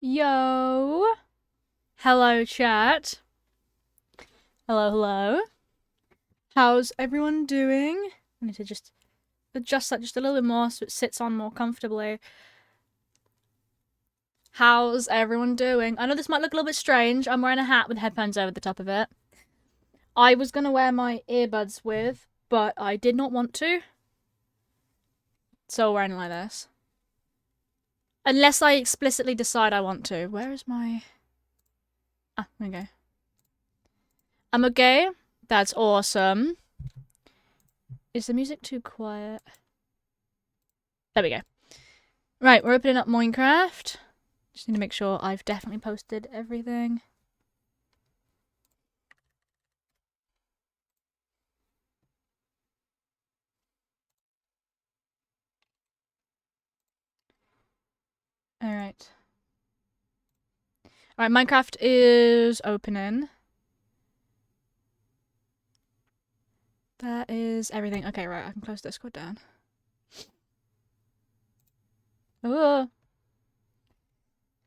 Yo. Hello, chat. Hello, hello. How's everyone doing? I need to just adjust that just a little bit more so it sits on more comfortably. How's everyone doing? I know this might look a little bit strange. I'm wearing a hat with headphones over the top of it. I was gonna wear my earbuds with, but I did not want to. So we're wearing it like this. Unless I explicitly decide I want to. Where is my... Ah, there we go. I'm okay. That's awesome. Is the music too quiet? There we go. Right, we're opening up Minecraft. Just need to make sure I've definitely posted everything. Alright. Alright, Minecraft is opening. That is everything. Okay, right, I can close Discord down. Oh.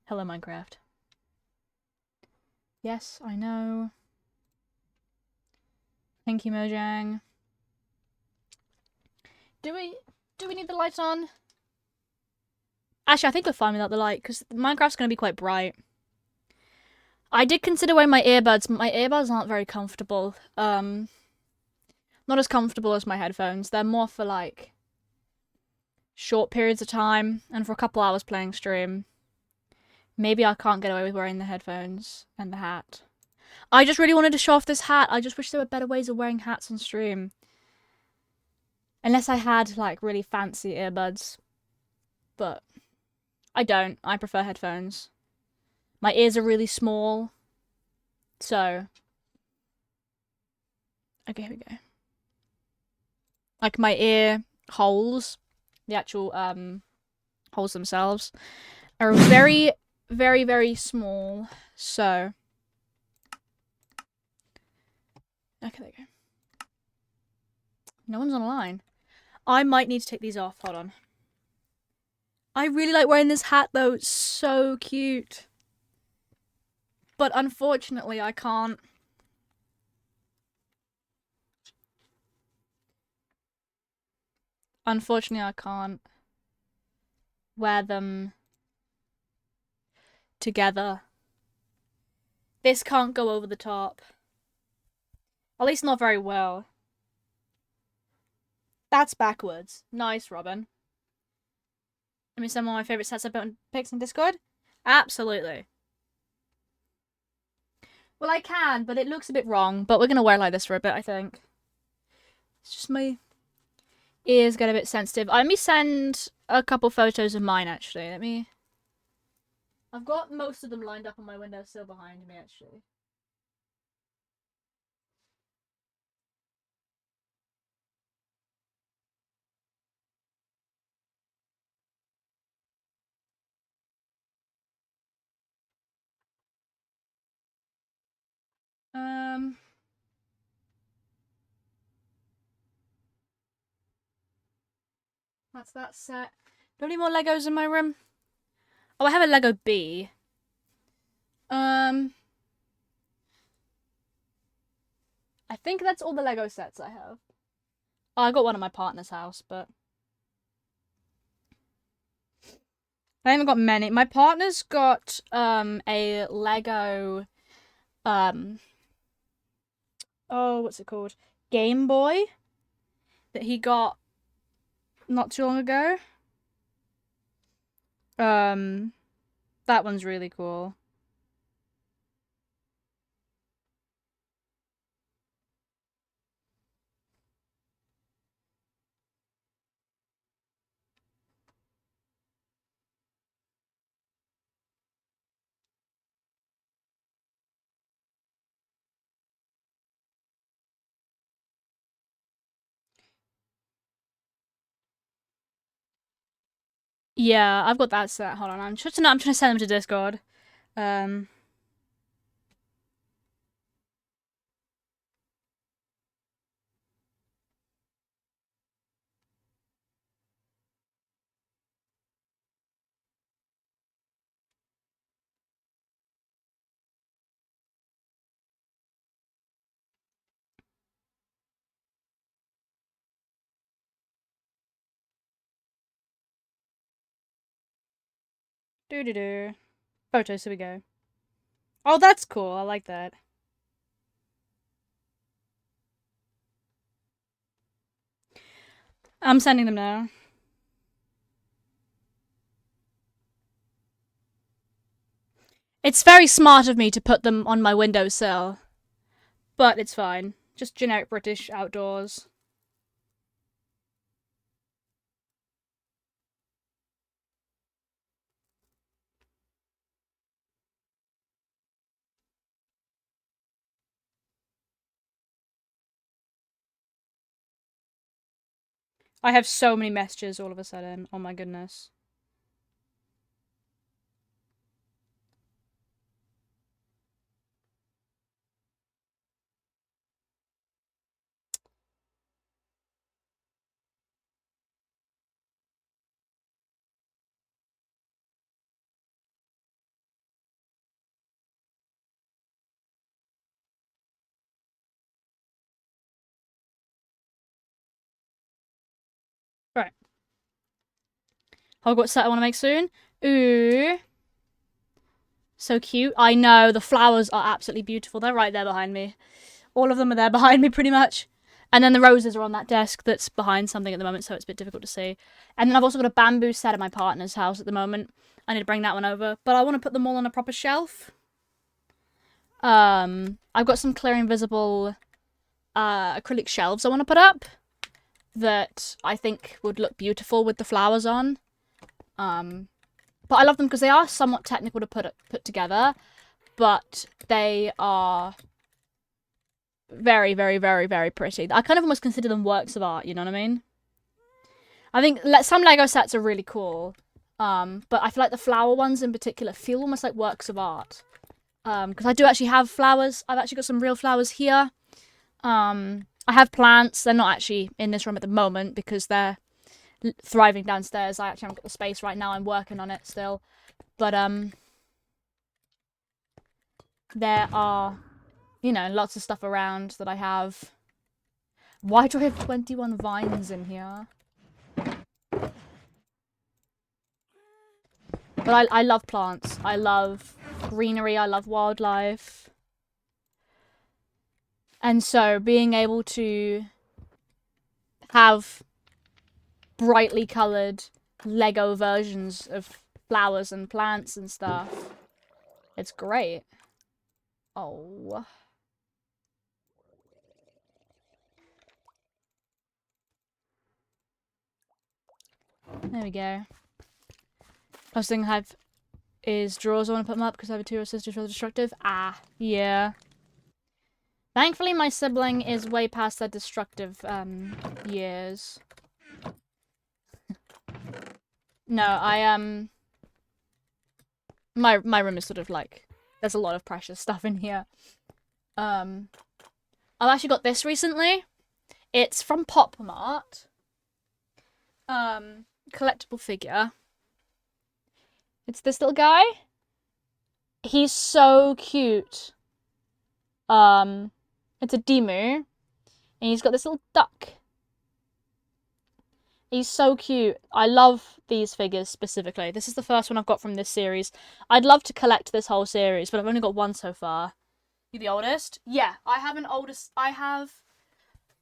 Hello, Minecraft. Yes, I know. Thank you, Mojang. Do we need the lights on? Actually, I think we're fine without the light, because Minecraft's going to be quite bright. I did consider wearing my earbuds, but my earbuds aren't very comfortable. Not as comfortable as my headphones. They're more for, like, short periods of time, and for a couple hours playing stream. Maybe I can't get away with wearing the headphones and the hat. I just really wanted to show off this hat. I just wish there were better ways of wearing hats on stream. Unless I had, like, really fancy earbuds. But I don't. I prefer headphones. My ears are really small. So. Okay, here we go. Like, my ear holes, the actual, holes themselves, are very, very, very small. So. Okay, there you go. No one's online. I might need to take these off. Hold on. I really like wearing this hat, though. It's so cute. But unfortunately, I can't. Unfortunately, I can't wear them together. This can't go over the top. At least not very well. That's backwards. Nice, Robin. Let me send one of my favourite sets I put on pics on Discord. Absolutely. Well, I can, but it looks a bit wrong. But we're going to wear it like this for a bit, I think. It's just my ears get a bit sensitive. Let me send a couple photos of mine, actually. I've got most of them lined up on my windowsill behind me, actually. That's that set. Do any more Legos in my room? Oh, I have a Lego bee. I think that's all the Lego sets I have. Oh, I got one at my partner's house, but I haven't got many. My partner's got a Lego oh, what's it called? Game Boy that he got not too long ago. That one's really cool. Yeah, I've got that set. Hold on, I'm trying to send them to Discord. Doo-doo-doo. Photos, here we go. Oh, that's cool. I like that. I'm sending them now. It's very smart of me to put them on my windowsill. But it's fine. Just generic British outdoors. I have so many messages all of a sudden. Oh my goodness. Right. Hogwarts set I want to make soon. Ooh. So cute. I know, the flowers are absolutely beautiful. They're right there behind me. All of them are there behind me, pretty much. And then the roses are on that desk that's behind something at the moment, so it's a bit difficult to see. And then I've also got a bamboo set at my partner's house at the moment. I need to bring that one over. But I want to put them all on a proper shelf. I've got some clear invisible acrylic shelves I want to put up that I think would look beautiful with the flowers on. But I love them because they are somewhat technical to put together, but they are very, very, very, very pretty. I kind of almost consider them works of art, you know what I mean? I think some Lego sets are really cool, but I feel like the flower ones in particular feel almost like works of art. Because I do actually have flowers. I've actually got some real flowers here. I have plants. They're not actually in this room at the moment because they're thriving downstairs. I actually haven't got the space right now. I'm working on it still. But, there are, you know, lots of stuff around that I have. Why do I have 21 vines in here? But I love plants. I love greenery. I love wildlife. And so being able to have brightly coloured Lego versions of flowers and plants and stuff, it's great. Oh. There we go. Last thing I have is drawers I want to put them up because I have a 2-year-old sister who's really destructive. Ah, yeah. Thankfully, my sibling is way past their destructive years. No, my room is sort of like, there's a lot of precious stuff in here. I've actually got this recently. It's from Pop Mart. Collectible figure. It's this little guy. He's so cute. It's a Demu. And he's got this little duck. He's so cute. I love these figures specifically. This is the first one I've got from this series. I'd love to collect this whole series, but I've only got one so far. You the oldest? Yeah, I have an oldest. I have,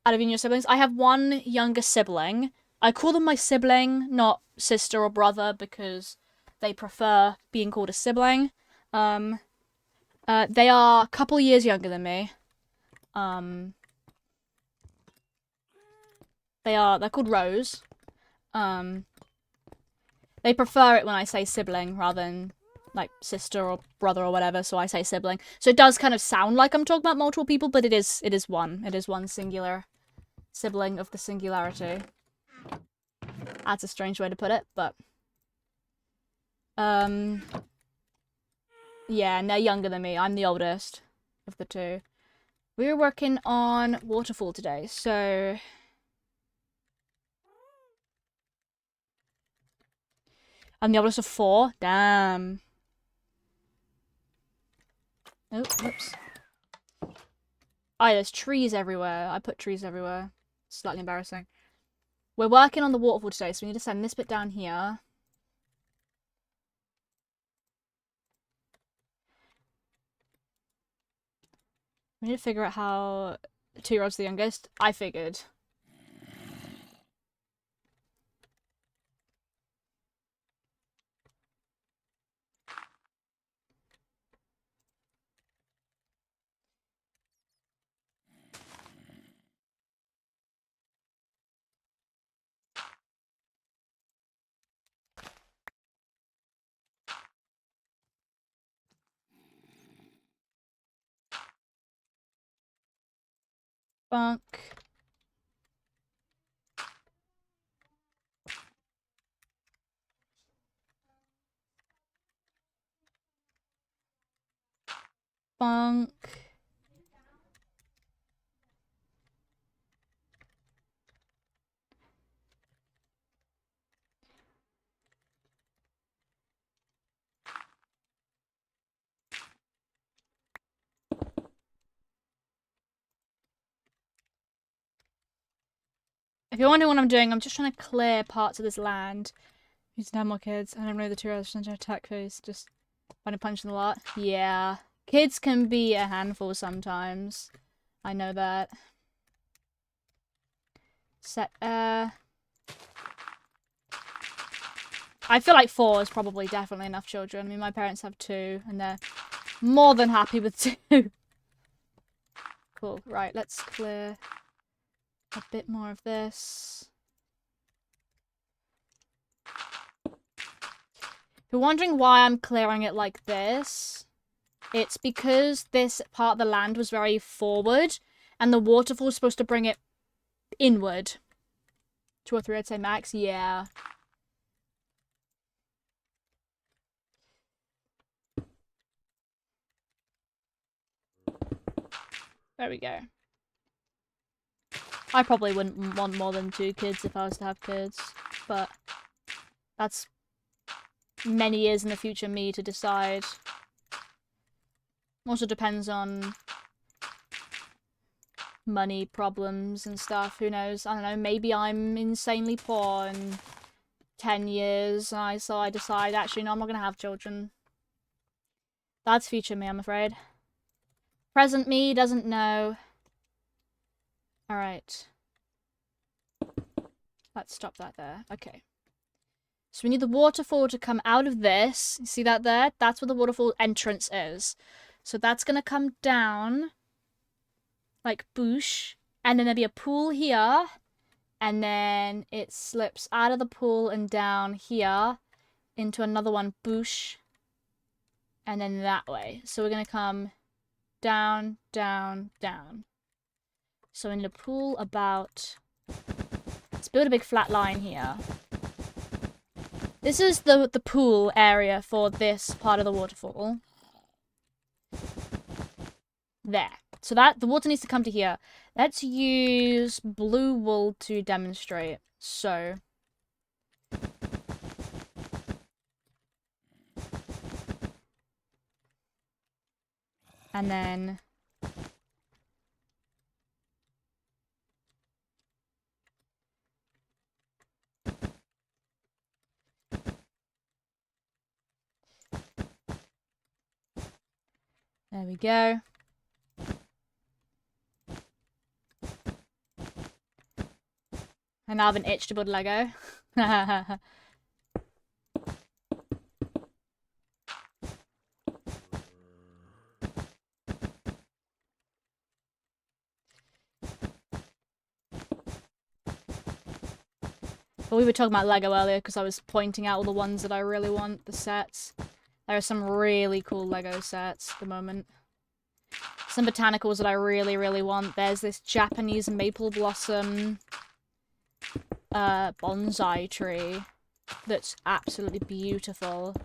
out of your siblings, I have one younger sibling. I call them my sibling, not sister or brother, because they prefer being called a sibling. They are a couple years younger than me. They're called Rose. They prefer it when I say sibling rather than like sister or brother or whatever, so I say sibling. So it does kind of sound like I'm talking about multiple people, but it is one. It is one singular sibling of the singularity. That's a strange way to put it, but yeah, and they're younger than me. I'm the oldest of the two. We were working on Waterfall today, so I'm the oldest of 4. Damn. Oh, whoops. Oh, there's trees everywhere. I put trees everywhere. Slightly embarrassing. We're working on the waterfall today, so we need to send this bit down here. We need to figure out how 2-year-old's the youngest. I figured. Bonk. Bonk. If you're wondering what I'm doing, I'm just trying to clear parts of this land. Need to have more kids. I don't know the 2-year-old's trying to attack phase. Just want to punch them a lot. Yeah. Kids can be a handful sometimes. I know that. Set I feel like 4 is probably definitely enough children. I mean, my parents have 2, and they're more than happy with 2. Cool. Right, let's clear a bit more of this. If you're wondering why I'm clearing it like this, it's because this part of the land was very forward, and the waterfall is supposed to bring it inward. 2 or 3, I'd say max. Yeah. There we go. I probably wouldn't want more than 2 kids if I was to have kids, but that's many years in the future me to decide. Also depends on money problems and stuff. Who knows? I don't know. Maybe I'm insanely poor in 10 years, so I decide, actually, no, I'm not going to have children. That's future me, I'm afraid. Present me doesn't know. Alright. Let's stop that there. Okay. So we need the waterfall to come out of this. You see that there? That's where the waterfall entrance is. So that's going to come down like boosh. And then there'll be a pool here. And then it slips out of the pool and down here into another one, boosh. And then that way. So we're going to come down, down, down. So in the pool about... Let's build a big flat line here. This is the pool area for this part of the waterfall. There. So that the water needs to come to here. Let's use blue wool to demonstrate. So... And then... There we go. I now have an itch to build Lego. But we were talking about Lego earlier because I was pointing out all the ones that I really want, the sets. There are some really cool Lego sets at the moment. Some botanicals that I really, really want. There's this Japanese maple blossom bonsai tree that's absolutely beautiful.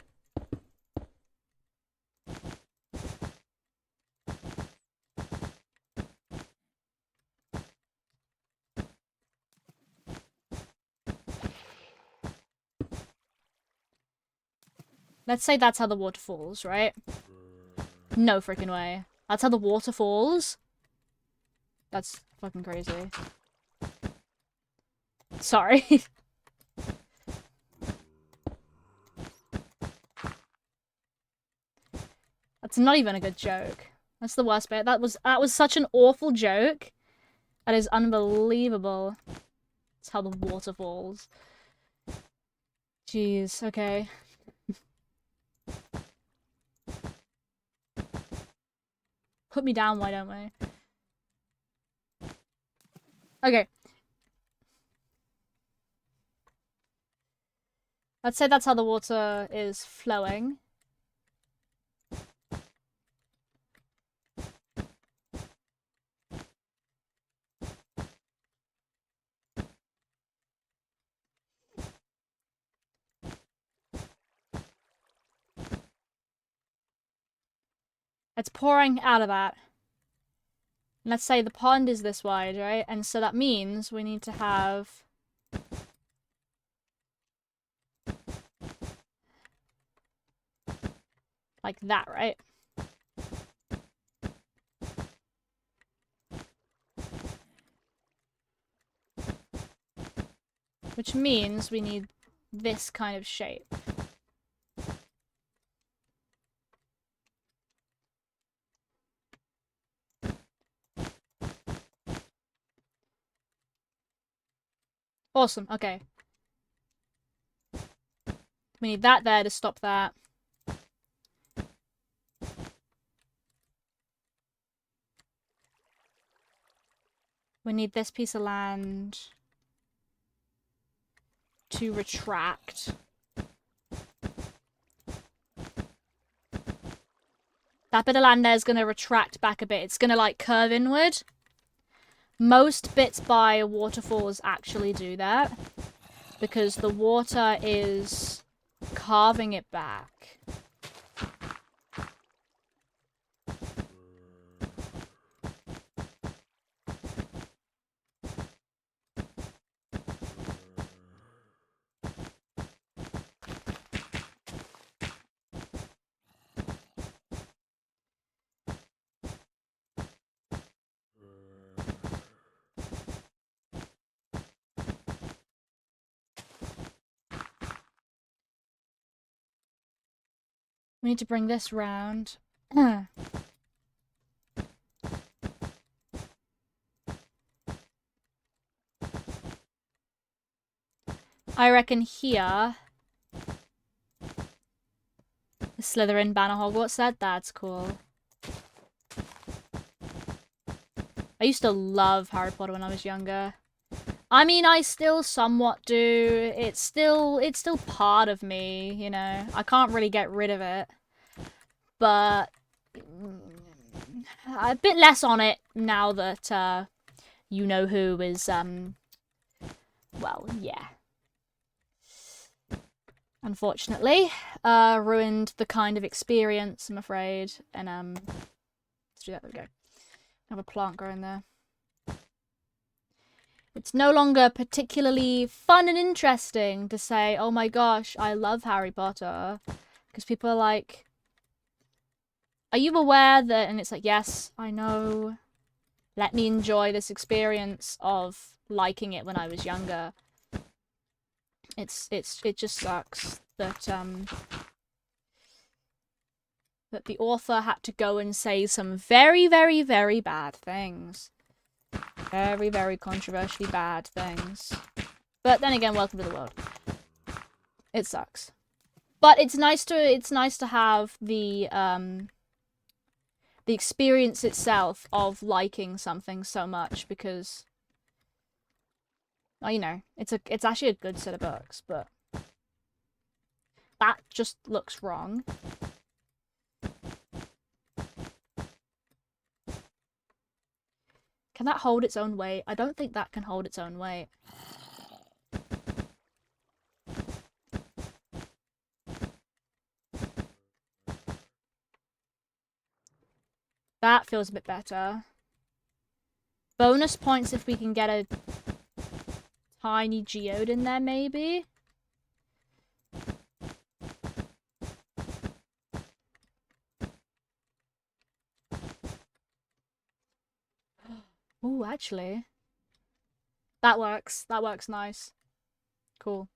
Let's say that's how the water falls, right? No freaking way. That's how the water falls? That's fucking crazy. Sorry. That's not even a good joke. That's the worst bit. That was such an awful joke. That is unbelievable. That's how the water falls. Jeez, okay. Put me down, why don't we? Okay. Let's say that's how the water is flowing. It's pouring out of that. Let's say the pond is this wide, right? And so that means we need to have... like that, right? Which means we need this kind of shape. Awesome, okay. We need that there to stop that. We need this piece of land to retract. That bit of land there is going to retract back a bit. It's going to, like, curve inward. Most bits by waterfalls actually do that. Because the water is carving it back. We need to bring this round. I reckon here... the Slytherin banner Hogwarts set, that's cool. I used to love Harry Potter when I was younger. I mean, I still somewhat do. It's still part of me, you know. I can't really get rid of it. But a bit less on it now that you know who is well, yeah. Unfortunately, ruined the kind of experience, I'm afraid. And let's do that. There we go. Have a plant growing there. It's no longer particularly fun and interesting to say, oh my gosh, I love Harry Potter. Because people are like, are you aware that... and it's like, yes, I know. Let me enjoy this experience of liking it when I was younger. It just sucks that that the author had to go and say some very, very, very bad things. Very, very controversially bad things. But then again, welcome to the world. It sucks. But it's nice to have the experience itself of liking something so much, because well, you know, it's actually a good set of books, but that just looks wrong. Can that hold its own weight? I don't think that can hold its own weight. That feels a bit better. Bonus points if we can get a tiny geode in there, maybe? Ooh, actually. That works. That works nice. Cool.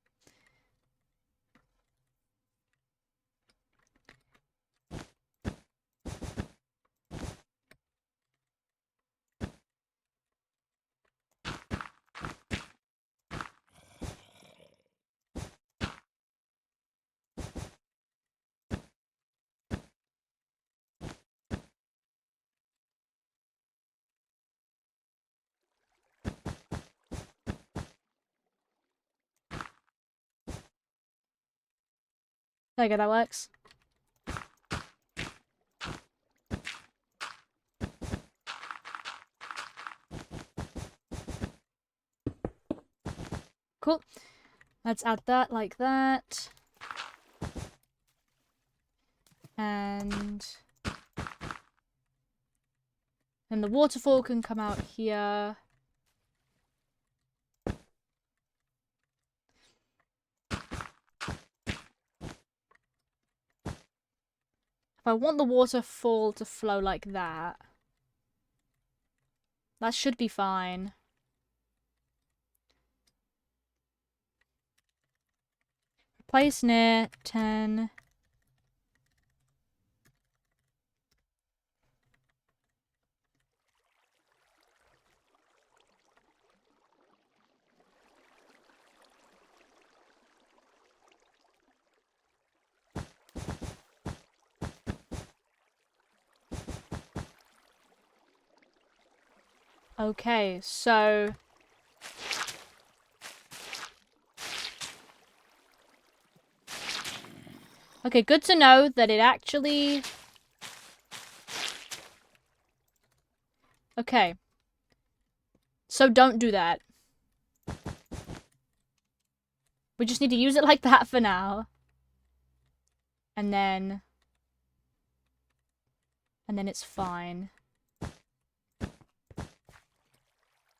There you go, that works. Cool. Let's add that like that. And then the waterfall can come out here. If I want the waterfall to flow like that, that should be fine. Place near 10. Okay, so okay, good to know that it actually... Okay. So don't do that. We just need to use it like that for now. And then it's fine.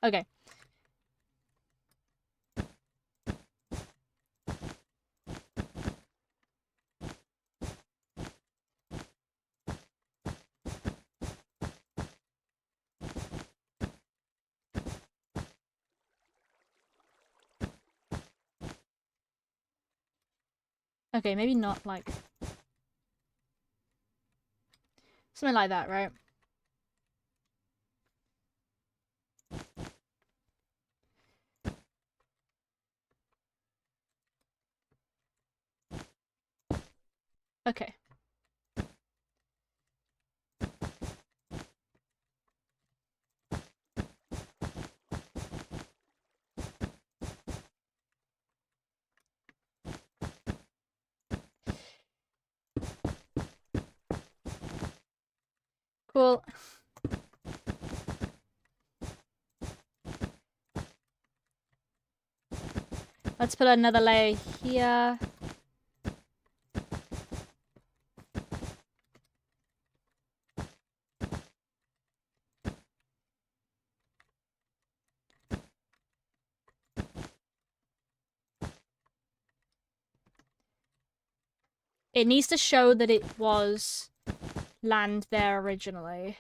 Okay. Okay, maybe not like... Something like that, right? Okay. Cool. Let's put another layer here. It needs to show that it was land there originally.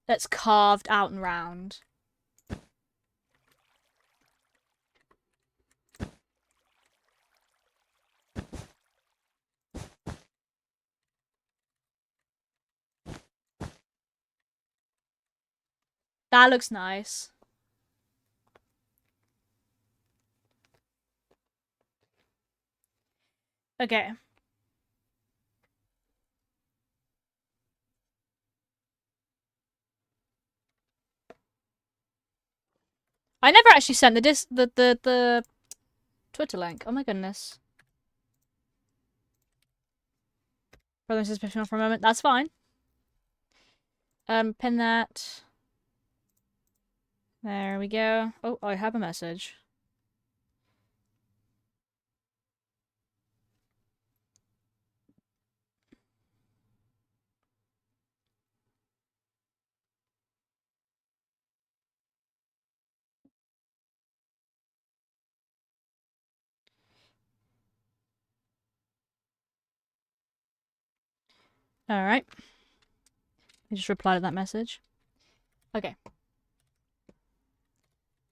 That's carved out and round. That looks nice. Okay. I never actually sent the Twitter link. Oh my goodness. Brother and suspicion for a moment. That's fine. Pin that. There we go. Oh, I have a message. Alright. I just replied to that message. Okay.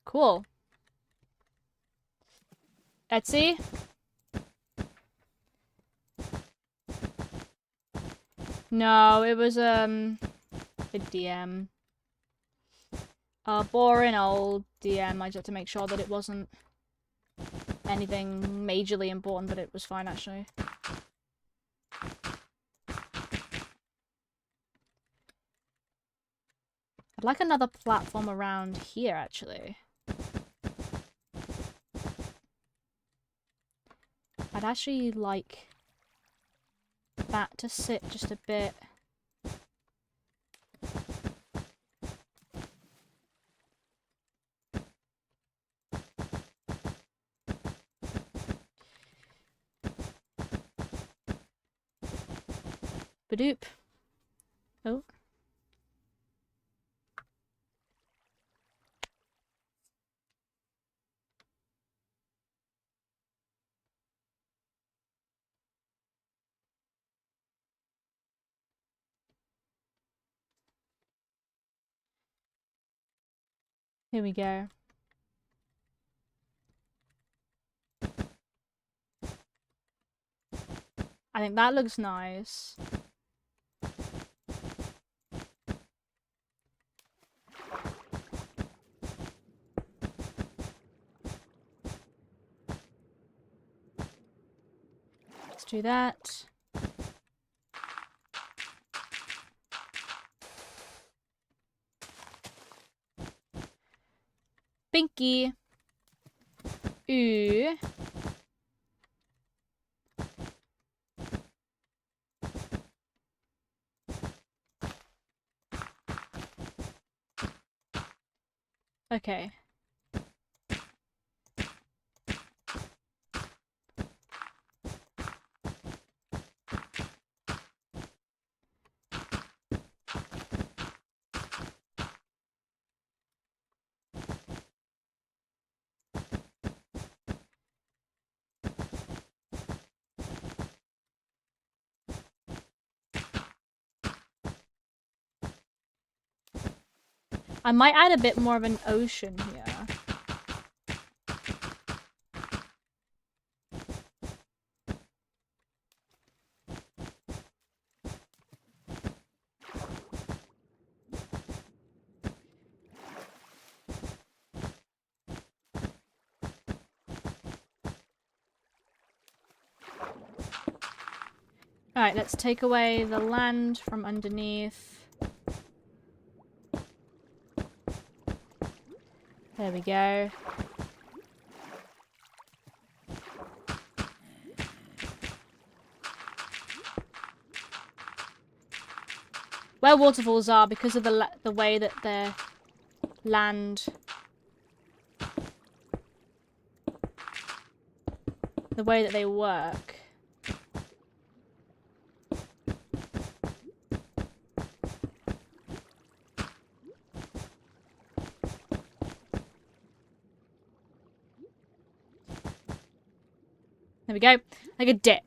Cool. Etsy? No, it was, a DM. Boring old DM. I just had to make sure that it wasn't anything majorly important, but it was fine, actually. I'd like another platform around here, actually. I'd actually like that to sit just a bit. Badoop. Oh. Here we go. I think that looks nice. Let's do that. Binky. Ooh. Okay. I might add a bit more of an ocean here. Alright, let's take away the land from underneath. There we go. Where waterfalls are, because of the way that their land... the way that they work. There we go. Like a dip.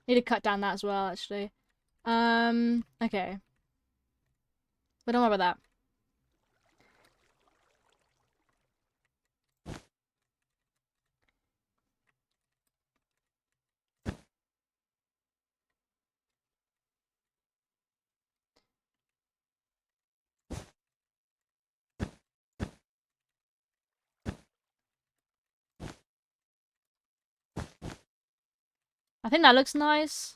Need to cut down that as well, actually. Okay. But don't worry about that. I think that looks nice.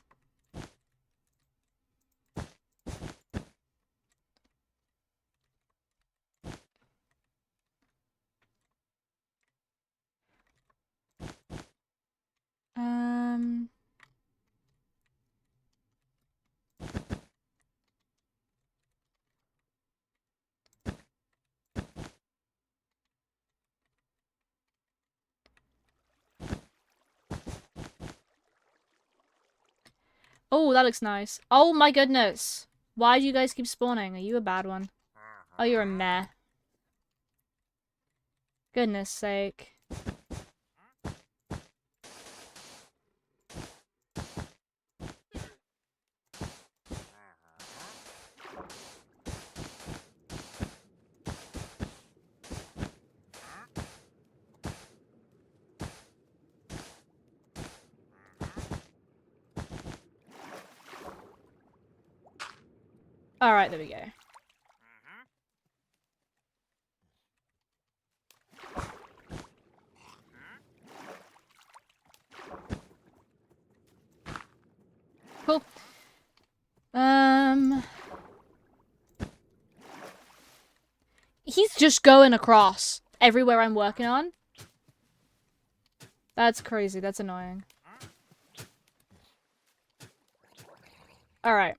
Oh, that looks nice. Oh my goodness. Why do you guys keep spawning? Are you a bad one? Oh, you're a meh. Goodness sake. Alright, there we go. He's just going across everywhere I'm working on. That's crazy. That's annoying. Alright.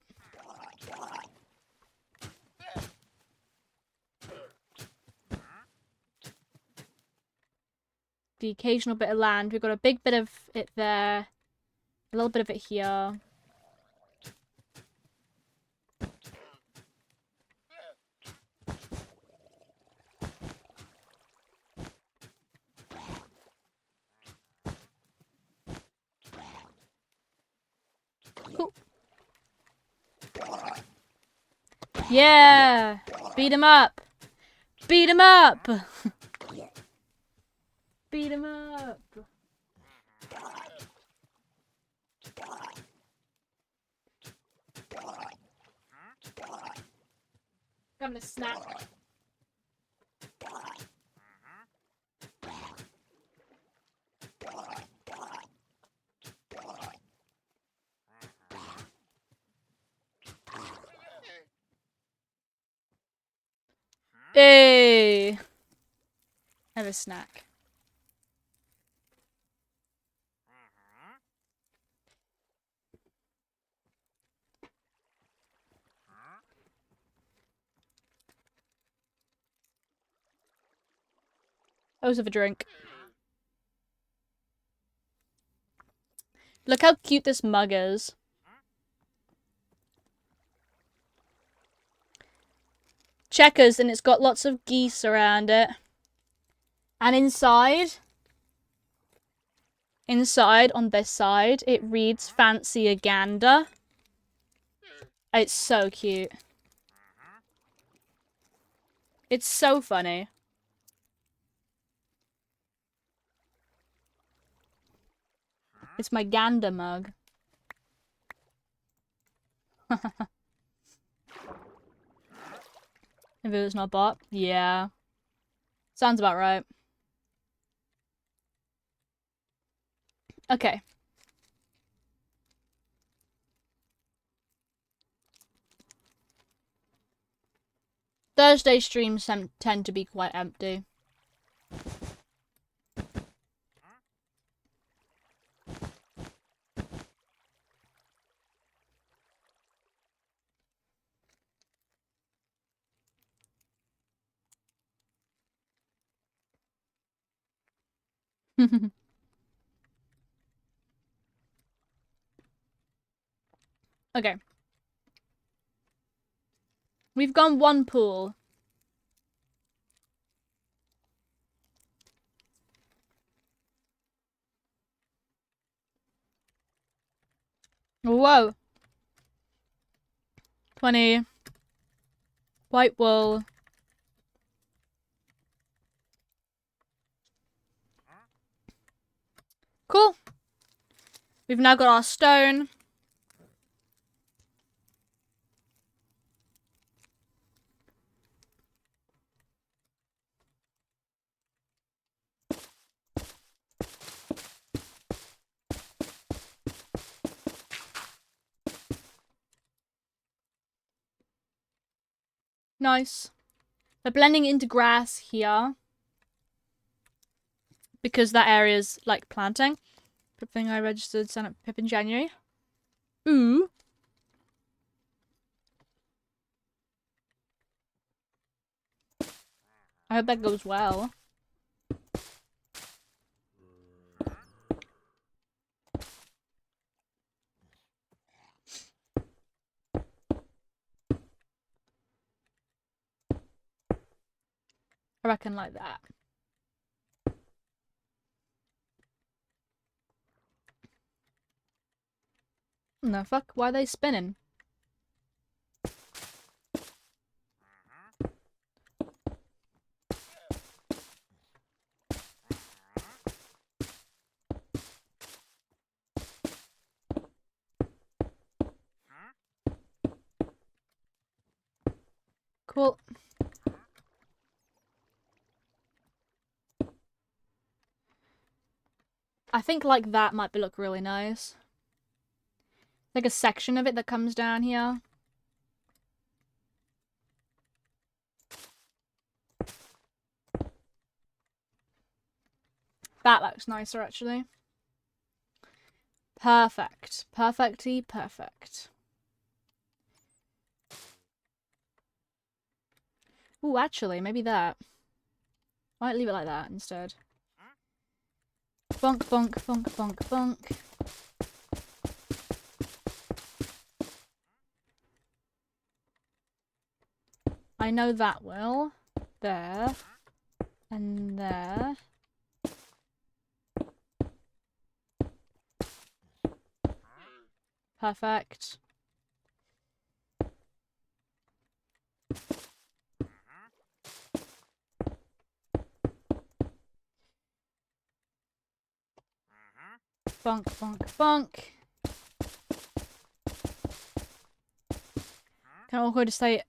The occasional bit of land. We've got a big bit of it there. A little bit of it here. Cool. Yeah! Beat him up! Beat him up! Beat him up! I'm gonna snack. Hey! Have a snack. Hose of a drink. Look how cute this mug is. Checkers, and it's got lots of geese around it. And inside on this side, it reads Fancy a Gander. It's so cute. It's so funny. It's my gander mug. If it was not bought, yeah. Sounds about right. Okay. Thursday streams tend to be quite empty. Okay. We've gone one pool. Whoa. 20. White wool. Cool. We've now got our stone. Nice. We're blending into grass here. Because that area's like planting. Good thing I registered sign up Pip in January. Ooh. I hope that goes well. I reckon like that. No fuck, why are they spinning? Cool. I think like that might look really nice. Like a section of it that comes down here. That looks nicer, actually. Perfect. Perfectly perfect. Ooh, actually, maybe that. Might leave it like that instead. Bonk, bonk, bonk, bonk, bonk. I know that will. There. And there. Perfect. Bonk, bonk, bonk. Can I walk away to state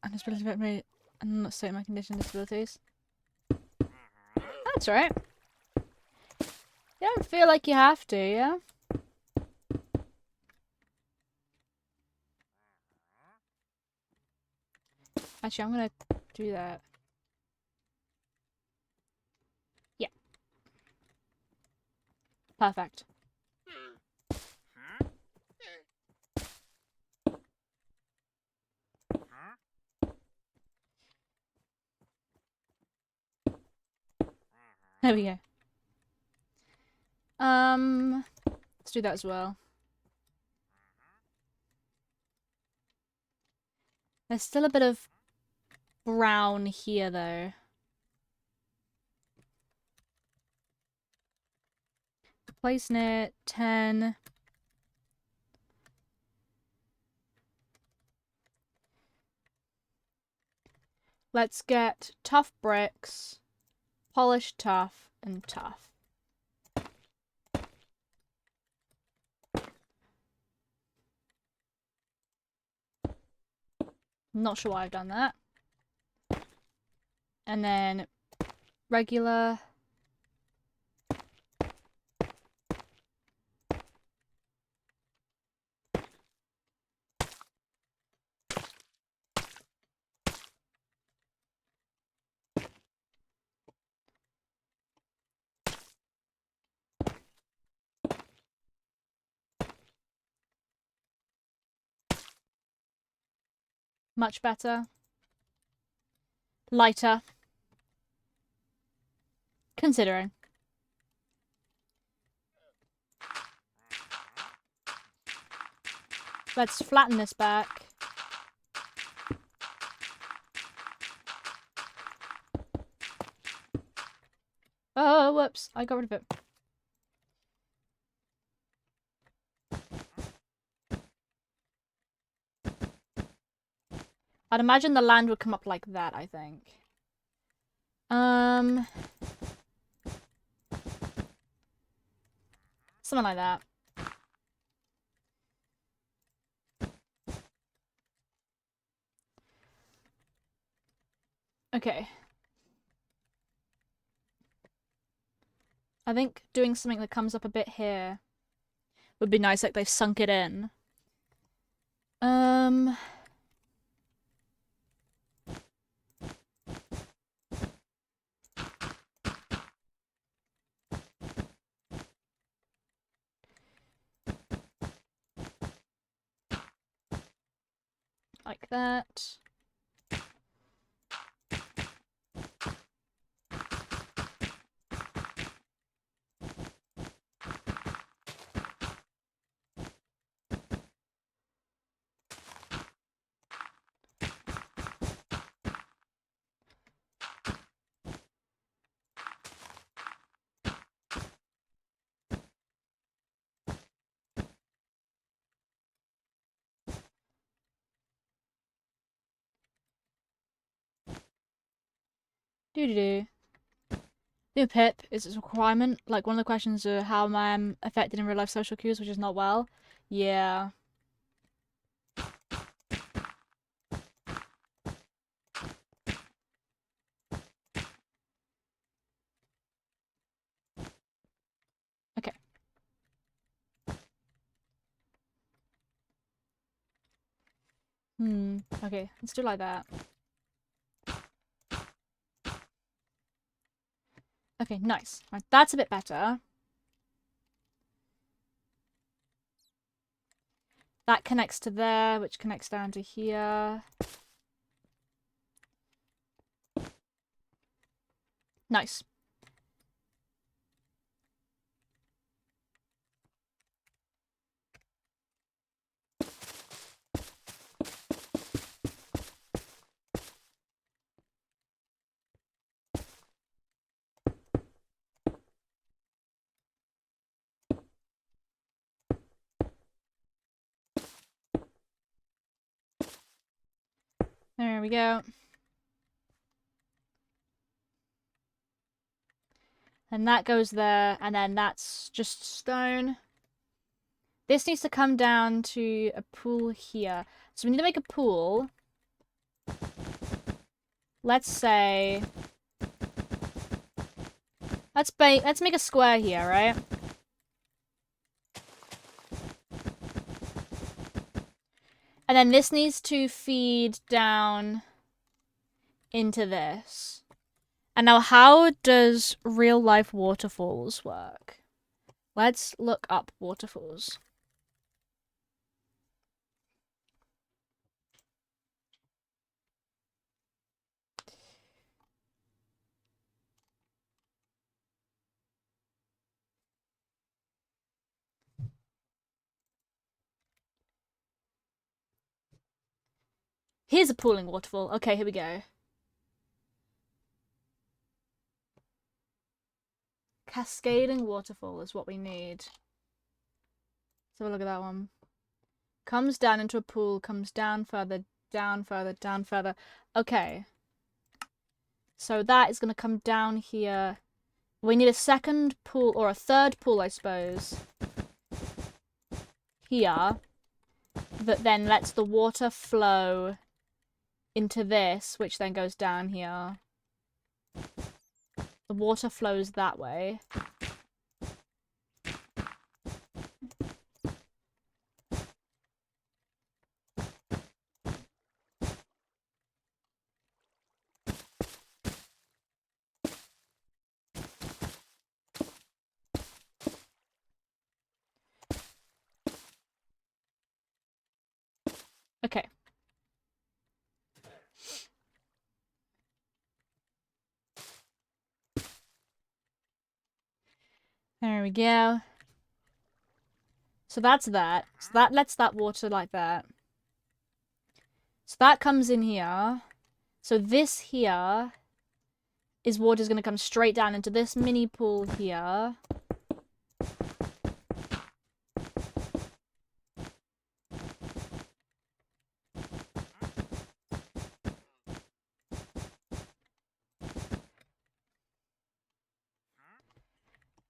and disability and not state my condition disabilities? That's right. You don't feel like you have to, yeah? Actually, I'm gonna do that. Yeah. Perfect. There we go. Let's do that as well. There's still a bit of brown here, though. Placing it 10. Let's get tough bricks, polished tough, and tough. Not sure why I've done that. And then regular. Much better. Lighter. Considering. Let's flatten this back. Oh, whoops. I got rid of it. I'd imagine the land would come up like that, I think. Something like that. Okay. I think doing something that comes up a bit here would be nice, like they've sunk it in. Like that. Doo-doo-doo. New pip is its requirement. Like, one of the questions are how am I affected in real life social cues, which is not well. Yeah. Okay. Okay, let's do it like that. Okay, nice. Right, that's a bit better. That connects to there, which connects down to here. Nice. There we go. And that goes there, and then that's just stone. This needs to come down to a pool here. So we need to make a pool. Let's say... Let's make a square here, right? And then this needs to feed down into this. And now how does real life waterfalls work? Let's look up waterfalls. Here's a pooling waterfall. Okay, here we go. Cascading waterfall is what we need. So look at that one. Comes down into a pool, comes down further, down further, down further. Okay. So that is going to come down here. We need a second pool, or a third pool, I suppose. Here. That then lets the water flow into this, which then goes down here. The water flows that way. Okay. There we go. So that's that. So that lets that water like that. So that comes in here. So this here is water's going to come straight down into this mini pool here.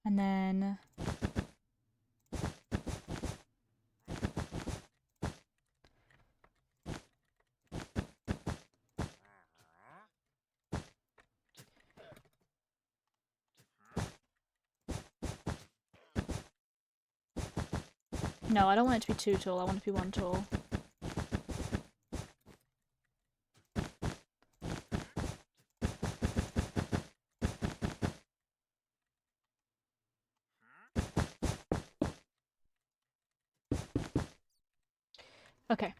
And then... No, I don't want it to be too tall. I want it to be one tall. Okay.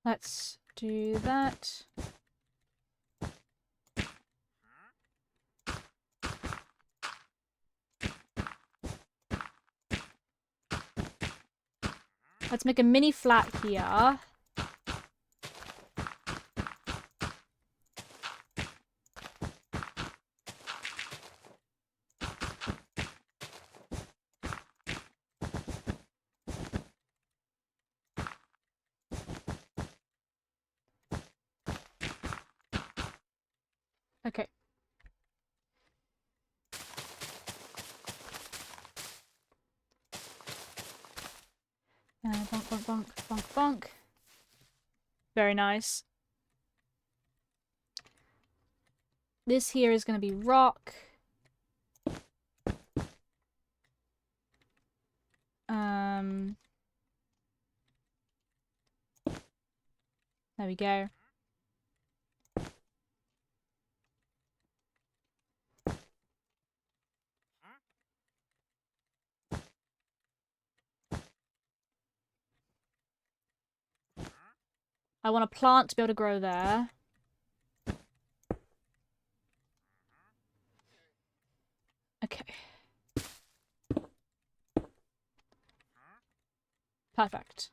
Let's do that. Let's make a mini flat here. Okay. Bonk, bonk, bonk, bonk, bonk. Very nice. This here is going to be rock. There we go. I want a plant to be able to grow there. Okay. Perfect.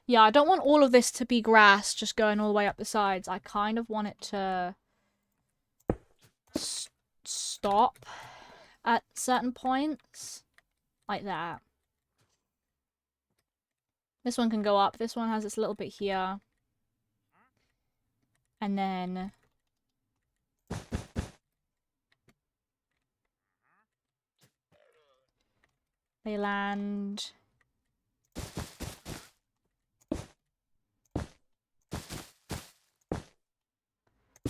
Yeah, I don't want all of this to be grass just going all the way up the sides. I kind of want it to stop at certain points. Like that. This one can go up. This one has its little bit here. And then... they land...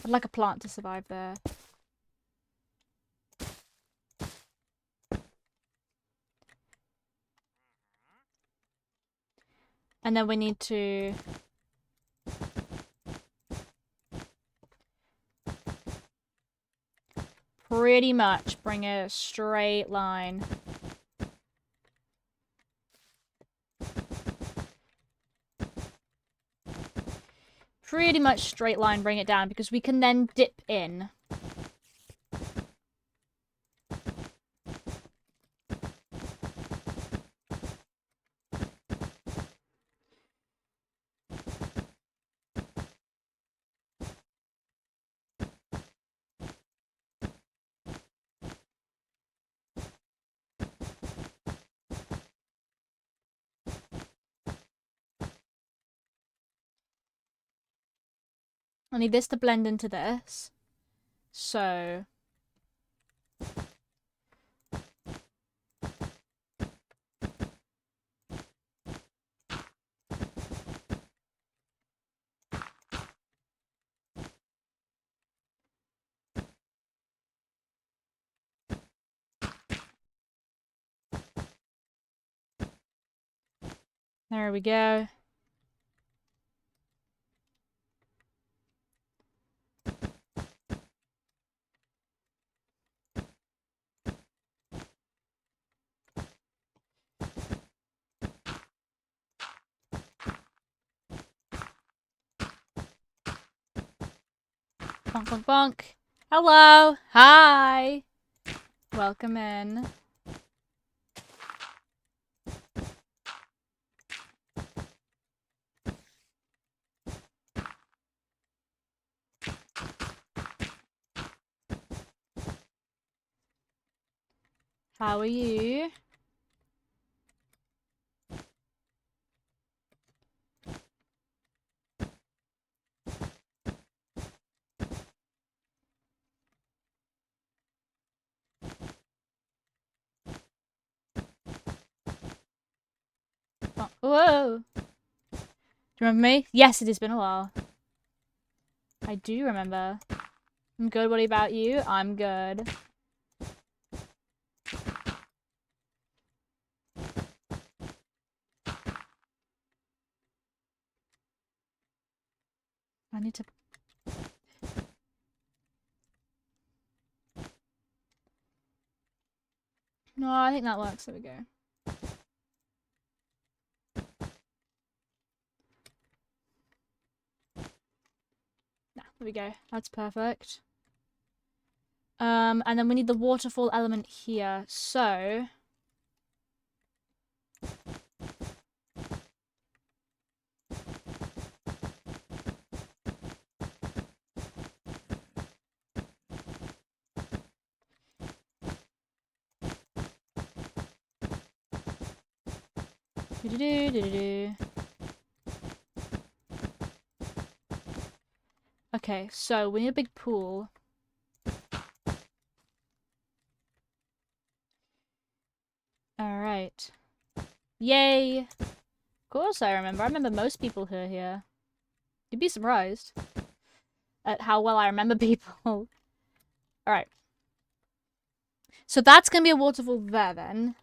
I'd like a plant to survive there. And then we need to... pretty much bring a straight line. Pretty much straight line, bring it down, because we can then dip in. I need this to blend into this. So... there we go. Bonk, bonk, bonk. Hello. Hi. Welcome in. How are you? Oh, whoa. Do you remember me? Yes, it has been a while. I do remember. I'm good. What about you? I'm good. I need to... no, I think that works. There we go. Nah, there we go. That's perfect. And then we need the waterfall element here. So... do-do-do-do-do. Okay, so we need a big pool. Alright. Yay! Of course I remember. I remember most people who are here. You'd be surprised at how well I remember people. Alright. So that's going to be a waterfall there then.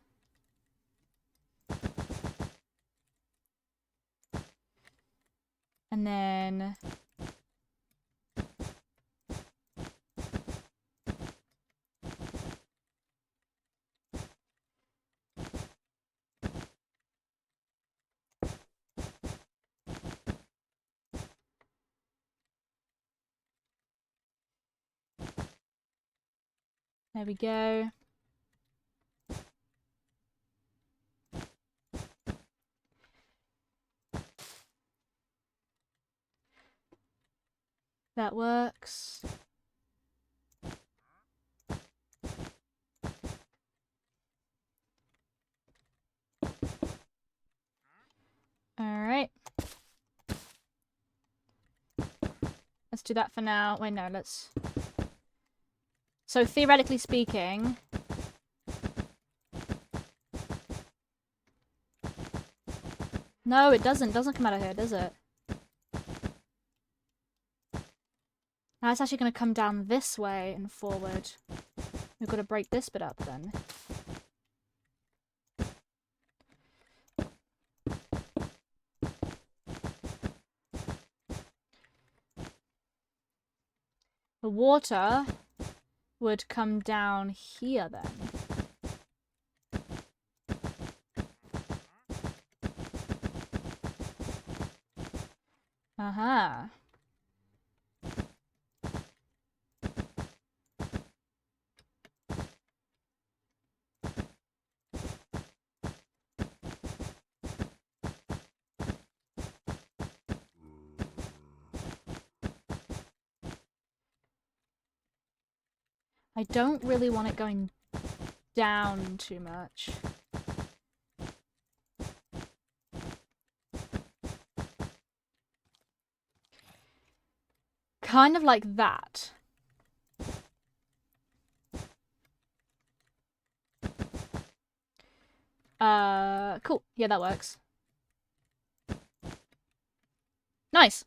And then... There we go. That works. Alright. Let's do that for now. Wait, no, let's... So, theoretically speaking... No, it doesn't. It doesn't come out of here, does it? Now it's actually going to come down this way and forward. We've got to break this bit up then. The water would come down here then. Aha. I don't really want it going down too much. Kind of like that. Cool. Yeah, that works. Nice.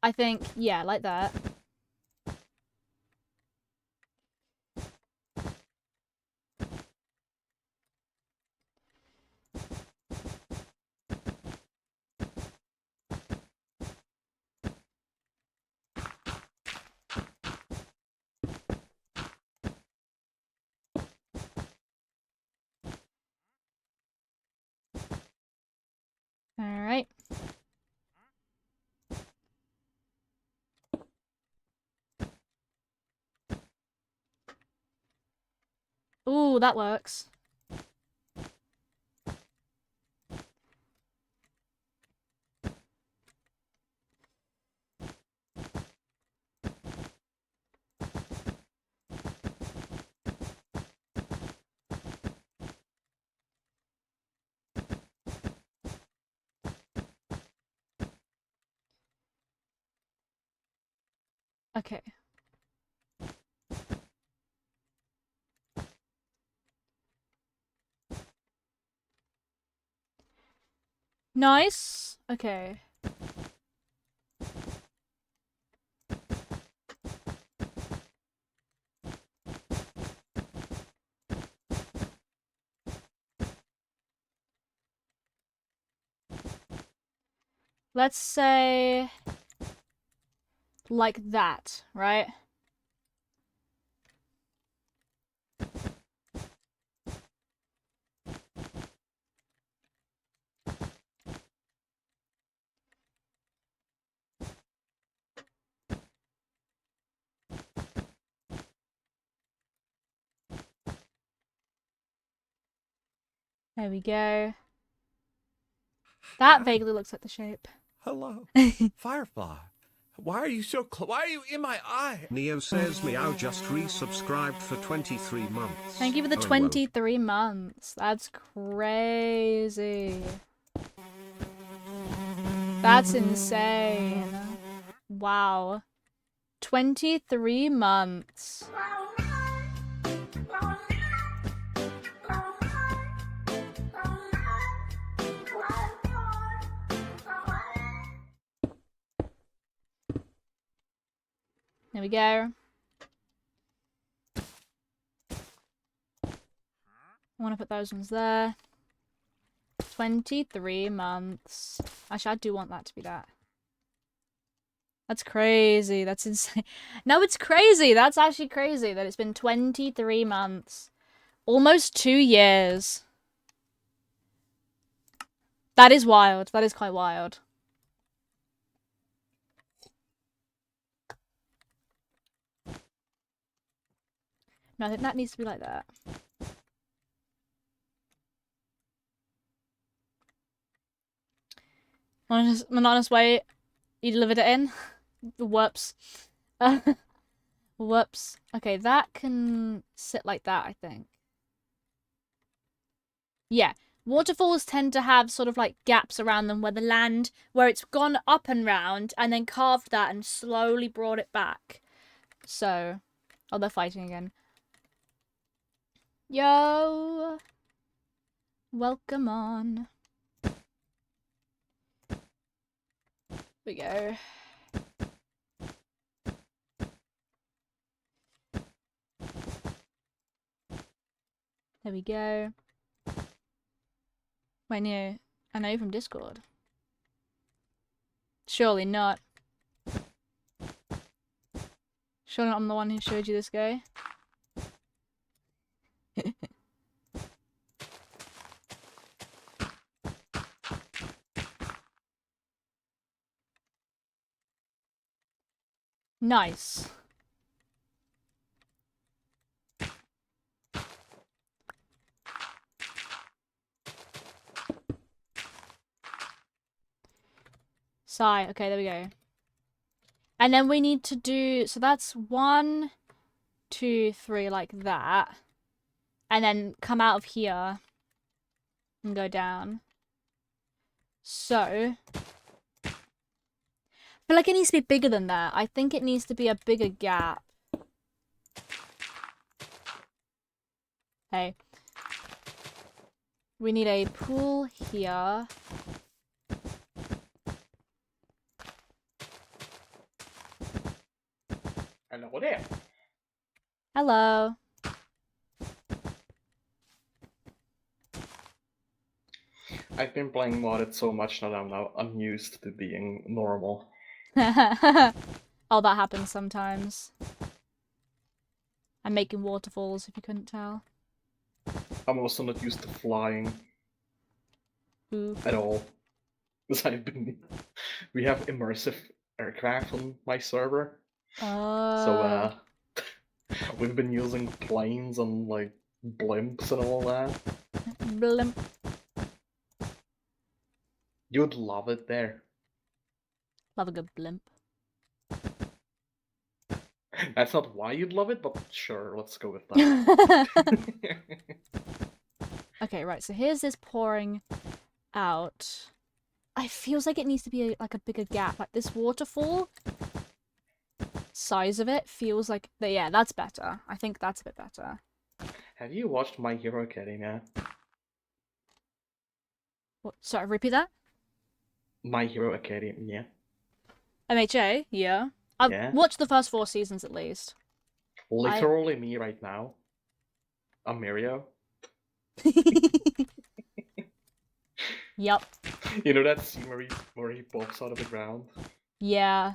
I think, yeah, like that. Alright. Ooh, that works. Okay. Nice. Okay. Let's say like that, right? There we go. That vaguely looks like the shape. Hello, Firefly. Why are you so why are you in my eye? Neo says meow just resubscribed for 23 months. Thank you for the 23 months. That's crazy. That's insane. Wow. 23 months. There we go. I want to put those ones there. 23 months. Actually, I do want that to be that. That's crazy. That's insane. No, it's crazy. That's actually crazy that it's been 23 months. Almost 2 years. That is wild. That is quite wild. No, I think that needs to be like that. Monotonous way you delivered it in. Whoops. Whoops. Okay, that can sit like that, I think. Yeah. Waterfalls tend to have sort of like gaps around them where it's gone up and round and then carved that and slowly brought it back. So, oh, they're fighting again. Yo! Welcome on. Here we go. There we go. Wait, no. I know you from Discord. Surely not. Surely not I'm the one who showed you this guy. Nice. Sigh. Okay, there we go. And then we need to do... So that's 1, 2, 3, like that. And then come out of here. And go down. So... I feel like it needs to be bigger than that. I think it needs to be a bigger gap. Hey. We need a pool here. Hello there. Hello. I've been playing modded so much that I'm now unused to being normal. Oh, that happens sometimes. I'm making waterfalls, if you couldn't tell. I'm also not used to flying Oof. at all. Because we have immersive aircraft on my server. So we've been using planes and like blimps and all that. Blimp. You'd love it there. Love a good blimp. That's not why you'd love it, but sure, let's go with that. Okay, right, so here's this pouring out. It feels like it needs to be like a bigger gap. Like this waterfall size of it feels like... Yeah, that's better. I think that's a bit better. Have you watched My Hero Academia? What? Sorry, repeat that? My Hero Academia. MHA? Yeah. I've watched the first 4 seasons at least. Literally me right now. I'm Mario. Yup. You know that scene where he pops out of the ground? Yeah.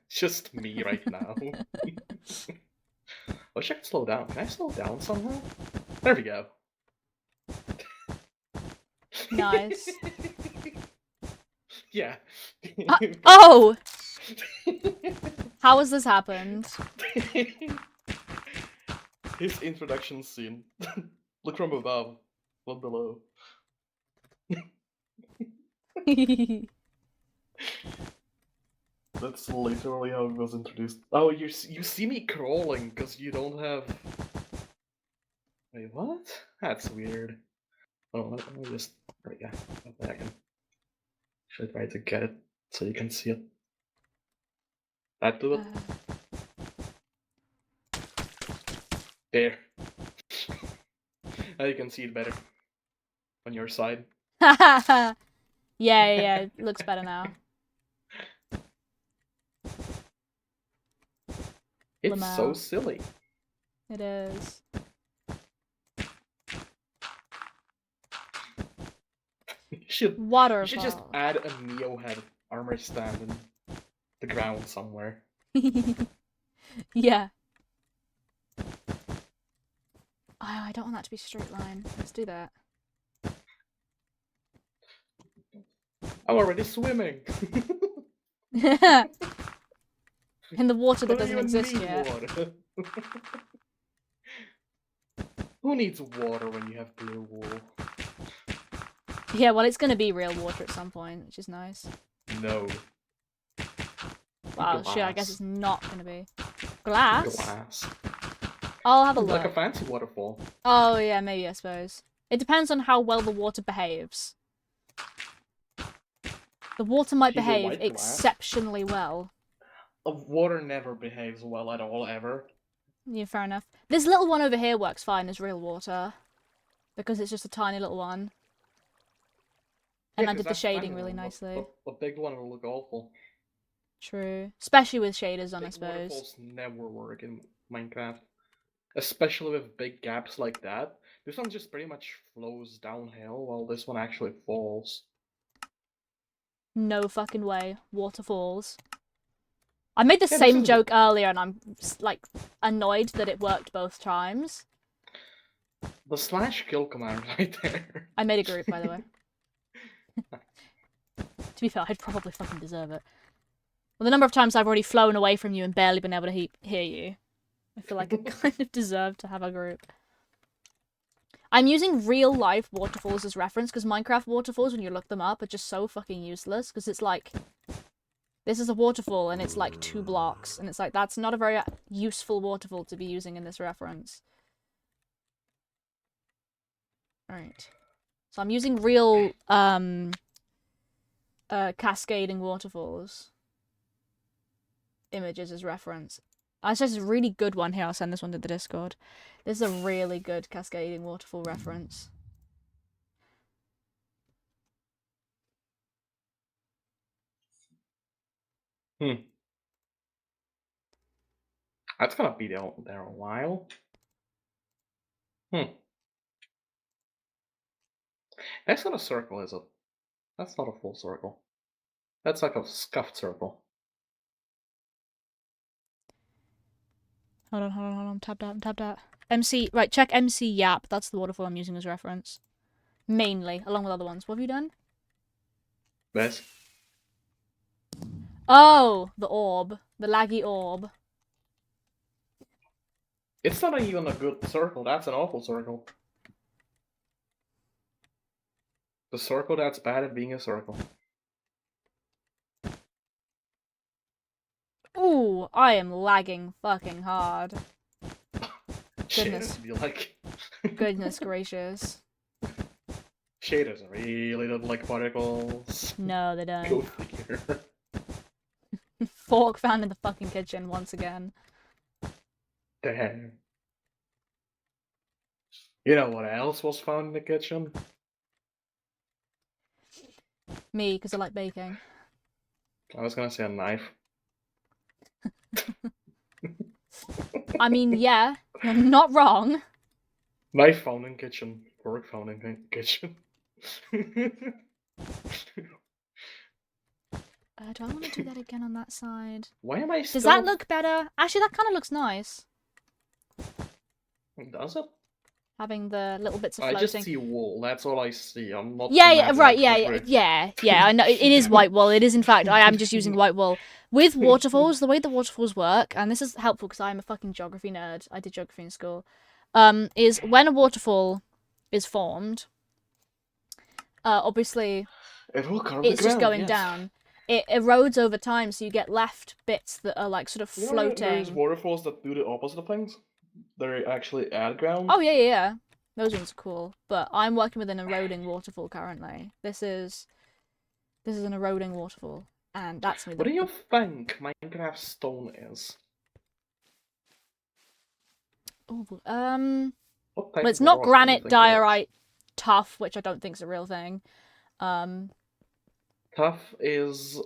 Just me right now. Wish I could slow down. Can I slow down somehow? There we go. Nice. Yeah. Oh! How has this happened? His introduction scene. Look from above, not below. That's literally how it was introduced. Oh, you see me crawling because you don't have... Wait, what? That's weird. Oh, let me just... There we go. Go back and... Should try to get it so you can see it. That do it? There. Now you can see it better. On your side. Yeah, it looks better now. It's so silly. It is. You should just Waterfall. add a Neo head armor stand in the ground somewhere. Yeah. Oh, I don't want that to be straight line. Let's do that. I'm already swimming. In the water that Don't doesn't even exist need yet. water. Who needs water when you have blue wool? Yeah, well, it's gonna be real water at some point, which is nice. No. Well, shit, I guess Glass. it's not gonna be. Glass? Glass. I'll have a Like a look. fancy waterfall. Oh, yeah, maybe, I suppose. It depends on how well the water behaves. The water might He's a behave white glass. exceptionally well. Water never behaves well at all, ever. Yeah, fair enough. This little one over here works fine as real water. Because it's just a tiny little one. And Yeah, I 'cause did the that's shading tiny really one, nicely. A big one will look awful. True. Especially with shaders on, I Big suppose. waterfalls never work in Minecraft. Especially with big gaps like that. This one just pretty much flows downhill while this one actually falls. No fucking way. Waterfalls. I made the Yeah, this same is joke earlier and I'm, like, annoyed that it worked both times. the slash kill command right there. I made a group, by the way. To be fair, I'd probably fucking deserve it. Well, the number of times I've already flown away from you and barely been able to hear you, I feel like I kind of deserve to have a group. I'm using real life waterfalls as reference because Minecraft waterfalls, when you look them up, are just so fucking useless because it's like, this is a waterfall and it's like 2 blocks and it's like, that's not a very useful waterfall to be using in this reference. Alright. So I'm using real, cascading waterfalls images as reference. I said this is a really good one here. I'll send this one to the Discord. This is a really good cascading waterfall reference. That's gonna be there a while. That's not a circle, is it? That's not a full circle. That's like a scuffed circle. Hold on. I'm tabbed out. MC, right, check MC Yap. That's the waterfall I'm using as reference. Mainly, along with other ones. What have you done? This? Oh, the orb. The laggy orb. It's not even a good circle, that's an awful circle. The circle that's bad at being a circle. Ooh, I am lagging fucking hard. Goodness. Shaders be like... Goodness gracious. Shaders really don't like particles. No, they Go don't. figure. Fork found in the fucking kitchen once again. Damn. You know what else was found in the kitchen? Me, because I like baking. I was gonna say a knife. I mean, yeah, you're not wrong. Knife found in kitchen. Fork found in kitchen. Do I want to do that again on that side? Why am I still... Does that look better? Actually, that kind of looks nice. Does it? Having the little bits of I floating. just see wool, that's all I see. I'm not... Yeah, right, yeah, I know, it is white wool. It is, in fact, I am just using white wool. With waterfalls, the way the waterfalls work, and this is helpful because I'm a fucking geography nerd, I did geography in school, is when a waterfall is formed, obviously, it's just going down. It erodes over time, so you get left bits that are, like, sort of floating. There's waterfalls that do the opposite of things. They actually add ground. Oh, yeah. Those ones are cool. But I'm working with an eroding waterfall currently. This is an eroding waterfall. And that's me. What do you think Minecraft stone is? Ooh, What type well, it's of not rock do you granite, think it is? diorite, tuff, which I don't think is a real thing. Tuff is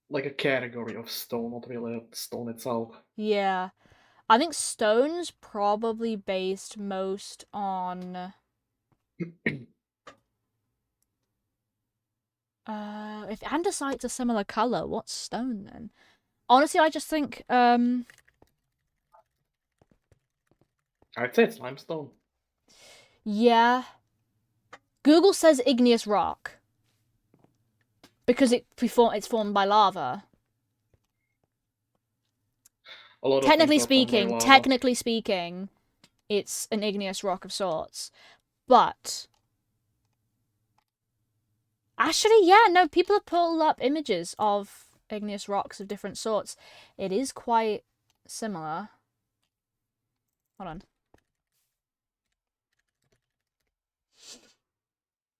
like a category of stone, not really stone itself. Yeah. I think stone's probably based most on... If andesite's a similar color, what's stone then? Honestly, I just think I'd say it's limestone. yeah. Google says igneous rock because it's formed by lava. A lot of Technically things are formed by speaking, lava. it's an igneous rock of sorts. But actually, yeah, no, people have pulled up images of igneous rocks of different sorts. It is quite similar. Hold on.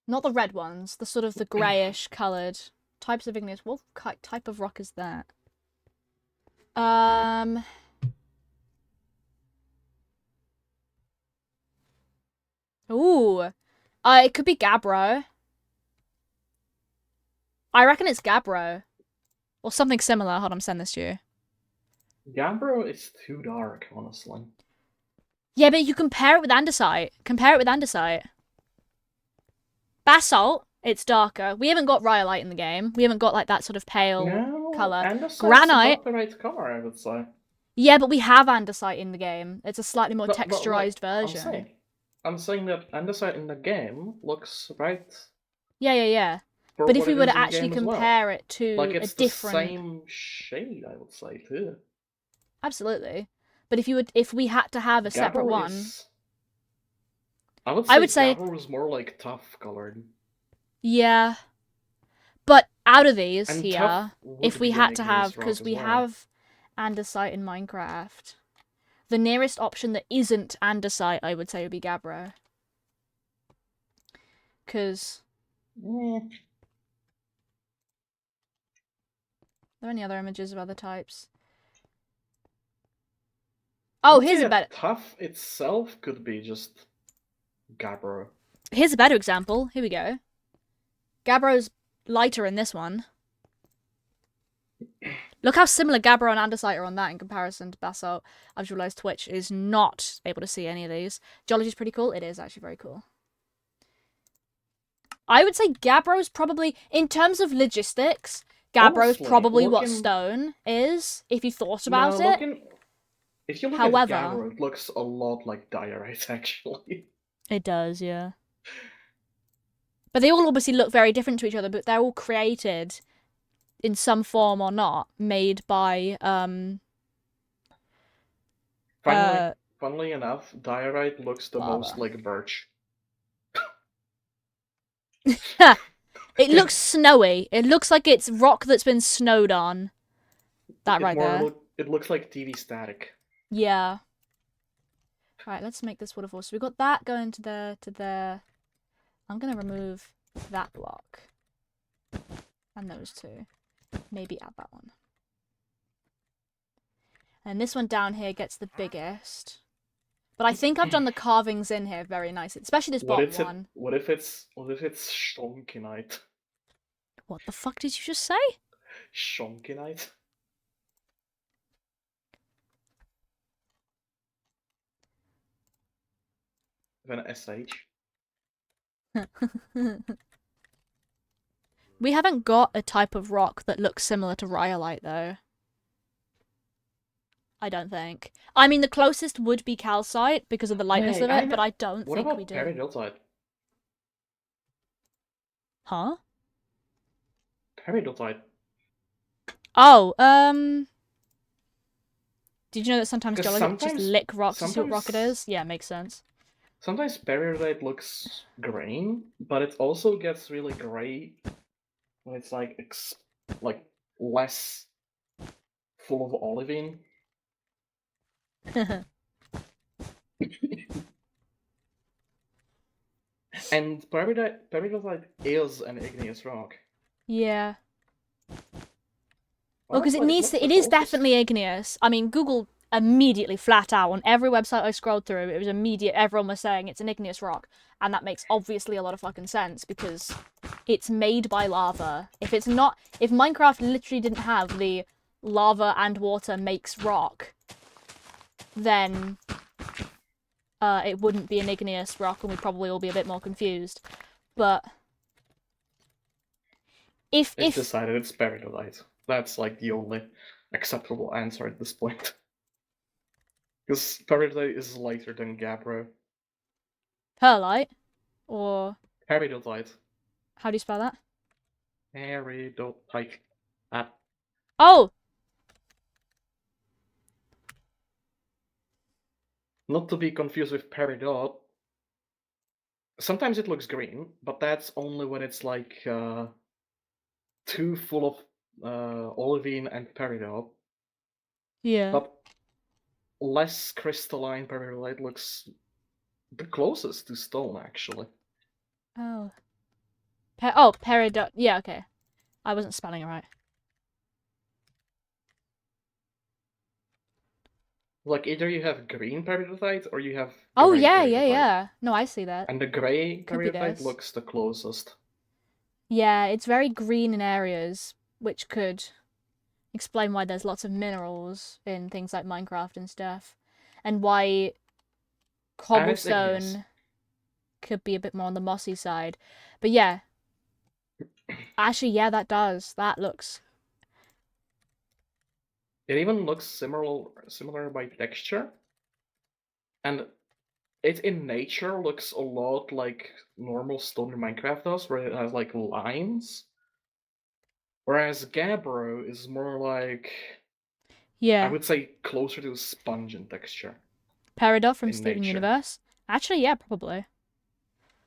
Not the red ones, the sort of the greyish coloured types of igneous. What type of rock is that? Ooh. It could be gabbro. I reckon it's gabbro. Or something similar. Hold on, I'm sending this to you. Gabbro is too dark, honestly. Yeah, but you compare it with andesite. Compare it with andesite. Basalt, it's darker. We haven't got rhyolite in the game. We haven't got like that sort of pale No, colour. andesite's Granite. about the right color, I would say. Yeah, but we have andesite in the game. It's a slightly more But, texturized like, version. I'm saying that andesite in the game looks right. Yeah. For But if what we it were is to in the actually game as well. compare it to Like, a it's different, the same shade, I would say, too. absolutely. But if we had to have a separate Gabbro one, is... I would say Gabbro is more like tough colored. yeah. But out of these And here, if we be had an to igneous have, rock because as we well. have andesite in Minecraft, the nearest option that isn't andesite, I would say, would be gabbro. Because are there any other images of other types? Oh, here's a better. Tough itself could be just gabbro. Here's a better example. Here we go. Gabbro's lighter in this one. Look how similar gabbro and andesite are on that in comparison to basalt. I've just realised Twitch is not able to see any of these. Geology's pretty cool. It is actually very cool. I would say gabbro's probably, in terms of logistics, gabbro's probably what stone is, if you thought about it. If you look However, at gabbro, it looks a lot like diorite, actually. It does, yeah. But they all obviously look very different to each other, but they're all created in some form or not, made by Funnily enough, diorite looks the most like birch. It looks snowy. It looks like it's rock that's been snowed on. It looks like TV static. Yeah. Right, let's make this waterfall. So we've got that going to there. I'm gonna remove that block. And those two. Maybe add that one. And this one down here gets the biggest. But I think I've done the carvings in here very nicely, especially this bottom one. What if it's shonkinite? What the fuck did you just say? Shonkinite? With an SH? We haven't got a type of rock that looks similar to rhyolite, though. I don't think. I mean, the closest would be calcite because of the lightness of it, but I don't think we do. What about peridotite? Huh? Peridotite. Oh, did you know that sometimes geologists just lick rocks to see what rock it is? Yeah, makes sense. Sometimes peridotite looks green, but it also gets really grey when it's like less full of olivine. And peridotite is an igneous rock. Yeah. Well, because it is definitely igneous. I mean, Google immediately, flat out, on every website I scrolled through, it was immediate. Everyone was saying it's an igneous rock. And that makes obviously a lot of fucking sense because it's made by lava. If Minecraft literally didn't have the lava and water makes rock, then it wouldn't be an igneous rock and we'd probably all be a bit more confused. But If It's decided it's peridotite. That's like the only acceptable answer at this point. Because peridotite is lighter than gabbro. perlite, or Peridotite. how do you spell that? Peridotite. Ah, Oh, not to be confused with peridot. Sometimes it looks green, but that's only when it's like too full of olivine and peridot. yeah. But less crystalline peridotite looks the closest to stone, actually. Oh. Peridot. Yeah, okay. I wasn't spelling it right. Like either you have green peridotite or you have Oh, gray yeah, peridotite. yeah. No, I see that. And the gray Could be peridotite this. looks the closest. Yeah, it's very green in areas, which could explain why there's lots of minerals in things like Minecraft and stuff, and why And it's igneous. cobblestone could be a bit more on the mossy side. But yeah, actually, yeah, that does. That looks. It even looks similar by texture. And it in nature looks a lot like normal stone in Minecraft does, where it has like lines. Whereas Gabbro is more like, I Yeah. would say, closer to a sponge in texture. Peridot from In Steven nature. Universe? Actually, yeah, probably.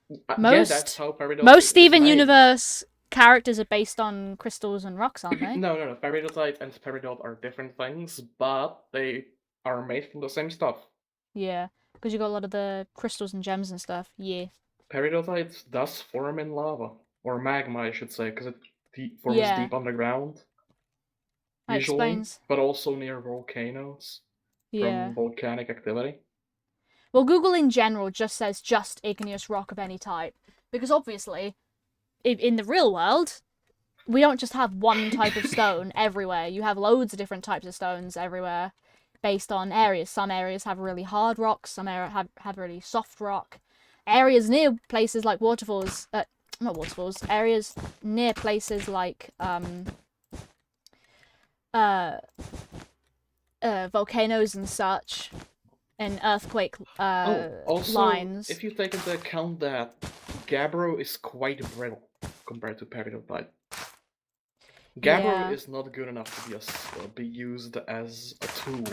Yeah, that's how Peridot Most is Steven made. Universe characters are based on crystals and rocks, aren't they? No. Peridotite and Peridot are different things, but they are made from the same stuff. Yeah, because you got a lot of the crystals and gems and stuff. Yeah. Peridotite does form in lava. Or magma, I should say, because it forms Yeah. deep underground. That Usually, explains. but also near volcanoes Yeah. from volcanic activity. Well, Google in general just says just igneous rock of any type. Because obviously, in the real world, we don't just have one type of stone everywhere. You have loads of different types of stones everywhere based on areas. Some areas have really hard rocks, some areas have really soft rock. Areas near places like waterfalls, not waterfalls, areas near places like volcanoes and such, and earthquake Also, lines. if you take into account that Gabbro is quite brittle compared to Peridotite. Gabbro Yeah. is not good enough to be used as a tool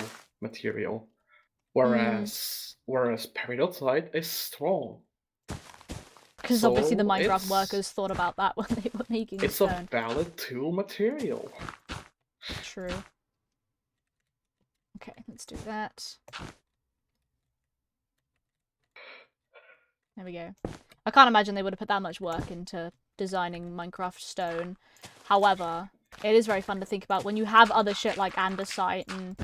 material, whereas Peridotite is strong. Because So obviously the Minecraft it's- workers thought about that when they were making the It's a stone. valid tool material. True. Okay, let's do that. There we go. I can't imagine they would have put that much work into designing Minecraft stone. However, it is very fun to think about when you have other shit like andesite and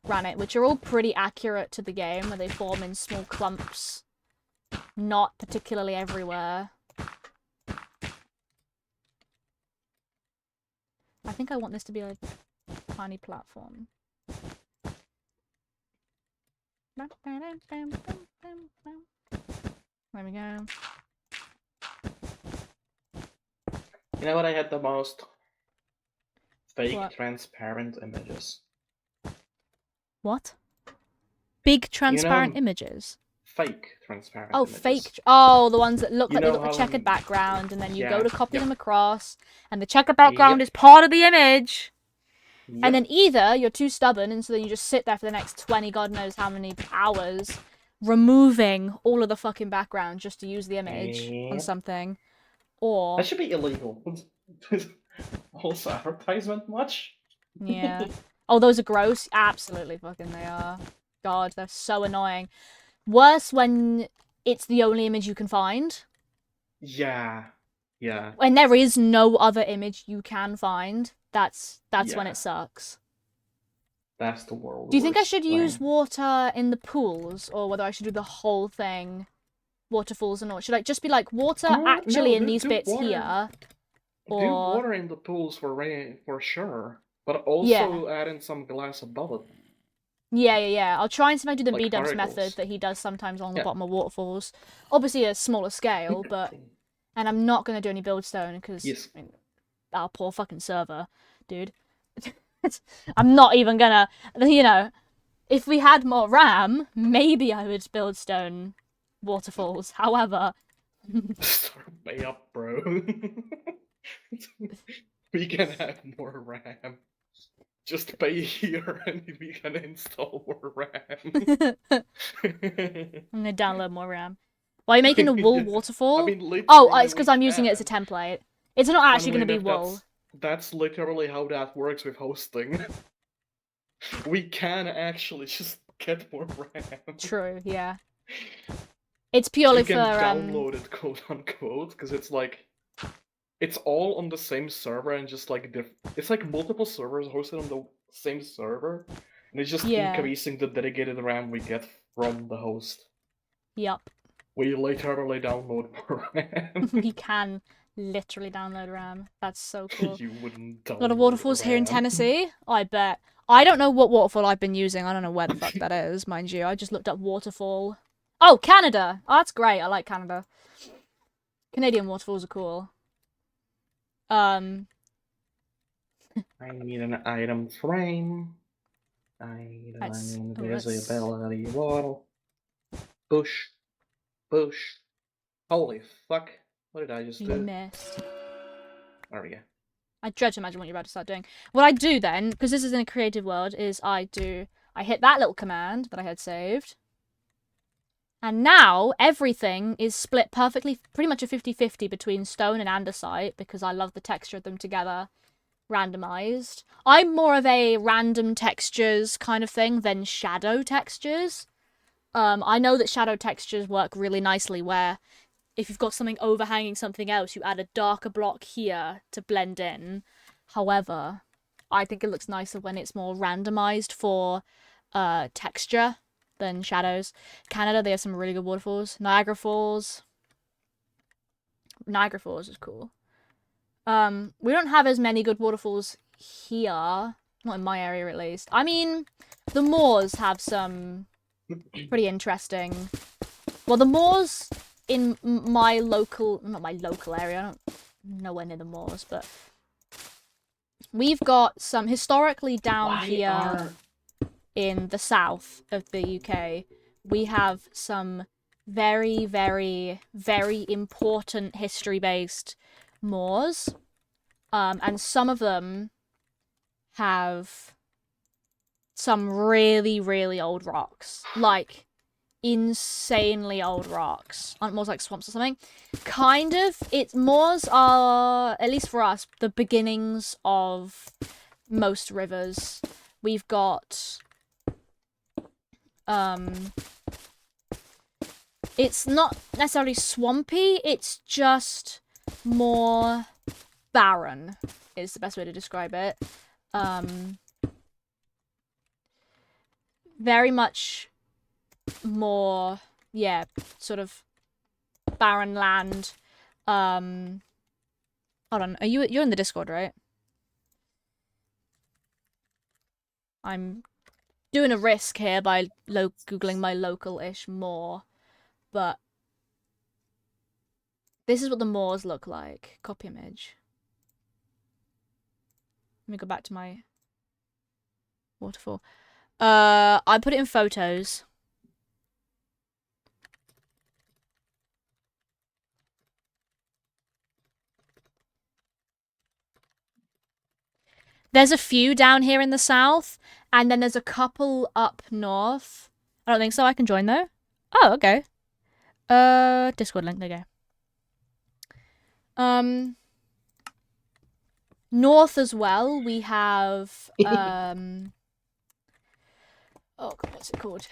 granite, which are all pretty accurate to the game, where they form in small clumps, not particularly everywhere. I think I want this to be a tiny platform. There we go. You know what I had the most? Fake What? transparent images. What? Big transparent images? Fake transparent Oh, images. fake. Oh, the ones that look You like they know got a how checkered in- background, and then you go Yeah, to copy yep. them across, and the checkered background Yep. is part of the image. Yep. And then either you're too stubborn, and so then you just sit there for the next 20 god knows how many hours, removing all of the fucking background just to use the image on Yep. something. Or, That should be illegal. Also, advertisement much? yeah. Oh, those are gross? Absolutely fucking they are. God, they're so annoying. Worse when it's the only image you can find. Yeah. Yeah. When there is no other image you can find, that's when Yeah. it sucks. That's the world. Do you think I worst should use thing. water in the pools, or whether I should do the whole thing, waterfalls and all? Should I just be like, water actually in these bits water. here? Do Or water in the pools for rain for sure, but also Yeah. add in some glass above it. yeah. I'll try and see if I do the Like B-dubs particles. method that he does sometimes on the Yeah. bottom of waterfalls. Obviously a smaller scale, but and I'm not going to do any buildstone because Yes. our poor fucking server, dude. I'm not even gonna, you know, if we had more RAM, maybe I would build stone waterfalls. However, Start way up, bro. We can have more RAM. Just pay here and we can install more RAM. I'm gonna download more RAM. Why are you making a wool Yeah. waterfall? I mean, Oh, literally it's because we I'm using it as a can. template. It's not actually Funnily gonna be enough, wool. That's literally how that works with hosting. We can actually just get more RAM. True, yeah. It's So purely you can for download it, quote unquote, because it's like it's all on the same server and just like it's like multiple servers hosted on the same server, and it's just yeah. increasing the dedicated RAM we get from the host. Yup. We literally download more RAM. We can literally download RAM. That's so cool. You wouldn't A lot of download waterfalls here in RAM. Tennessee. I bet. I don't know what waterfall I've been using. I don't know where the fuck that is, mind you. I just looked up waterfall. Oh, Canada. Oh, that's great. I like Canada. Canadian waterfalls are cool. I need an item frame. Let's- Visibility wall. Bush. Holy fuck. What did I just You do? missed. There we go. I dread to imagine what you're about to start doing. What I do then, because this is in a creative world, is I hit that little command that I had saved. And now everything is split perfectly, pretty much a 50-50 between stone and andesite, because I love the texture of them together, randomized. I'm more of a random textures kind of thing than shadow textures. I know that shadow textures work really nicely where if you've got something overhanging something else, you add a darker block here to blend in. However, I think it looks nicer when it's more randomized for texture than shadows. Canada, they have some really good waterfalls. Niagara Falls is cool. We don't have as many good waterfalls here. Not in my area, at least. I mean, the moors have some pretty interesting... Well, the moors in my local... Not my local area. I don't nowhere near the moors, but... We've got some... Historically down here in the south of the UK, we have some very, very, very important history-based moors. And some of them have some really, really old rocks. Like, insanely old rocks. Aren't moors like swamps or something? Kind of. Moors are, at least for us, the beginnings of most rivers. We've got... It's not necessarily swampy, it's just more barren, is the best way to describe it. Very much more, yeah, sort of barren land. Hold on, you're in the Discord, right? I'm doing a risk here by googling my local-ish moor, but this is what the moors look like. Copy image. Let me go back to my waterfall. I put it in photos. There's a few down here in the south, and then there's a couple up north. I don't think so. I can join though. Oh, okay. Discord link. There you go. North as well. We have oh god, what's it called?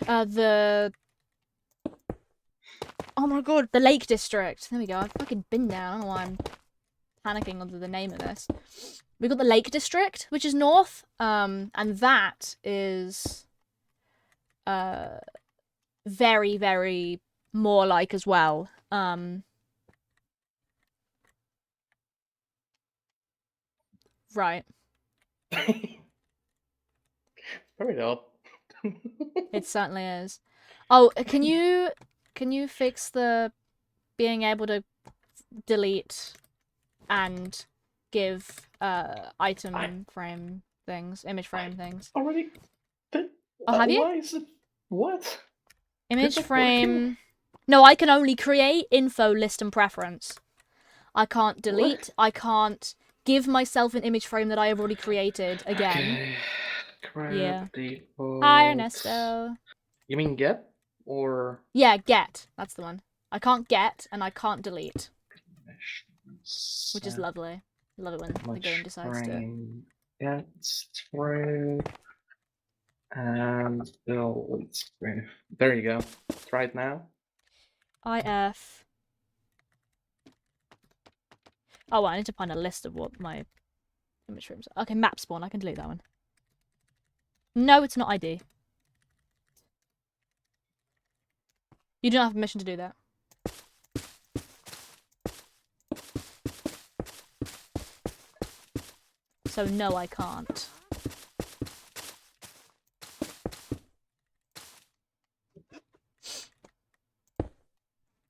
Oh my god, the Lake District. There we go. I've fucking been there. I don't know why I'm panicking under the name of this. We've got the Lake District, which is north, and that is very, very moor-like as well. Right. Very odd. It certainly is. Oh, can you fix the being able to delete and give item frame things, image frame things. Already. Oh, have you? Why is it? What? Image it frame. working? No, I can only create, info, list, and preference. I can't delete. What? I can't give myself an image frame that I have already created again. Okay. Grab Yeah. default. Hi, Ernesto. You mean get or? Yeah, get. That's the one. I can't get and I can't delete, which is lovely. Love it when the game decides to. Get through and delete through. There you go. Try it now. IF. Oh, well, I need to find a list of what my image frames are. Okay, map spawn. I can delete that one. No, it's not ID. You don't have permission to do that. So no, I can't.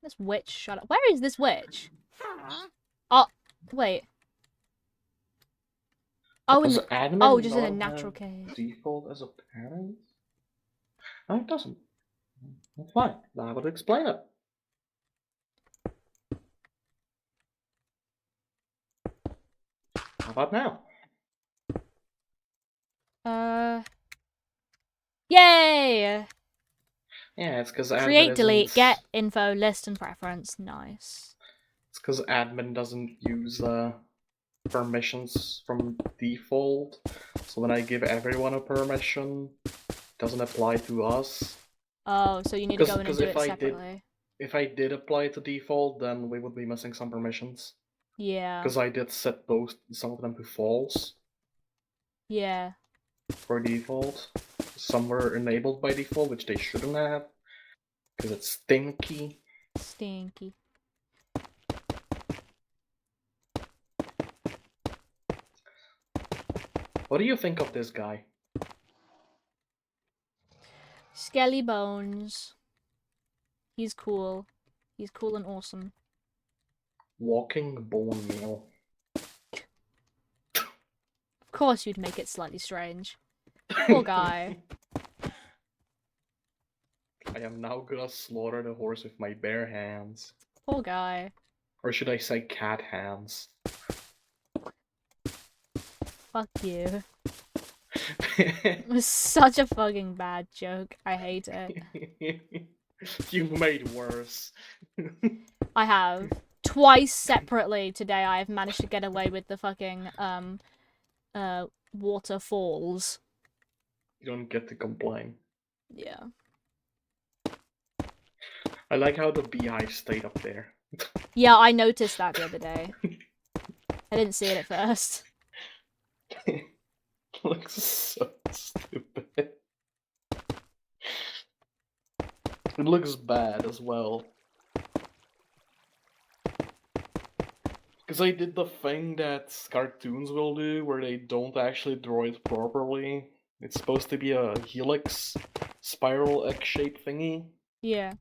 This witch, shut up. Where is this witch? Oh, wait. Oh, Does admin oh, just in a not natural have cave. default as a parent? No, it doesn't. That's fine. That would explain it. How about now? Yay! Yeah, it's because Create, delete, get, info, list, and preference. Nice. It's because admin doesn't use permissions from default. So when I give everyone a permission, it doesn't apply to us. Oh, so you need to go in and do it if separately. If I did apply to default, then we would be missing some permissions. Yeah. Because I did set some of them to false. Yeah. For default. Some were enabled by default, which they shouldn't have. Because it's stinky. Stinky. What do you think of this guy? Skelly Bones. He's cool. He's cool and awesome. Walking bone meal. Of course you'd make it slightly strange. Poor guy. I am now gonna slaughter the horse with my bare hands. Poor guy. Or should I say cat hands? Fuck you. It was such a fucking bad joke. I hate it. You made worse. I have. Twice separately today I have managed to get away with the fucking, waterfalls. You don't get to complain. Yeah. I like how the beehive stayed up there. Yeah, I noticed that the other day. I didn't see it at first. Looks so stupid. It looks bad as well. Because I did the thing that cartoons will do, where they don't actually draw it properly. It's supposed to be a helix, spiral egg-shaped thingy. Yeah.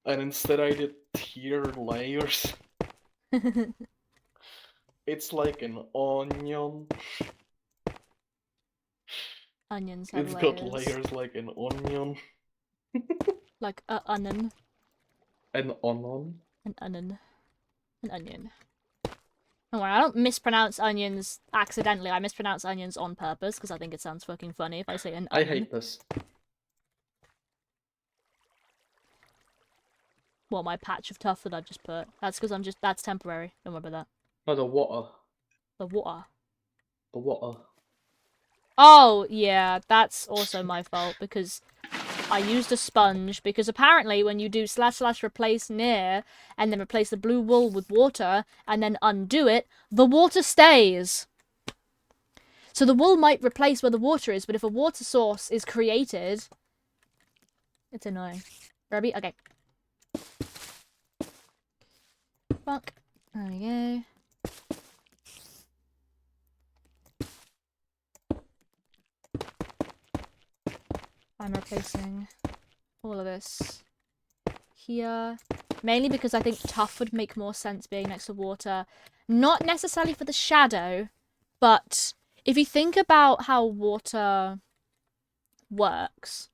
And instead I did tiered layers. It's like an onion. Onions have It's layers. got layers like an onion. Like a onion. An onion? An onion. An onion. Don't worry, I don't mispronounce onions accidentally. I mispronounce onions on purpose because I think it sounds fucking funny if I say an onion. I hate this. What, my patch of tough that I've just put? That's because that's temporary. Don't worry about that. No, the water. The water. The water. Oh, yeah, that's also my fault because I used a sponge because apparently when you do / replace near and then replace the blue wool with water and then undo it, the water stays. So the wool might replace where the water is, but if a water source is created, it's annoying. Ruby? Okay. Fuck. There we go. I'm replacing all of this here. Mainly because I think tough would make more sense being next to water. Not necessarily for the shadow, But if you think about how water works,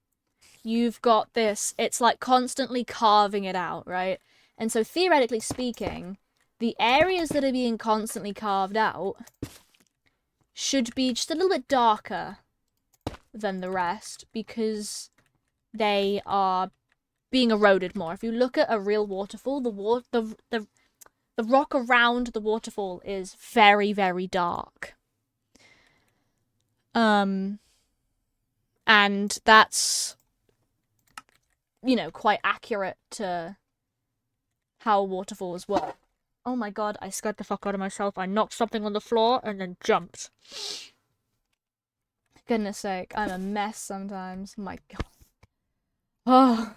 you've got this, it's like constantly carving it out, right? And so theoretically speaking, the areas that are being constantly carved out should be just a little bit darker than the rest because they are being eroded more. If you look at a real waterfall, the rock around the waterfall is very, very dark. And that's, you know, quite accurate to how waterfalls work. Oh my god, I scared the fuck out of myself. I knocked something on the floor and then jumped. Goodness sake, I'm a mess sometimes. My god. Oh.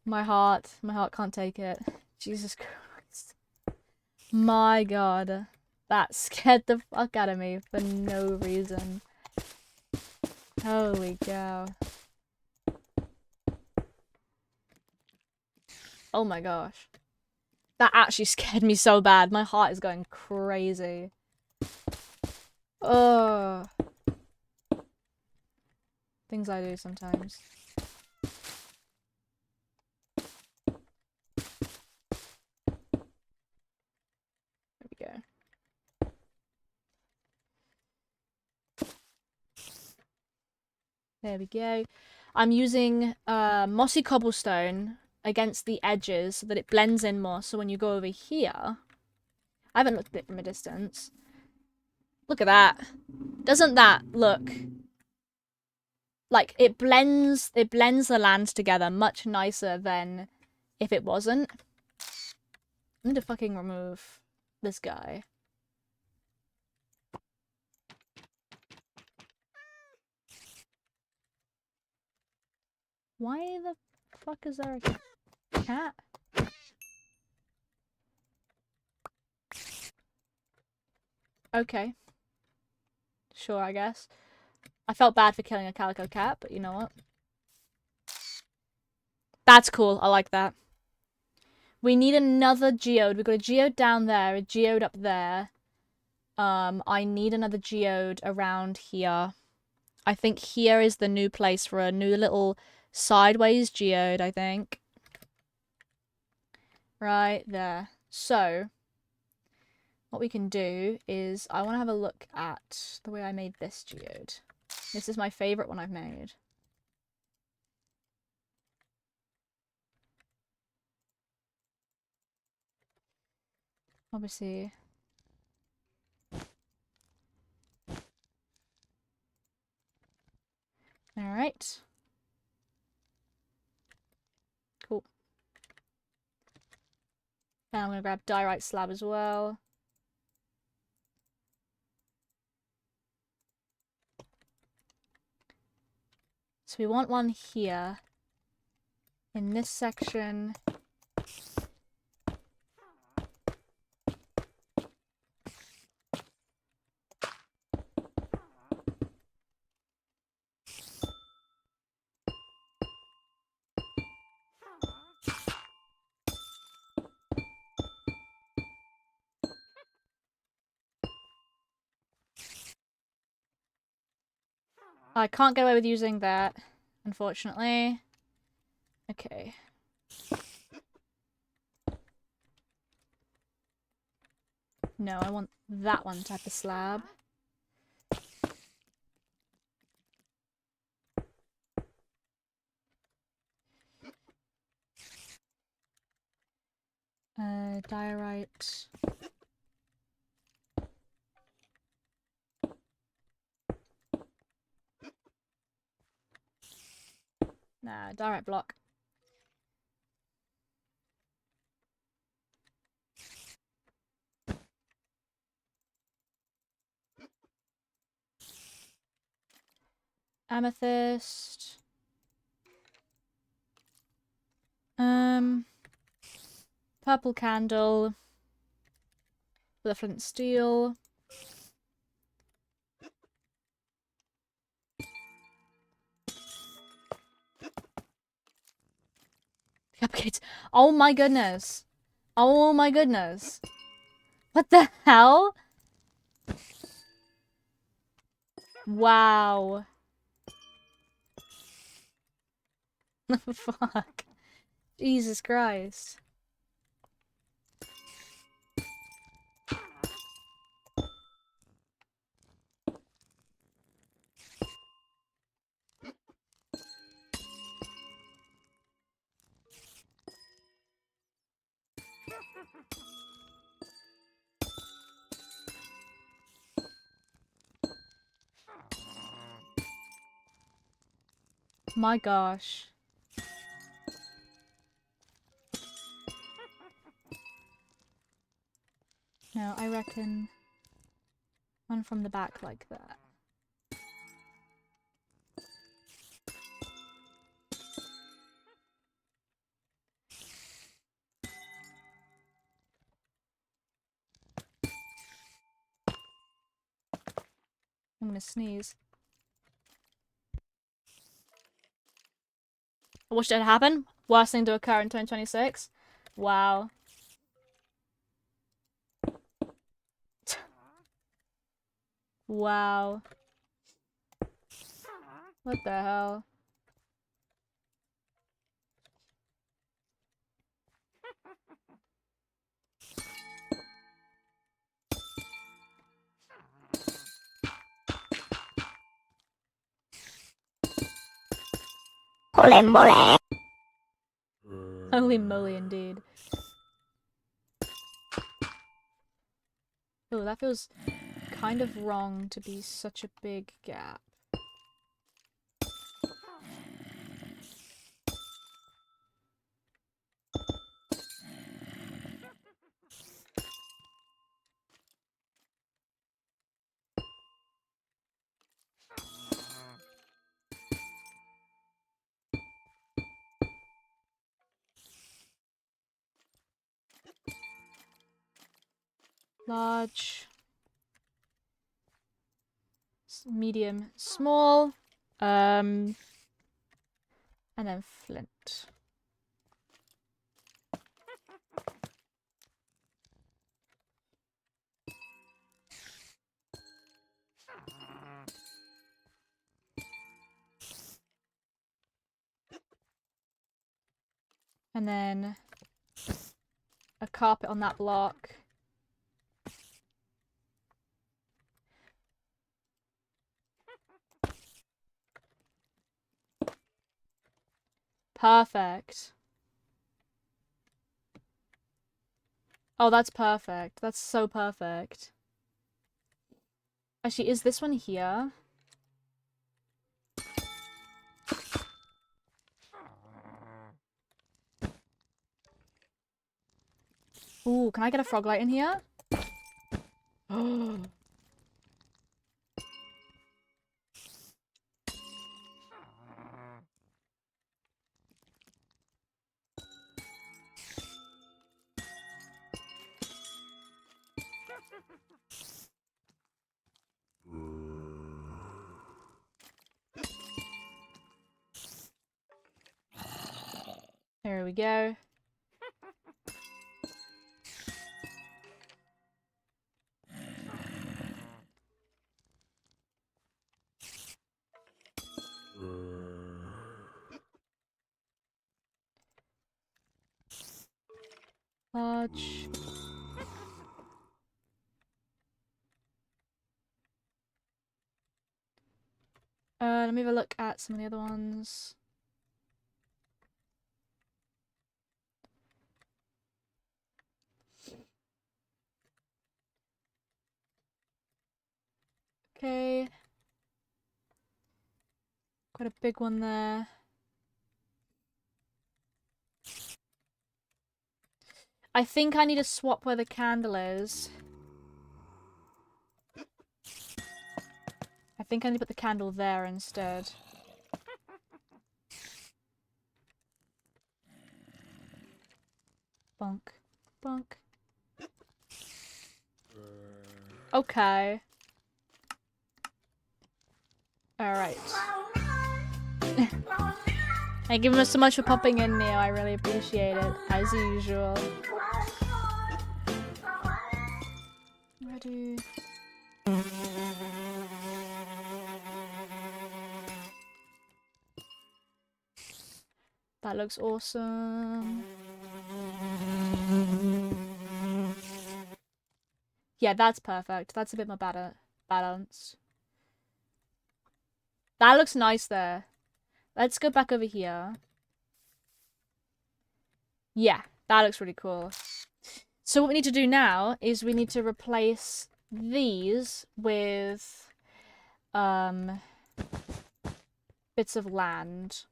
My heart can't take it. Jesus Christ. My god. That scared the fuck out of me for no reason. Holy cow. Oh my gosh. That actually scared me so bad. My heart is going crazy. Oh. Things I do sometimes. There we go. There we go. I'm using mossy cobblestone against the edges so that it blends in more. So when you go over here, I haven't looked at it from a distance. Look at that. Doesn't that look like it blends the land together much nicer than if it wasn't? I'm going to fucking remove this guy. Why the fuck is there a cat? Okay. Sure, I guess. I felt bad for killing a calico cat, but you know what? That's cool. I like that. We need another geode. We've got a geode down there, a geode up there. I need another geode around here. I think here is the new place for a new little sideways geode, I think. Right there. So, what we can do is, I want to have a look at the way I made this geode. This is my favourite one I've made. Obviously. Alright. Cool. And I'm going to grab diorite slab as well. So we want one here. In this section. I can't get away with using that, unfortunately. Okay. No, I want that one type of slab. Diorite. Nah, diorite block. Amethyst. Purple candle. With a flint steel. Cupcakes. Oh my goodness. Oh my goodness. What the hell? Wow. Fuck. Jesus Christ. My gosh. No, I reckon one from the back like that. I'm gonna sneeze. I watched it happen. Worst thing to occur in 2026. Wow. Wow. What the hell? Holy moly, indeed. Oh, that feels kind of wrong to be such a big gap. Large. Medium, small. And then flint. And then a carpet on that block. Perfect. Oh, that's perfect. That's so perfect. Actually, is this one here? Ooh, can I get a frog light in here? Oh. There we go. Large. Let me have a look at some of the other ones. Okay. Quite a big one there. I think I need to swap where the candle is. I think I need to put the candle there instead. Bonk. Bonk. Okay. Alright. Thank you so much for popping in, Neo. I really appreciate it, as usual. Ready. That looks awesome. Yeah, that's perfect. That's a bit more balanced. That looks nice there. Let's go back over here. Yeah, that looks really cool. So what we need to do now is we need to replace these with bits of land.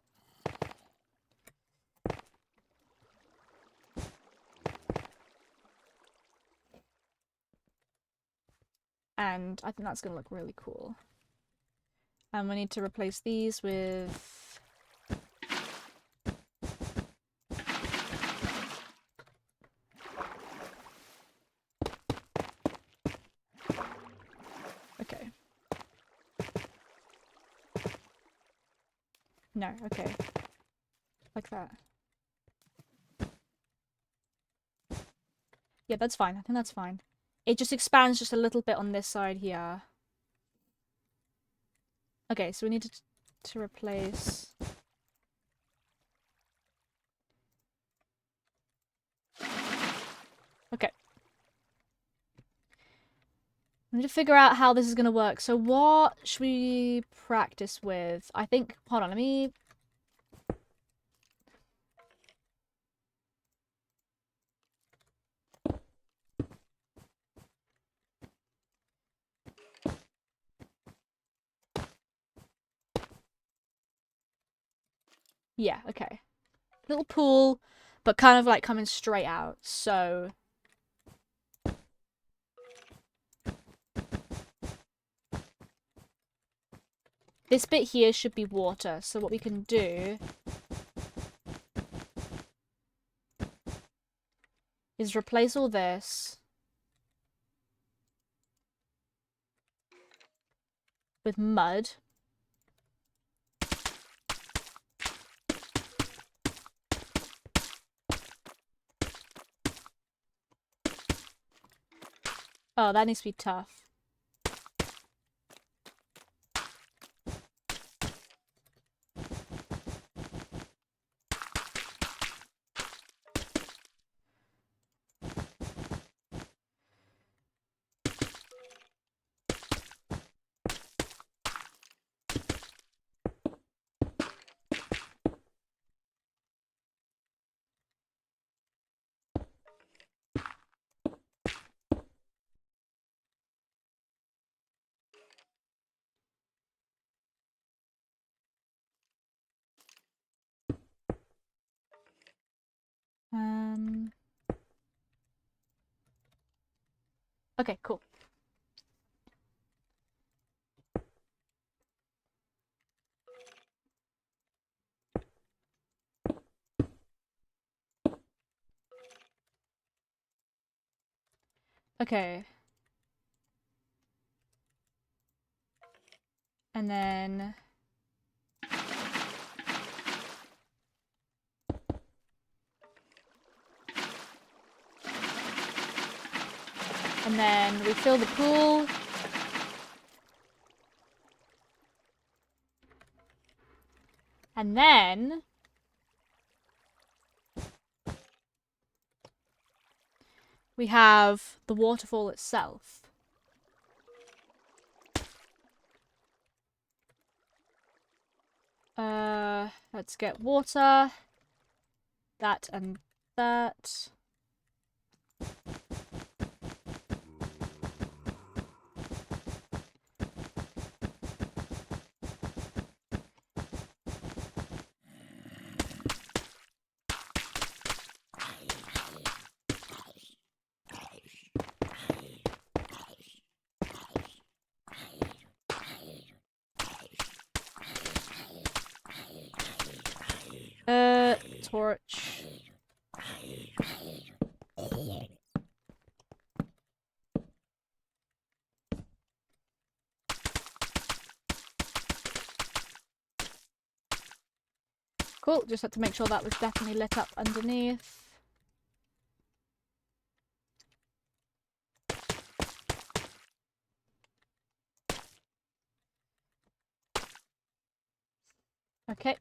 And I think that's going to look really cool. And we need to replace these with... Okay. No, okay. Like that. Yeah, that's fine. I think that's fine. It just expands just a little bit on this side here. Okay, so we need to replace... Okay. We need to figure out how this is going to work. So what should we practice with? I think... Hold on, let me... Yeah, okay. Little pool, but kind of like coming straight out. So... This bit here should be water. So what we can do is replace all this with mud. Oh, that needs to be tough. Okay, cool. Okay. And then... And then we fill the pool. And then... we have the waterfall itself. Let's get water. That and that. Torch. Cool, just had to make sure that was definitely lit up underneath. Okay.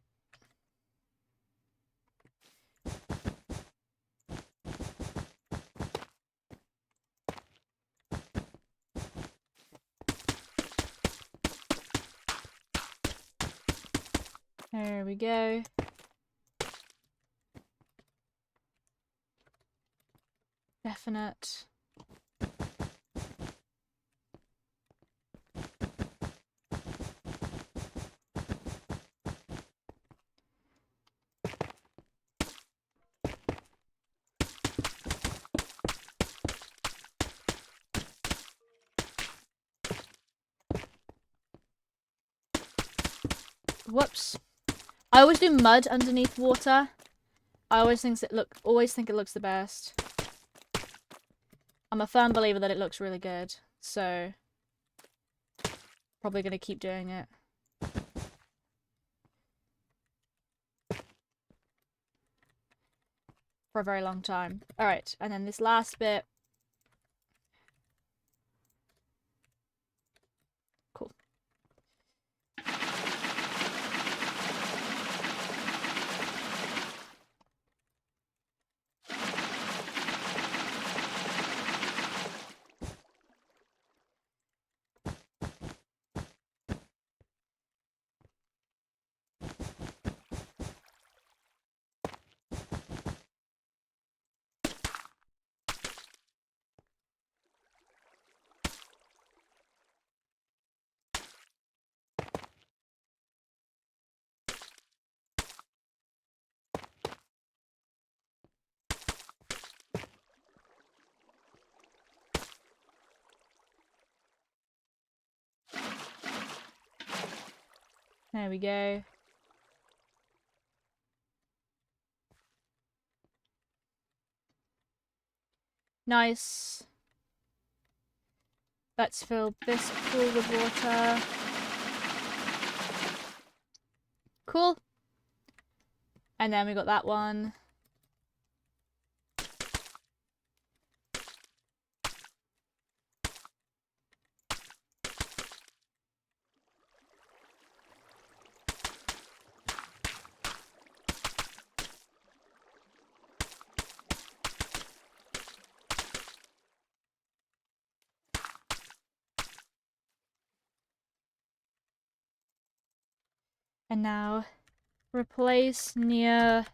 There we go. Definite. Whoops. I always do mud underneath water. I always think it looks the best. I'm a firm believer that it looks really good, so probably gonna keep doing it. For a very long time. Alright, and then this last bit. Cool. There we go. Nice. Let's fill this pool with water. Cool. And then we got that one. And now replace near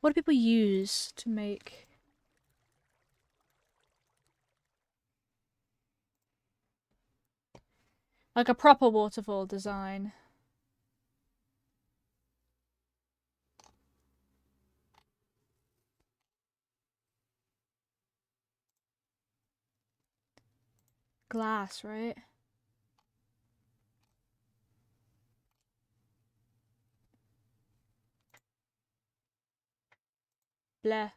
what do people use to make like a proper waterfall design? Glass, right? Bleh.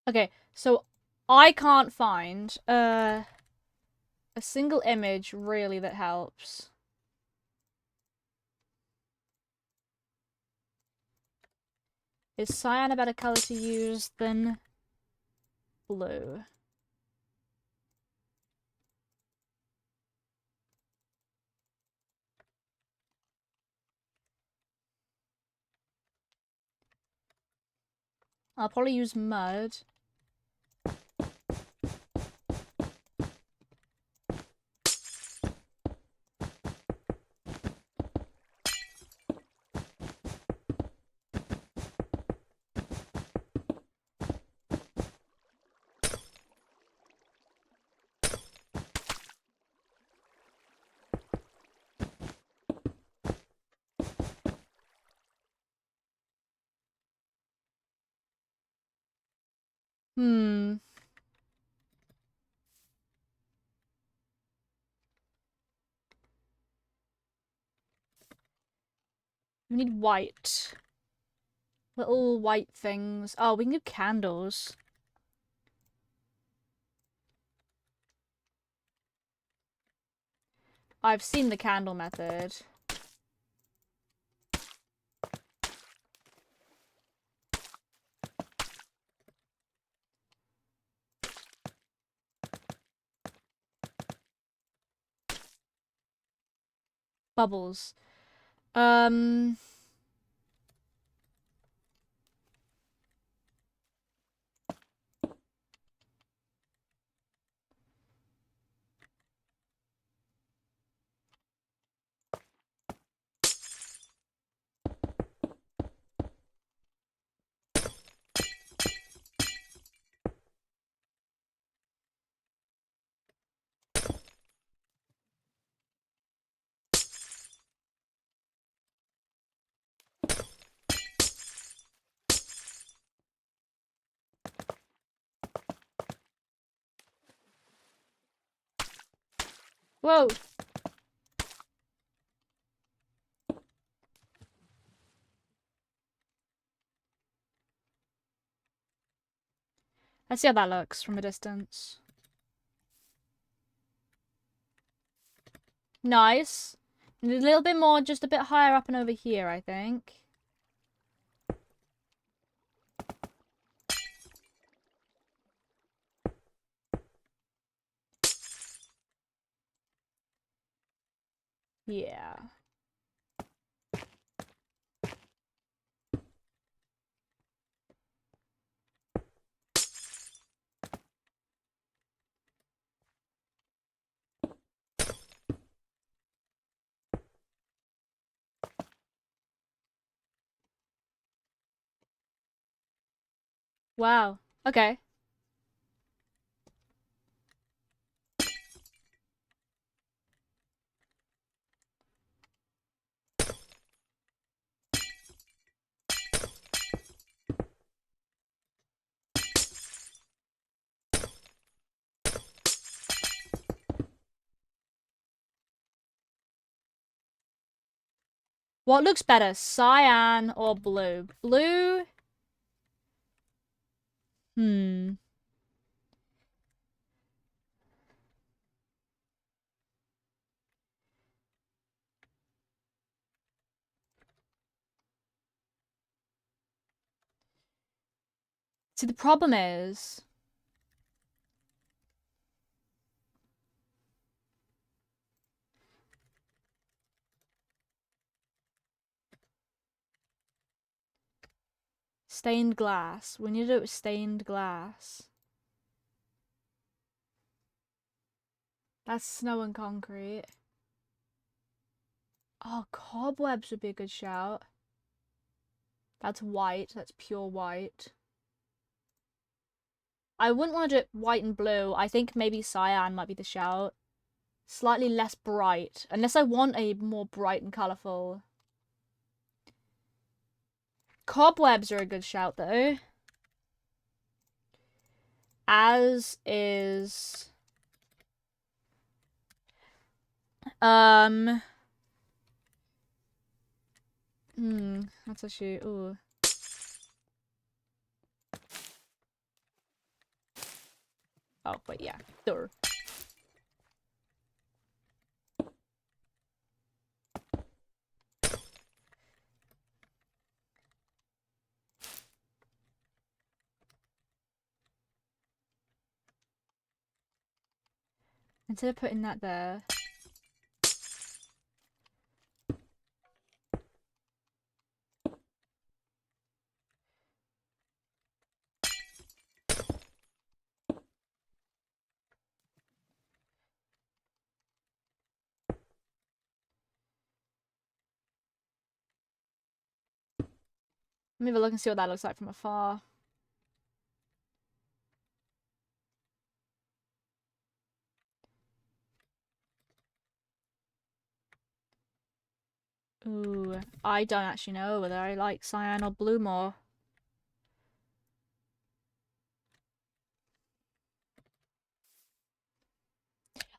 Okay, so I can't find a single image really that helps. Is cyan a better color to use than blue? I'll probably use mud. Hmm. We need white. Little white things. Oh, we can do candles. I've seen the candle method. Bubbles. Um... Whoa! Let's see how that looks from a distance. Nice. And a little bit more, just a bit higher up and over here, I think. Yeah. Wow. Okay. What looks better, cyan or blue? Blue? Hmm. See, the problem is... Stained glass. We need to do it with stained glass. That's snow and concrete. Oh, cobwebs would be a good shout. That's white. That's pure white. I wouldn't want to do it white and blue. I think maybe cyan might be the shout. Slightly less bright. Unless I want a more bright and colourful. Cobwebs are a good shout, though. As is... That's actually... Ooh. Oh, wait, yeah. Duh. Instead of putting that there... Let me have a look and see what that looks like from afar. Ooh, I don't actually know whether I like cyan or blue more.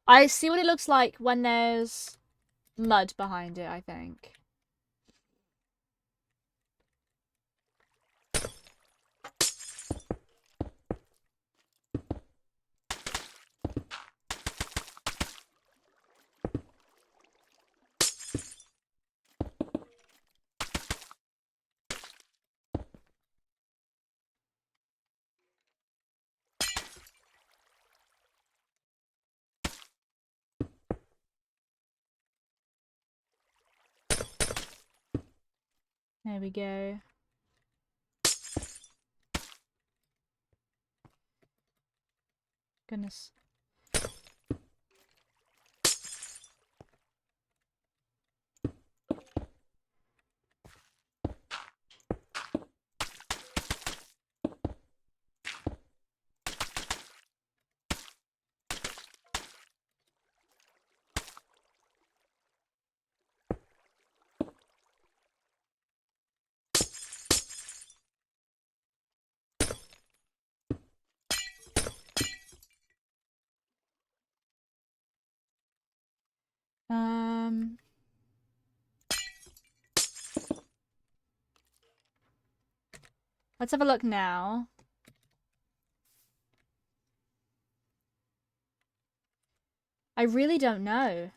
I see what it looks like when there's mud behind it, I think. There we go. Goodness. Let's have a look now. I really don't know.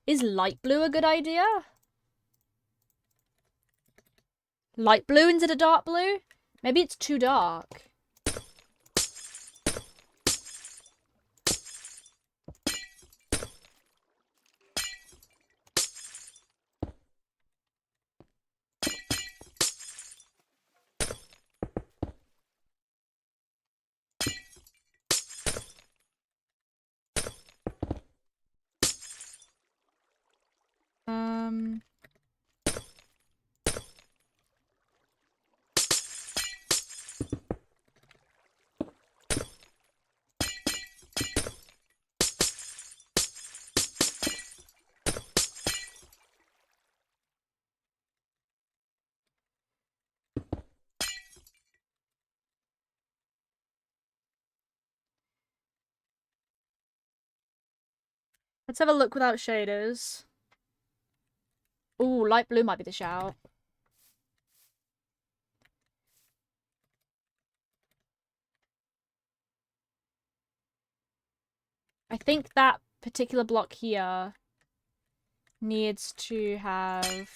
Is light blue a good idea? Light blue instead of dark blue? Maybe it's too dark. Let's have a look without shaders. Ooh, light blue might be the shout. I think that particular block here needs to have...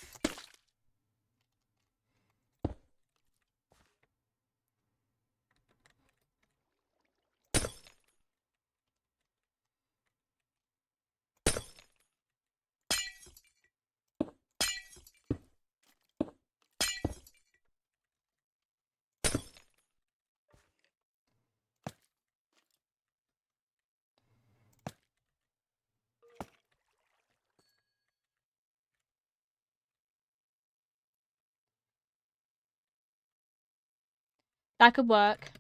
That could work.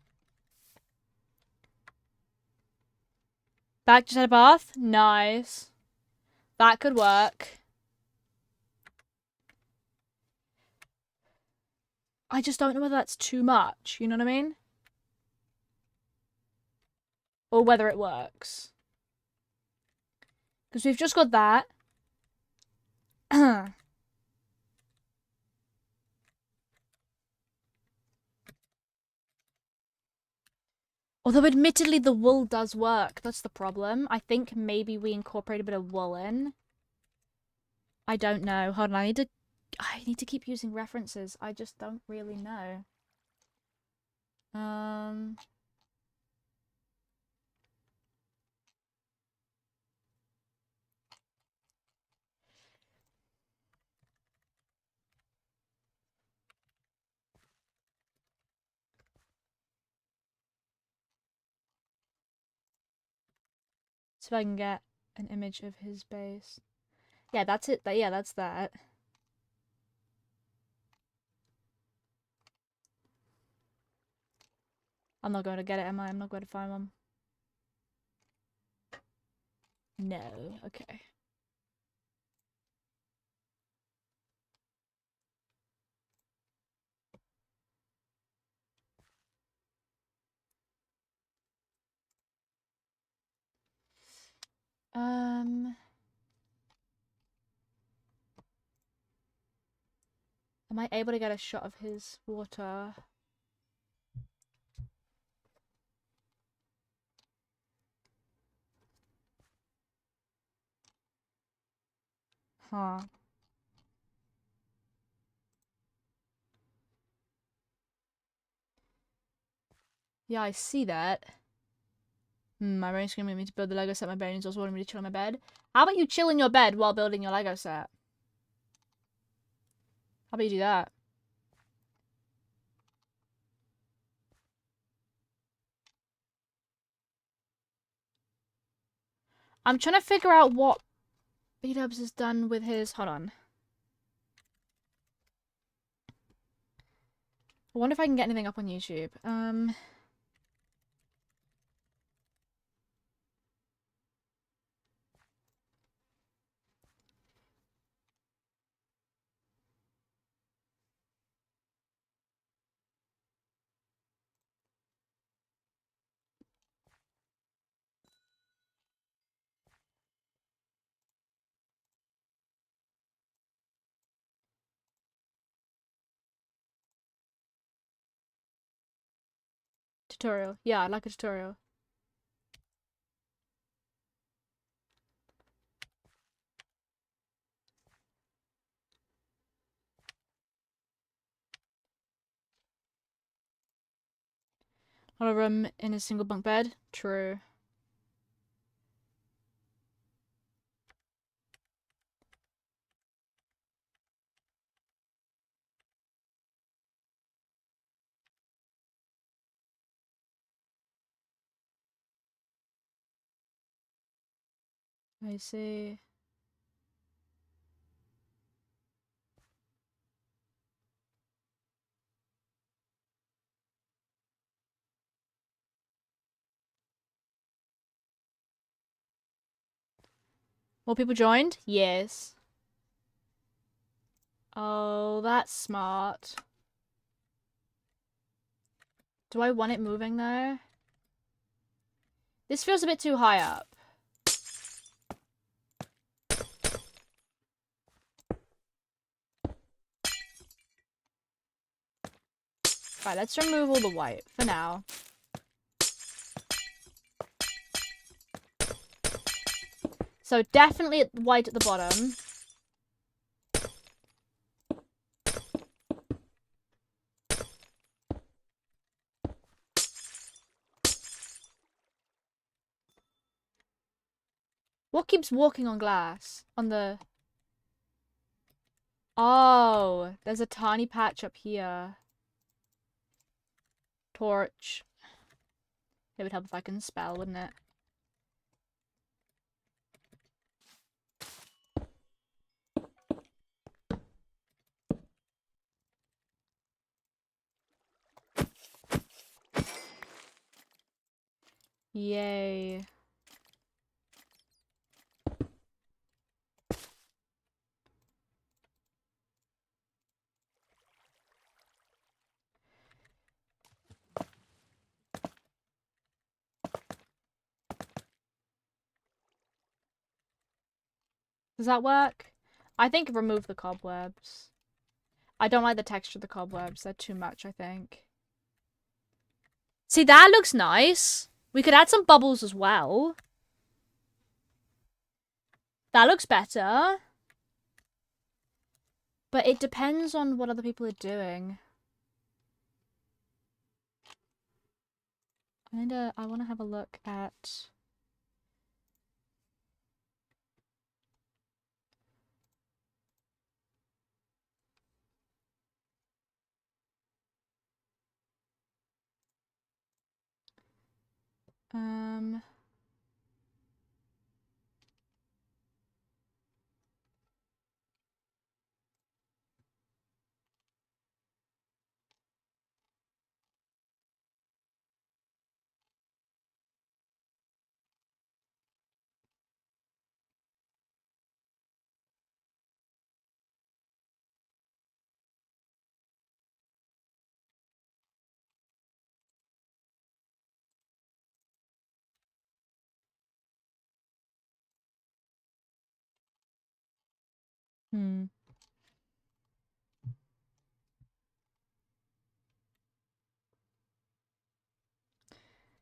Back just had a bath? Nice. That could work. I just don't know whether that's too much, you know what I mean? Or whether it works. Because we've just got that. Although admittedly the wool does work. That's the problem. I think maybe we incorporate a bit of wool in. I don't know. Hold on, I need to keep using references. I just don't really know. So if I can get an image of his base. Yeah, that's it. Yeah, that's that. I'm not going to get it, am I? I'm not going to find one. No. Okay. Am I able to get a shot of his water? Huh. Yeah, I see that. My brain's screaming at me to build the Lego set. My brain is also wanting me to chill in my bed. How about you chill in your bed while building your Lego set? How about you do that? I'm trying to figure out what B-Dubs has done with his... Hold on. I wonder if I can get anything up on YouTube. Tutorial. Yeah, I'd like a tutorial. Not a room in a single bunk bed. True. I see. More people joined? Yes. Oh, that's smart. Do I want it moving though? This feels a bit too high up. Right, let's remove all the white for now. So definitely white at the bottom. What keeps walking on glass? On the... Oh, there's a tiny patch up here. Torch. It would help if I can spell, wouldn't it? Yay. Does that work? I think remove the cobwebs. I don't like the texture of the cobwebs. They're too much, I think. See, that looks nice. We could add some bubbles as well. That looks better. But it depends on what other people are doing. I want to have a look at... Um...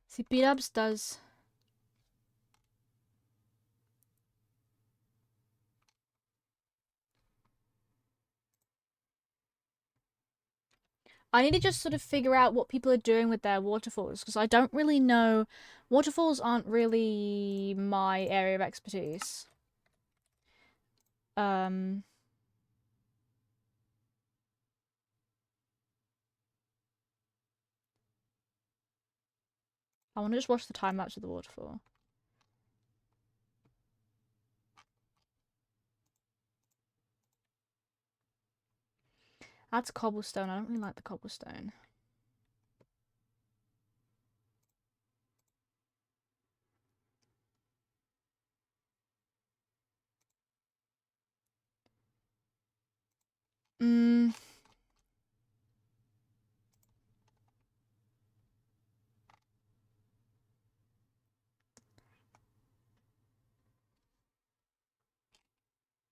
See, B-Dubs does... I need to just sort of figure out what people are doing with their waterfalls, because I don't really know. Waterfalls aren't really my area of expertise. I want to just watch the time lapse of the waterfall. That's cobblestone. I don't really like the cobblestone.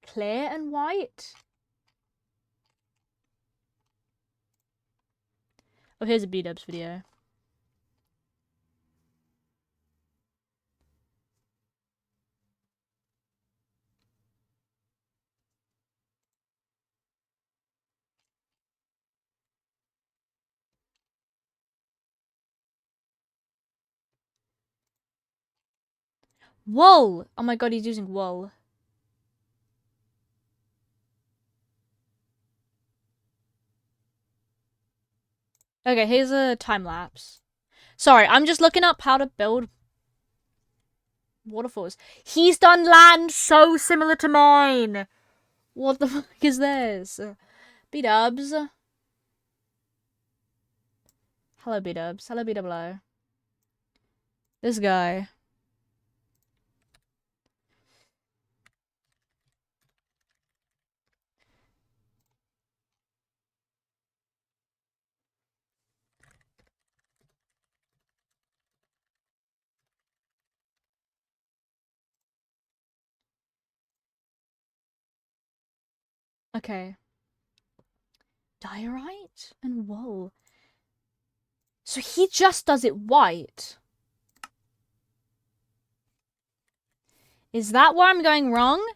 Clear and white? Oh, here's a B-Dubs video. Wool! Oh my god, he's using wool. Okay, here's a time lapse. Sorry, I'm just looking up how to build waterfalls. He's done land so similar to mine. What the fuck is this? B-Dubs. Hello, B-Dubs. Hello, B-Double-O. This guy. Okay. Diorite and wool. So he just does it white. Is that where I'm going wrong?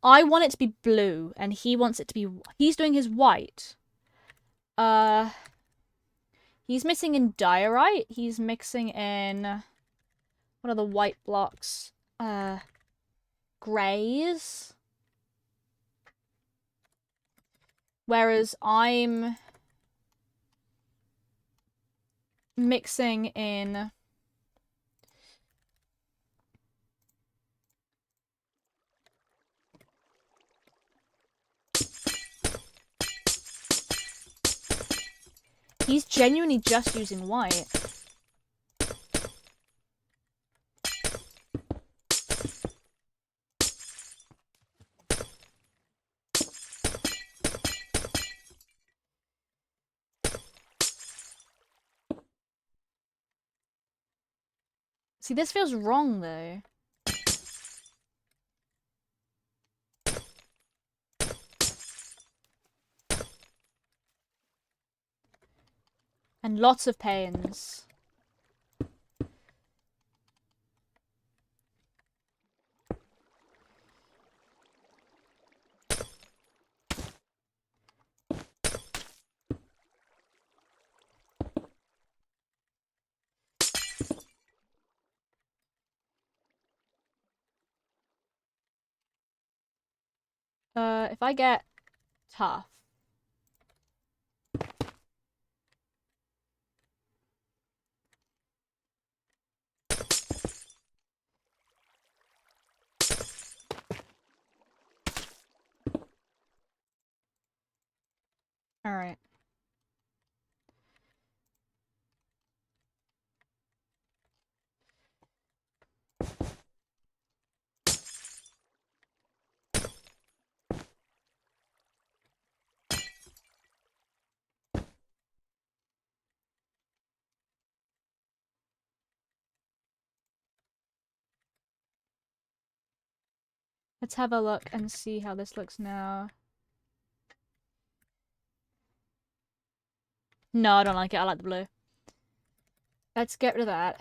I want it to be blue, and he wants it to be... He's doing his white. He's mixing in diorite. He's mixing in... What are the white blocks? Greys. Whereas I'm mixing in... He's genuinely just using white. See, this feels wrong, though. And lots of pains. If I get tough. Alright. Let's have a look and see how this looks now. No, I don't like it. I like the blue. Let's get rid of that.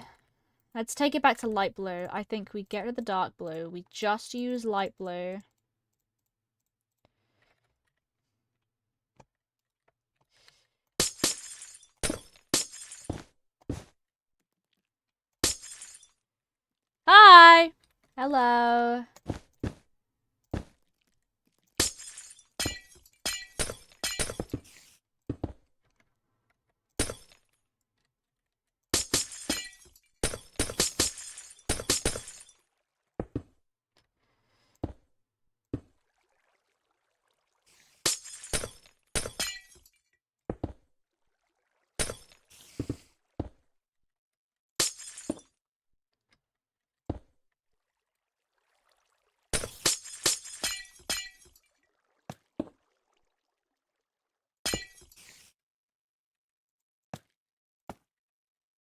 Let's take it back to light blue. I think we get rid of the dark blue. We just use light blue. Hi! Hello.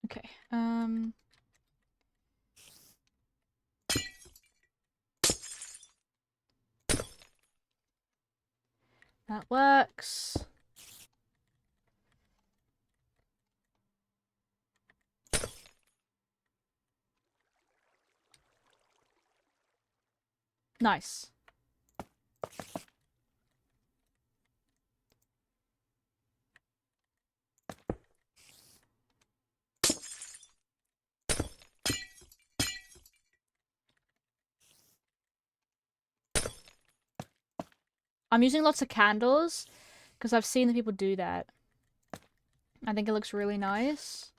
Okay, that works. Nice. I'm using lots of candles because I've seen the people do that. I think it looks really nice.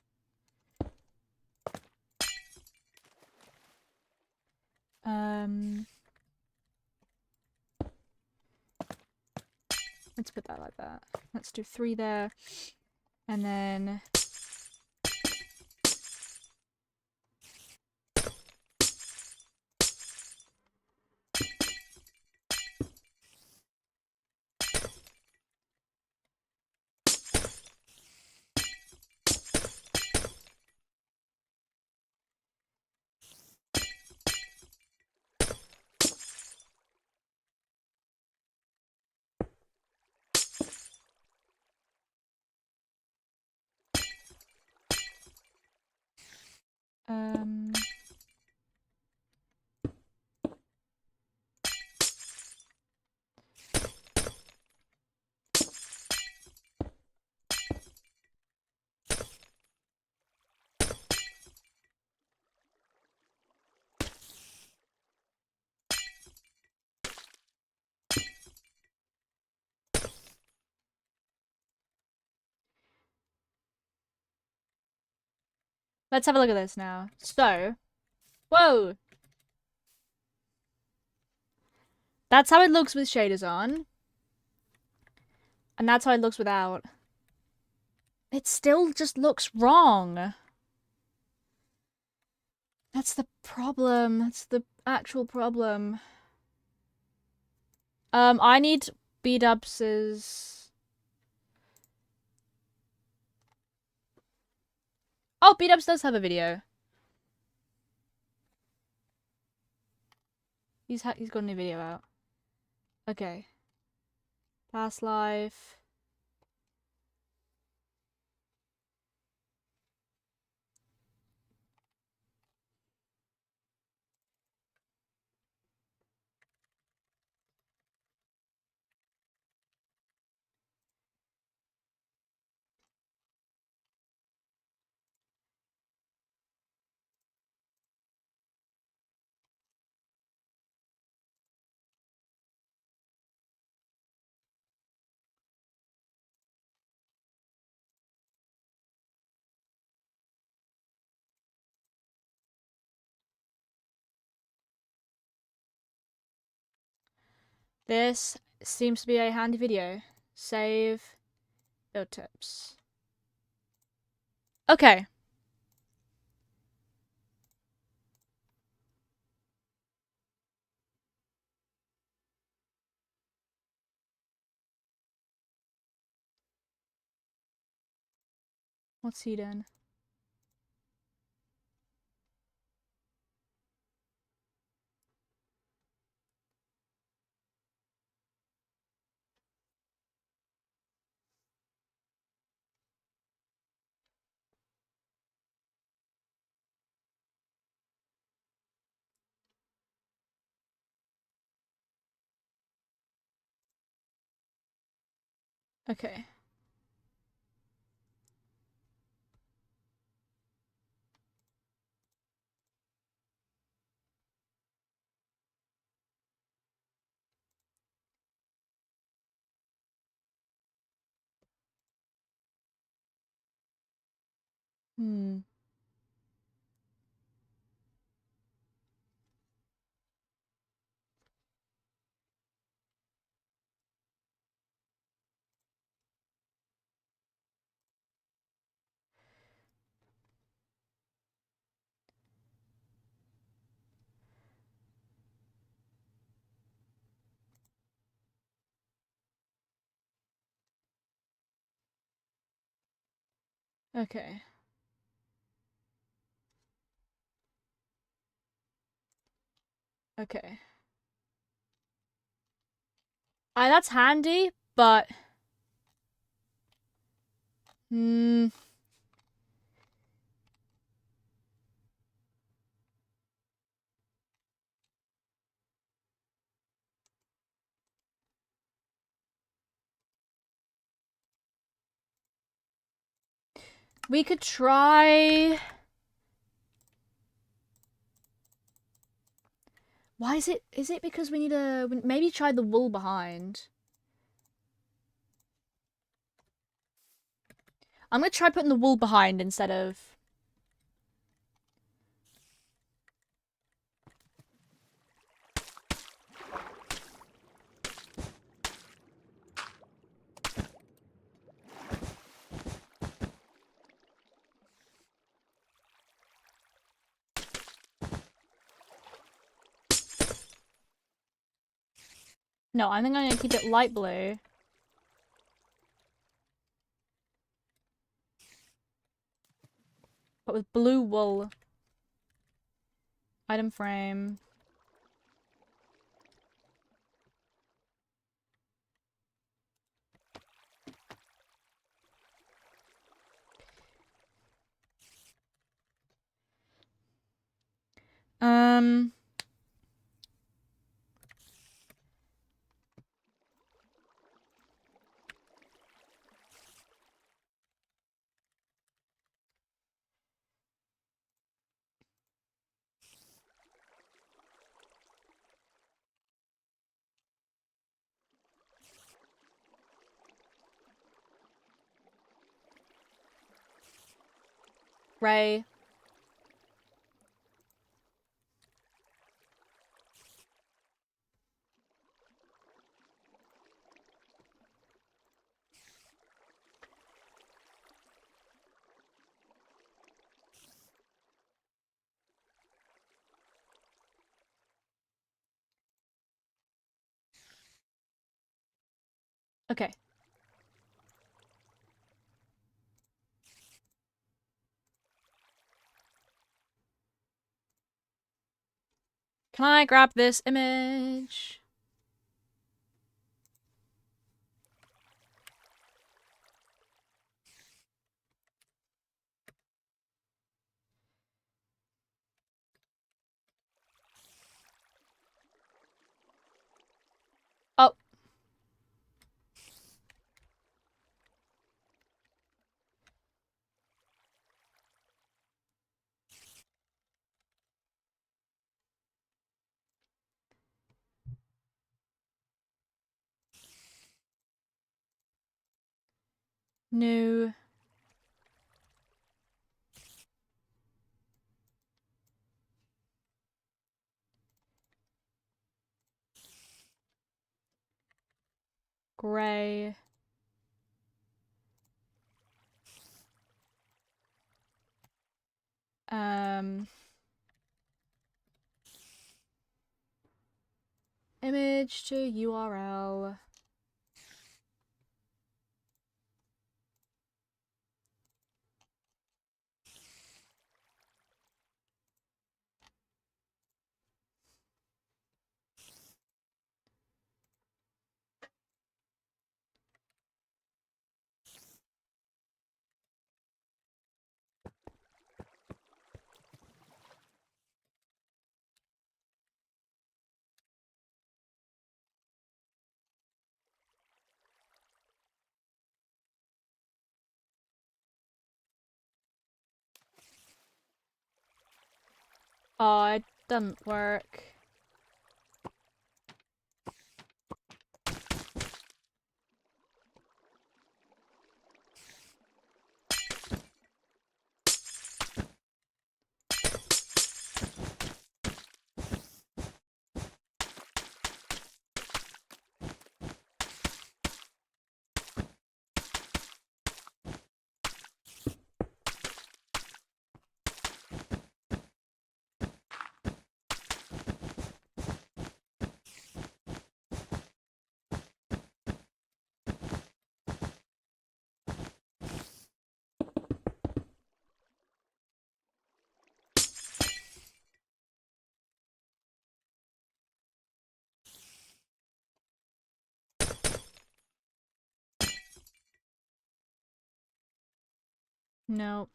Let's put that like that. Let's do 3 there. And then... Um... Let's have a look at this now. So... Whoa! That's how it looks with shaders on. And that's how it looks without. It still just looks wrong. That's the problem. That's the actual problem. I need B-dubs's... Oh, B-dubs does have a video. He's got a new video out. Okay. Past life. This seems to be a handy video. Save. Build tips. Okay. What's he done? Okay. Hmm. Okay. Okay. That's handy, but hmm. We could try. Why is it? Is it because we need a maybe try the wool behind? I'm gonna try putting the wool behind instead of. No, I think I'm gonna keep it light blue. But with blue wool. Item frame. Um. Gray. Okay. Can I grab this image? Oh. New. Gray. Um. Image to URL. Oh, it doesn't work. Nope.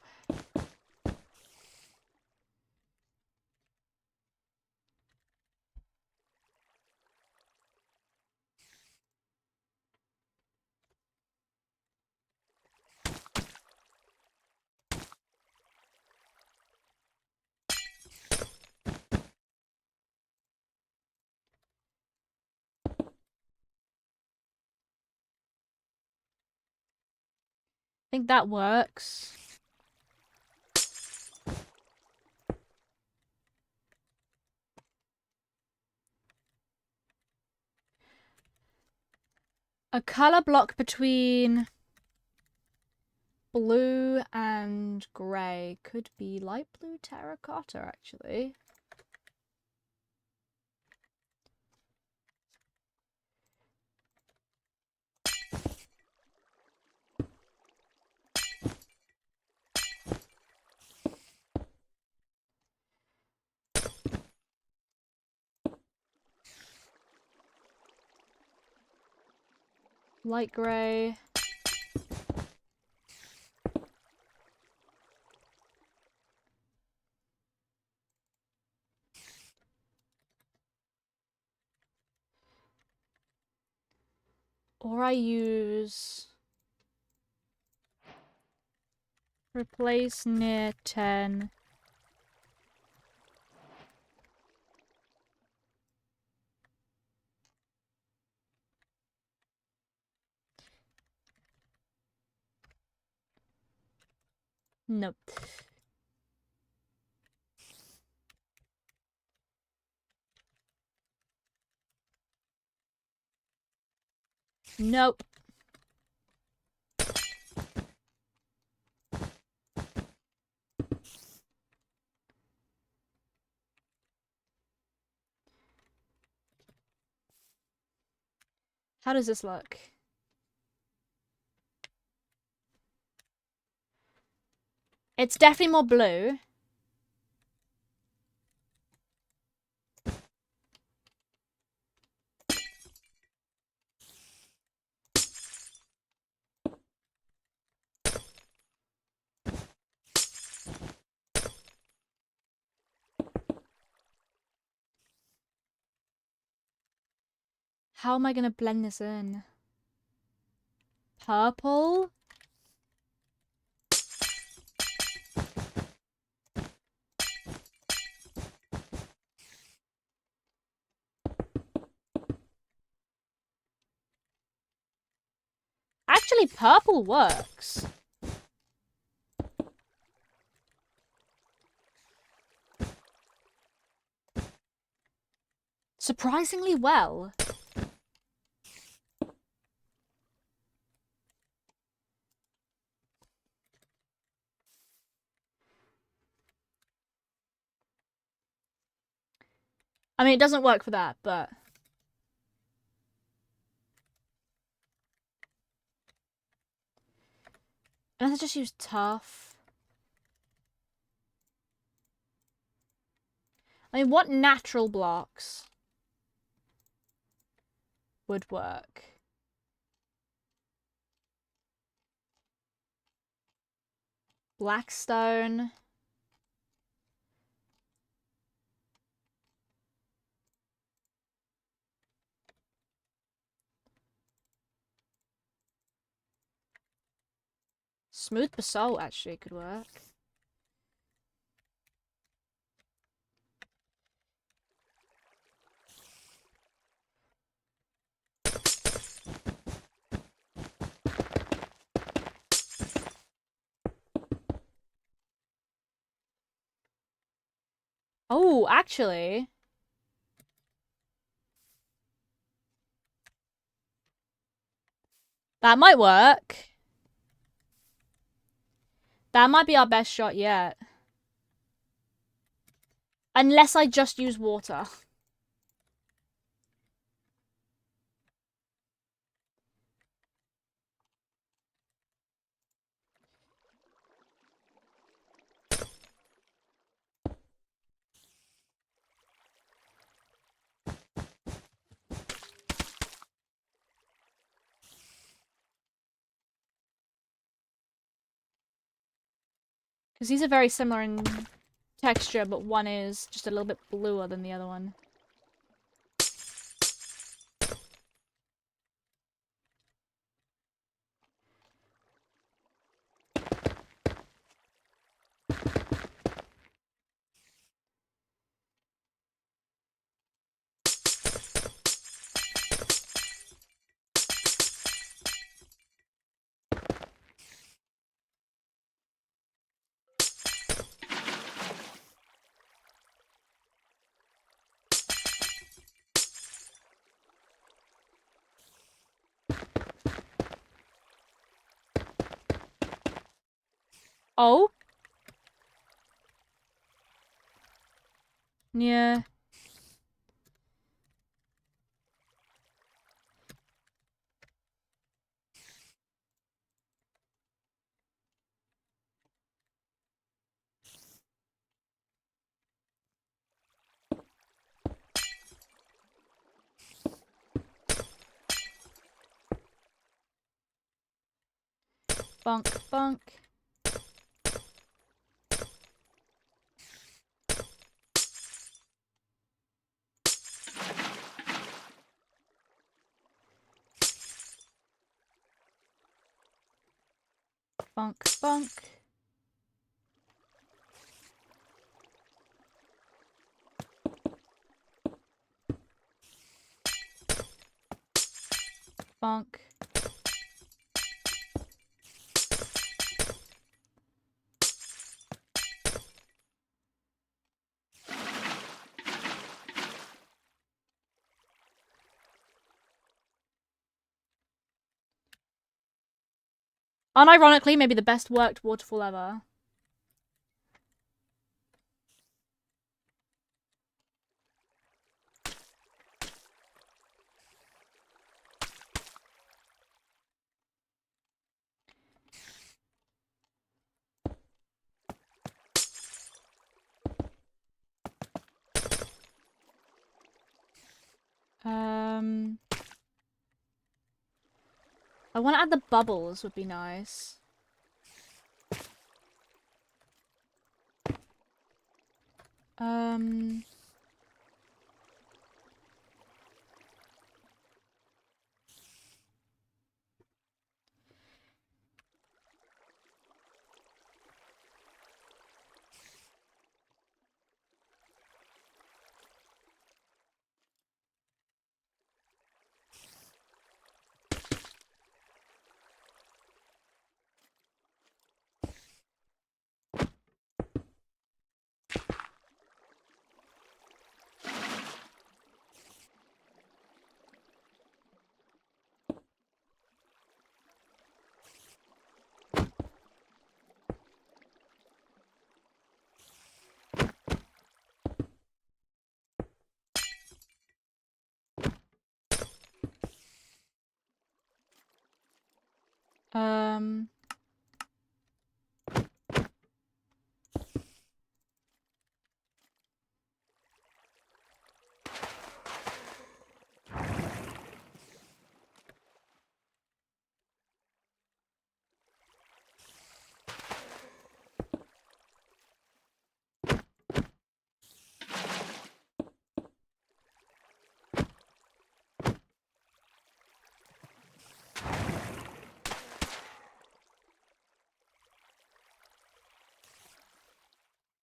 I think that works. A color block between blue and grey could be light blue terracotta, actually. Light grey. Or I use replace near 10. Nope. Nope. How does this look? It's definitely more blue. How am I gonna blend this in? Purple? Actually, purple works. Surprisingly well. I mean, it doesn't work for that, but... Unless I just use tough. I mean, what natural blocks would work? Blackstone. Smooth basalt actually could work. Oh, actually. That might work. That might be our best shot yet. Unless I just use water. Because these are very similar in texture, but one is just a little bit bluer than the other one. Oh? Yeah. Bonk, bonk. Bonk, bonk. Bonk. Unironically, maybe the best worked waterfall ever. I want to add the bubbles would be nice. Um... Um...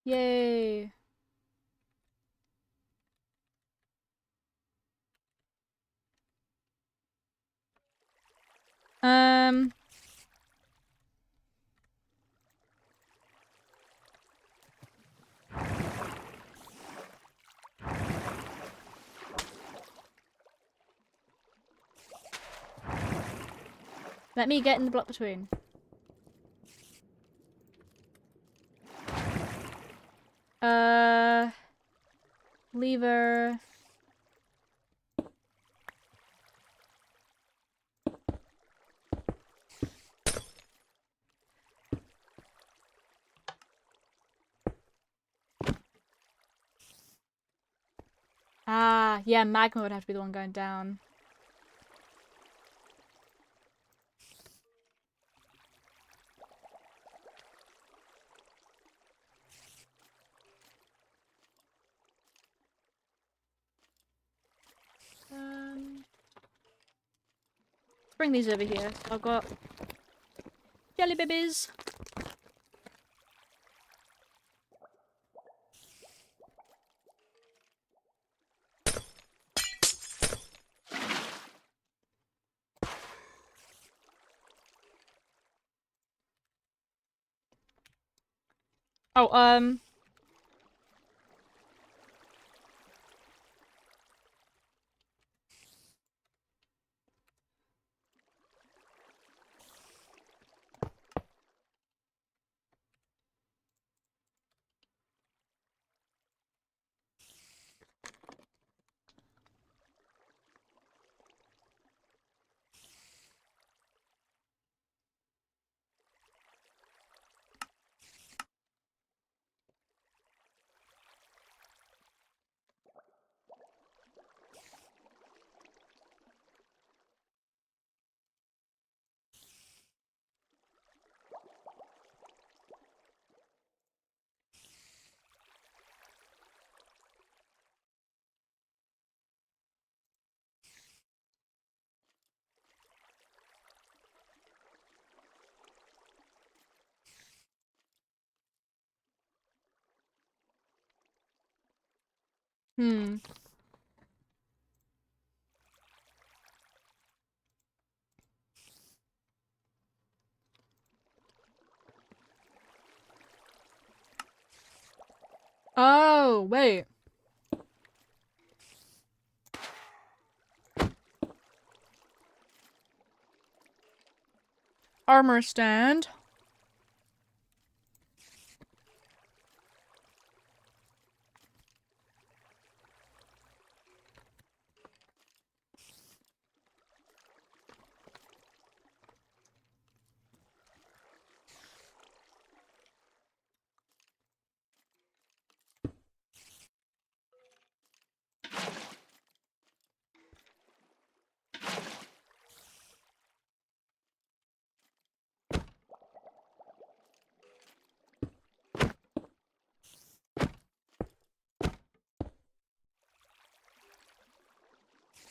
Yay. Um... Let me get in the block between. Lever. Ah, yeah, magma would have to be the one going down. Bring these over here. I've got jelly babies. Oh, hmm. Oh, wait. Armor stand.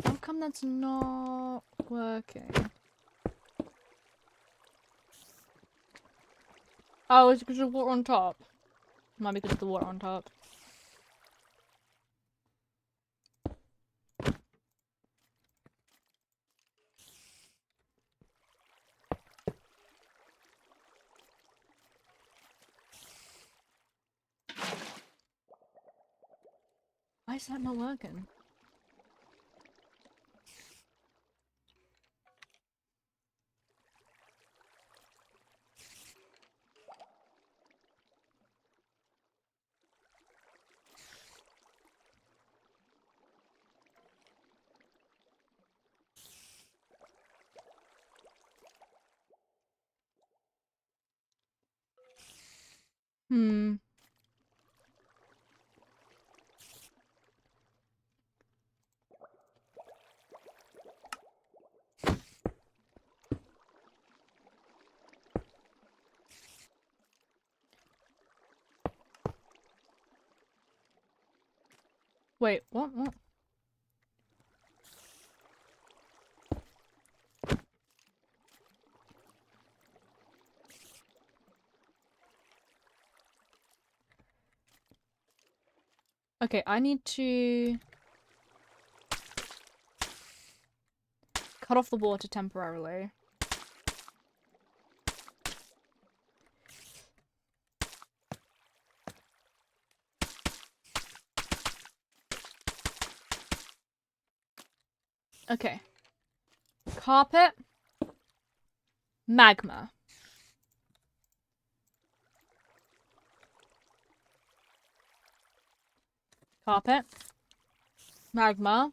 How come that's not working? Oh, it's because of water on top. Might be because of the water on top. Why is that not working? Hmm. Wait, what? What? Okay, I need to cut off the water temporarily. Okay. Carpet. Magma. Carpet. Magma.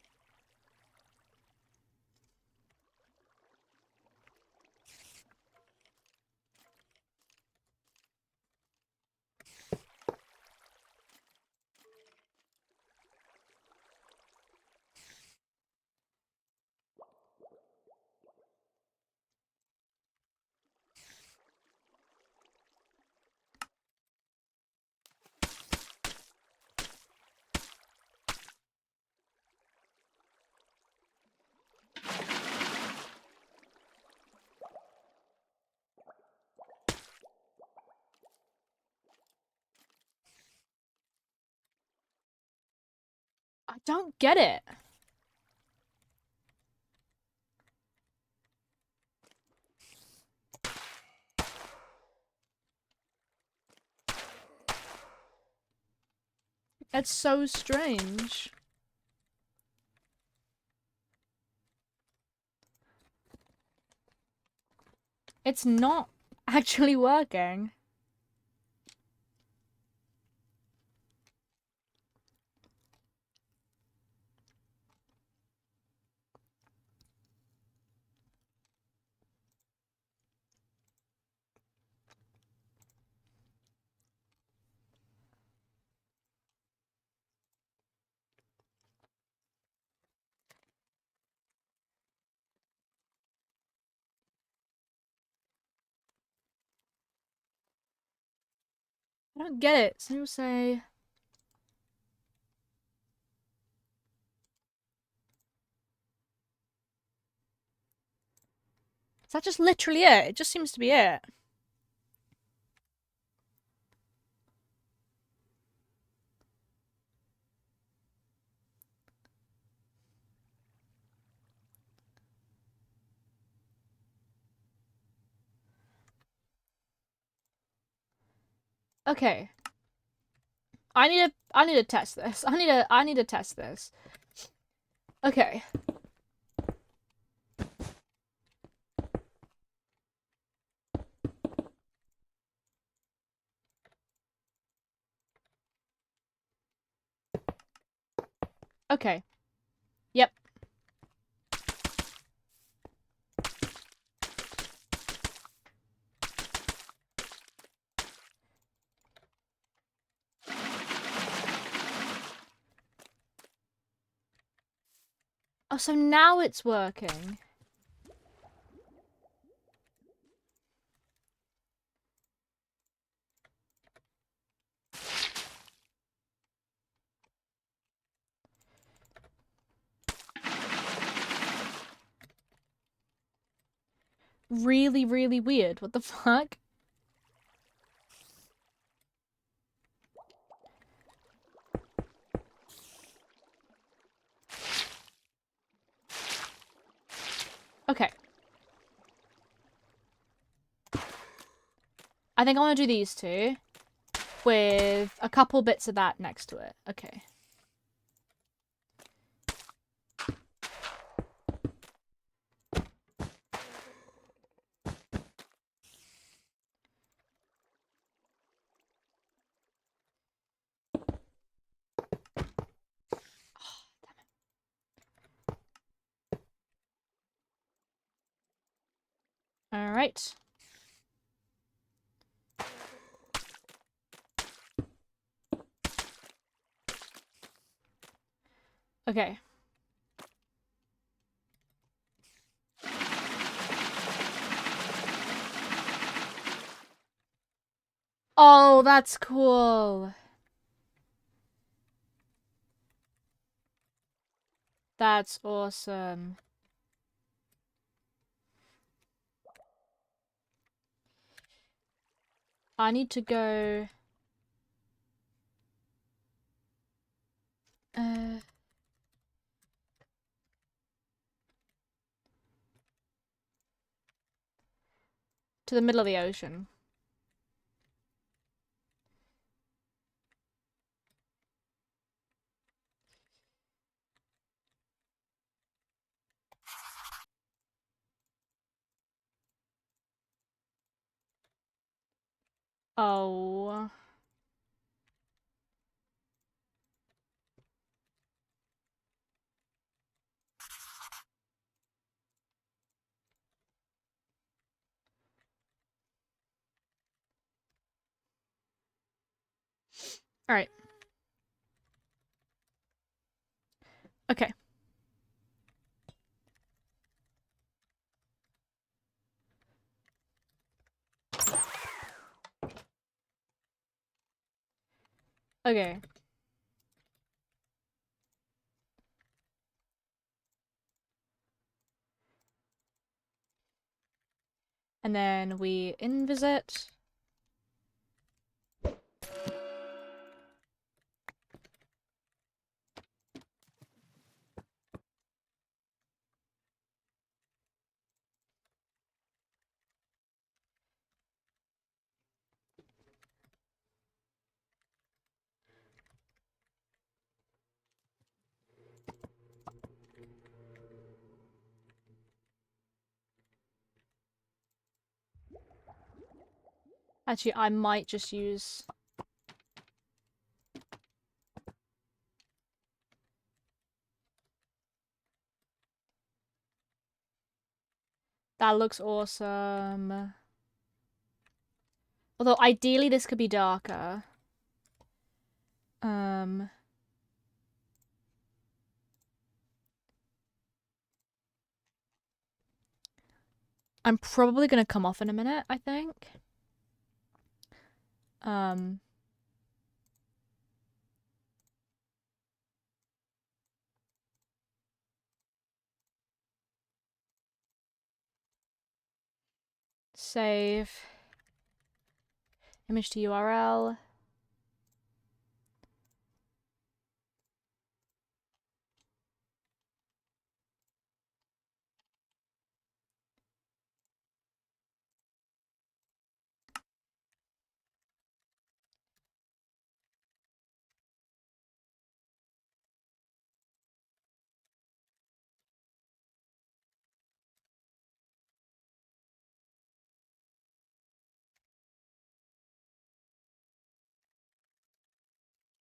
I don't get it. It's so strange. It's not actually working. I don't get it. Some people say... Is that just literally it? It just seems to be it. Okay. I need to test this. I need to test this. Okay. Okay. Yep. Oh, so now it's working. Really, really weird. What the fuck? Okay. I think I want to do these two with a couple bits of that next to it. Okay. All right. Okay. Oh, that's cool. That's awesome. I need to go... to the middle of the ocean. Oh. All right. Okay. Okay. And then we invisit. Actually, I might just use... That looks awesome. Although, ideally, this could be darker. I'm probably gonna come off in a minute, I think. Save. Image to URL.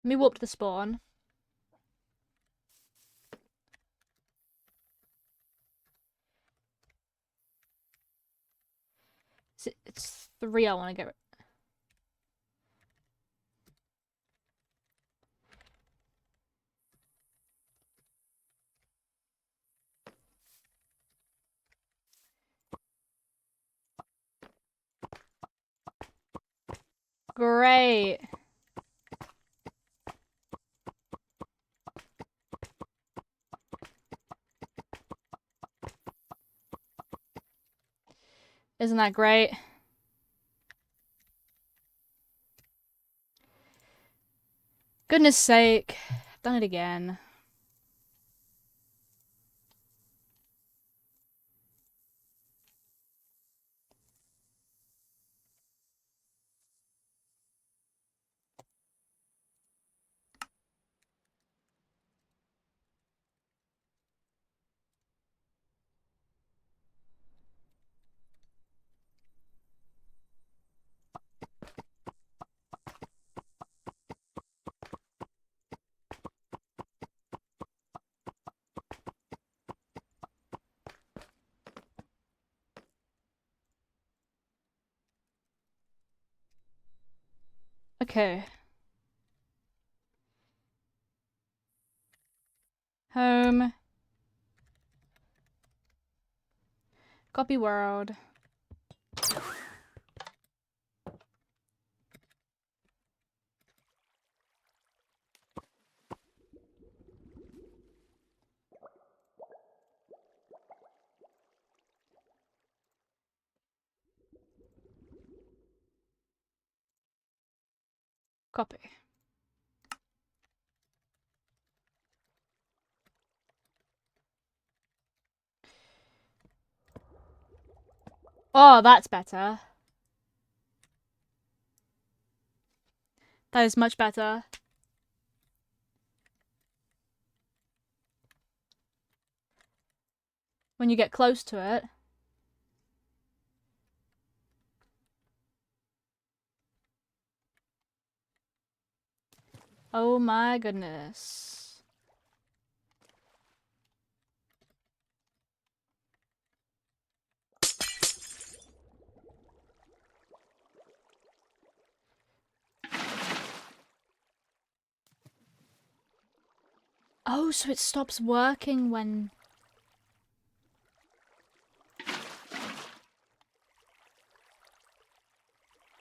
Let me warp to the spawn. It's 3 I want to get rid. Great. Isn't that great? Goodness sake. I've done it again. Okay. Home. Copy world. Copy. Oh, that's better. That is much better. When you get close to it. Oh my goodness. Oh, so it stops working when...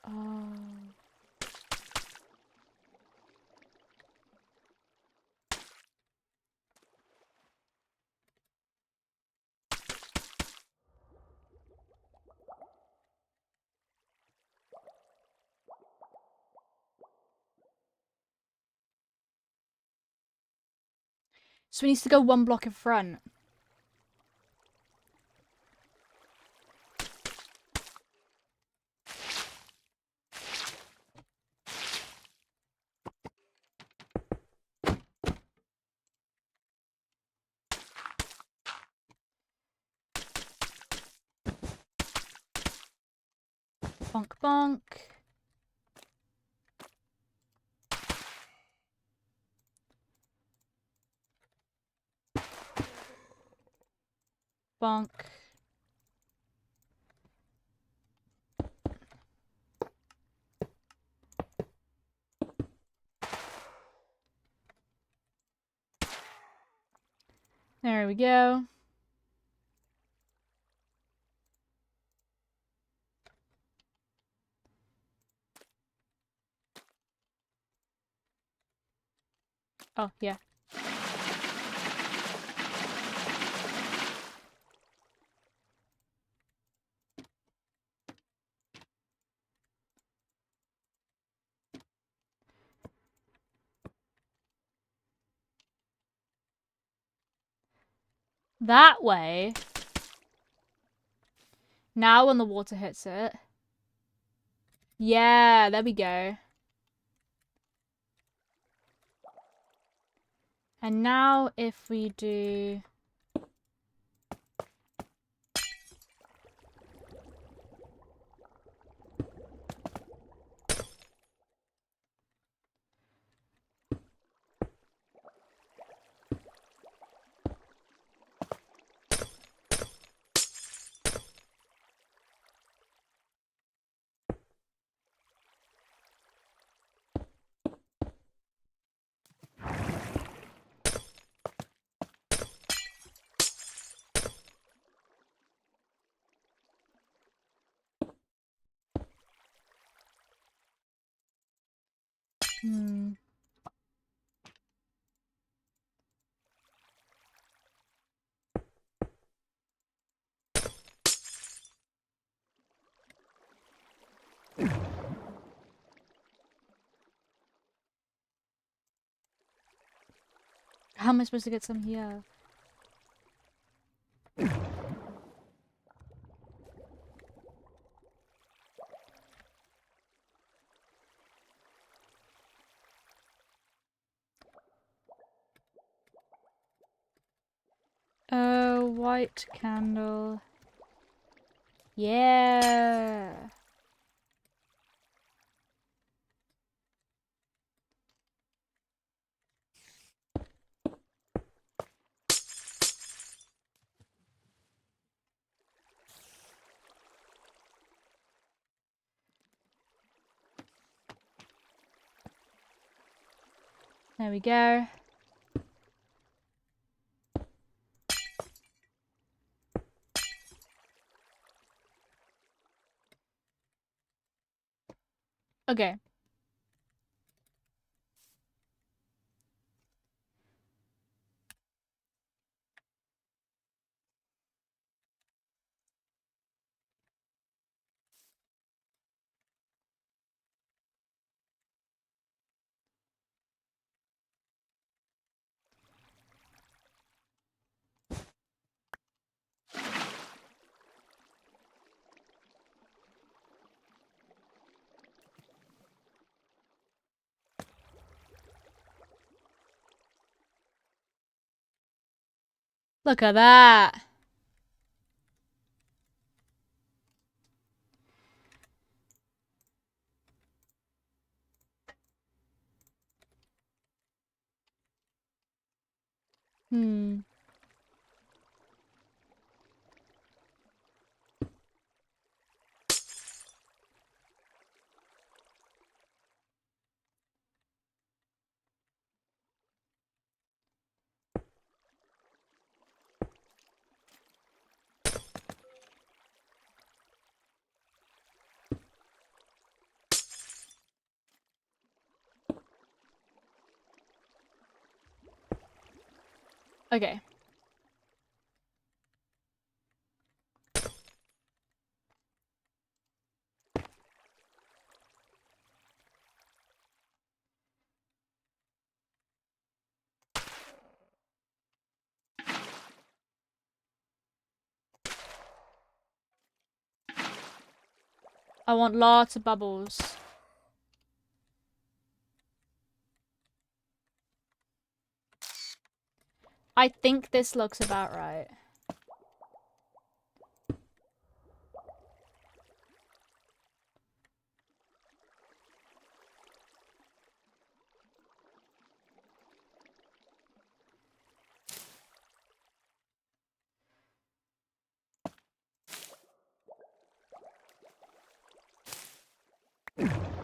Oh. So he needs to go one block in front. Bonk bonk. Bonk. There we go. Oh, yeah. That way. Now when the water hits it. Yeah, there we go. And now if we do... Hmm. How am I supposed to get some here? Oh, white candle. Yeah. There we go. Okay. Look at that. Hmm. Okay. I want lots of bubbles. I think this looks about right.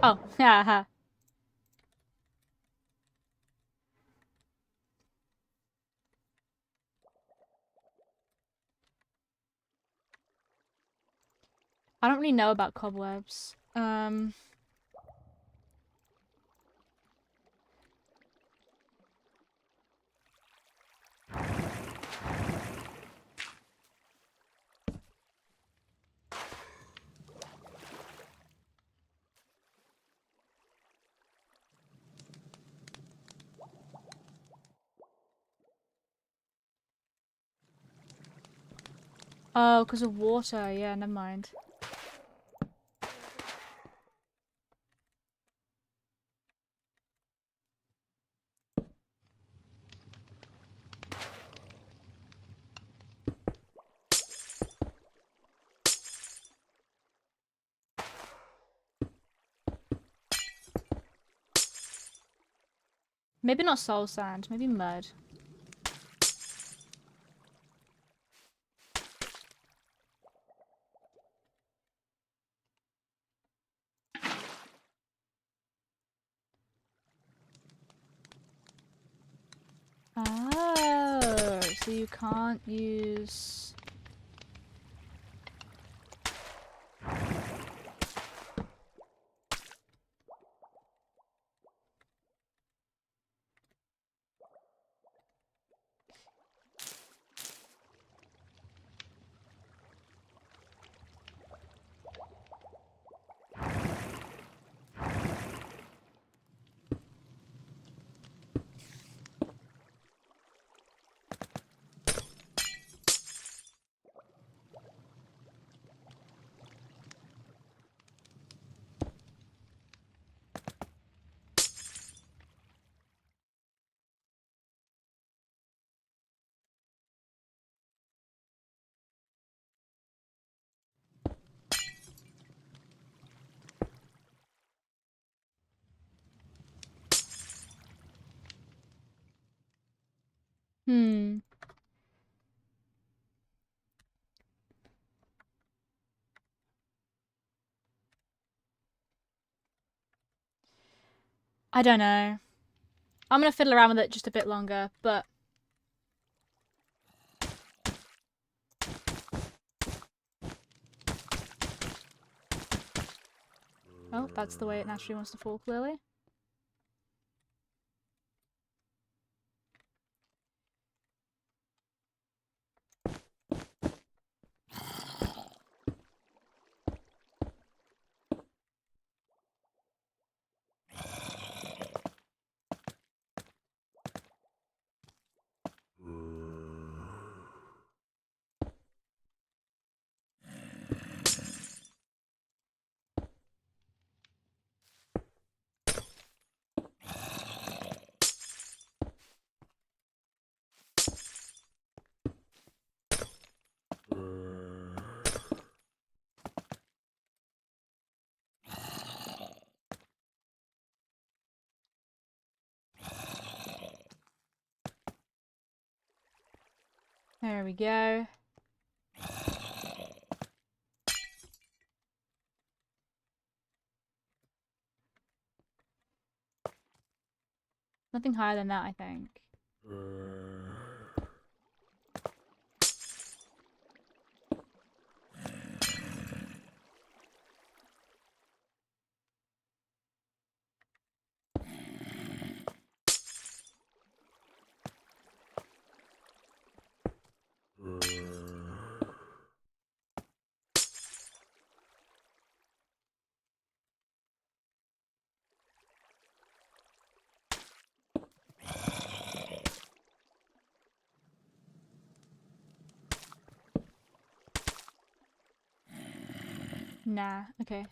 Oh, haha. I don't really know about cobwebs. Oh, because of water. Yeah, never mind. Maybe not soul sand, maybe mud. Oh, so you can't use... Hmm. I don't know. I'm gonna fiddle around with it just a bit longer, but... Oh, that's the way it naturally wants to fall, clearly. There we go. Nothing higher than that, I think. Nah, okay.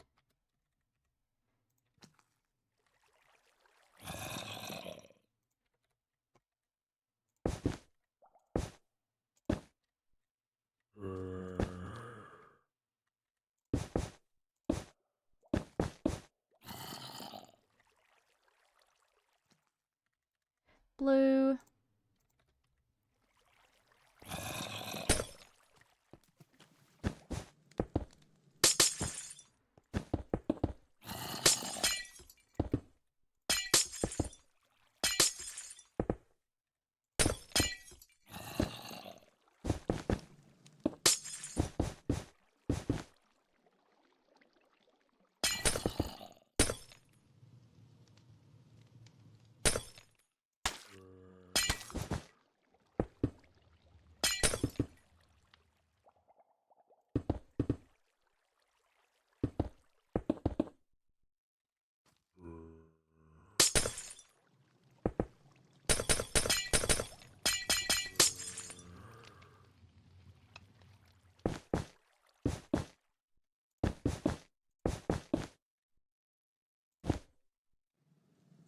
Blue.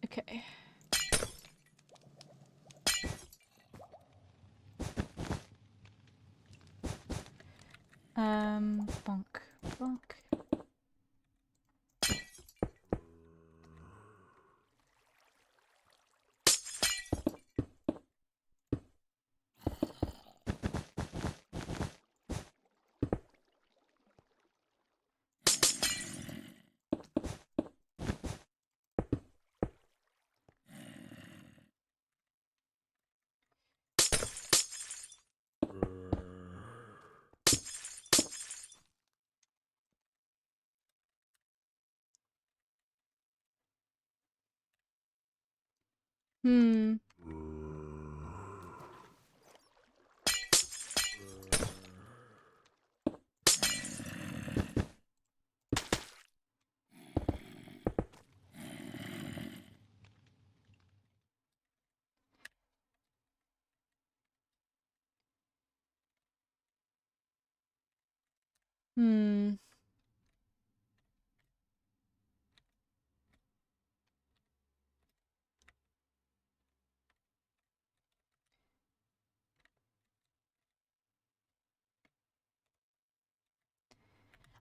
Okay. Bonk. Bonk. Hmm. Hmm.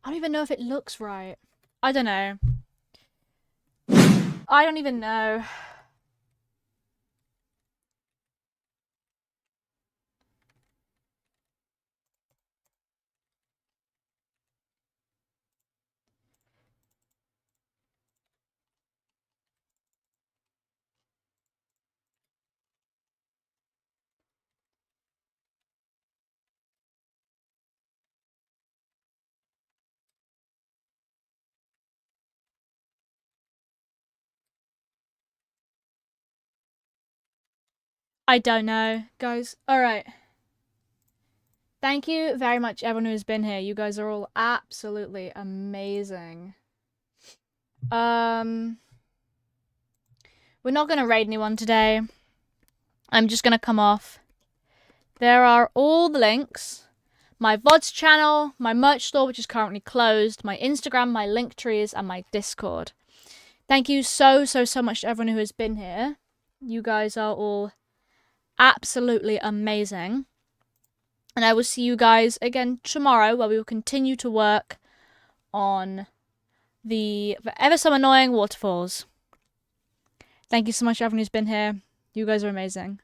I don't even know if it looks right. I don't know. I don't even know. I don't know, guys. All right. Thank you very much, everyone who's been here. You guys are all absolutely amazing. We're not gonna raid anyone today. I'm just gonna come off. There are all the links. My VODs channel, my merch store, which is currently closed, my Instagram, my link trees, and my Discord. Thank you so much to everyone who has been here. You guys are all absolutely amazing. And I will see you guys again tomorrow, where we will continue to work on the ever so annoying waterfalls. Thank you so much, everyone who's been here. You guys are amazing.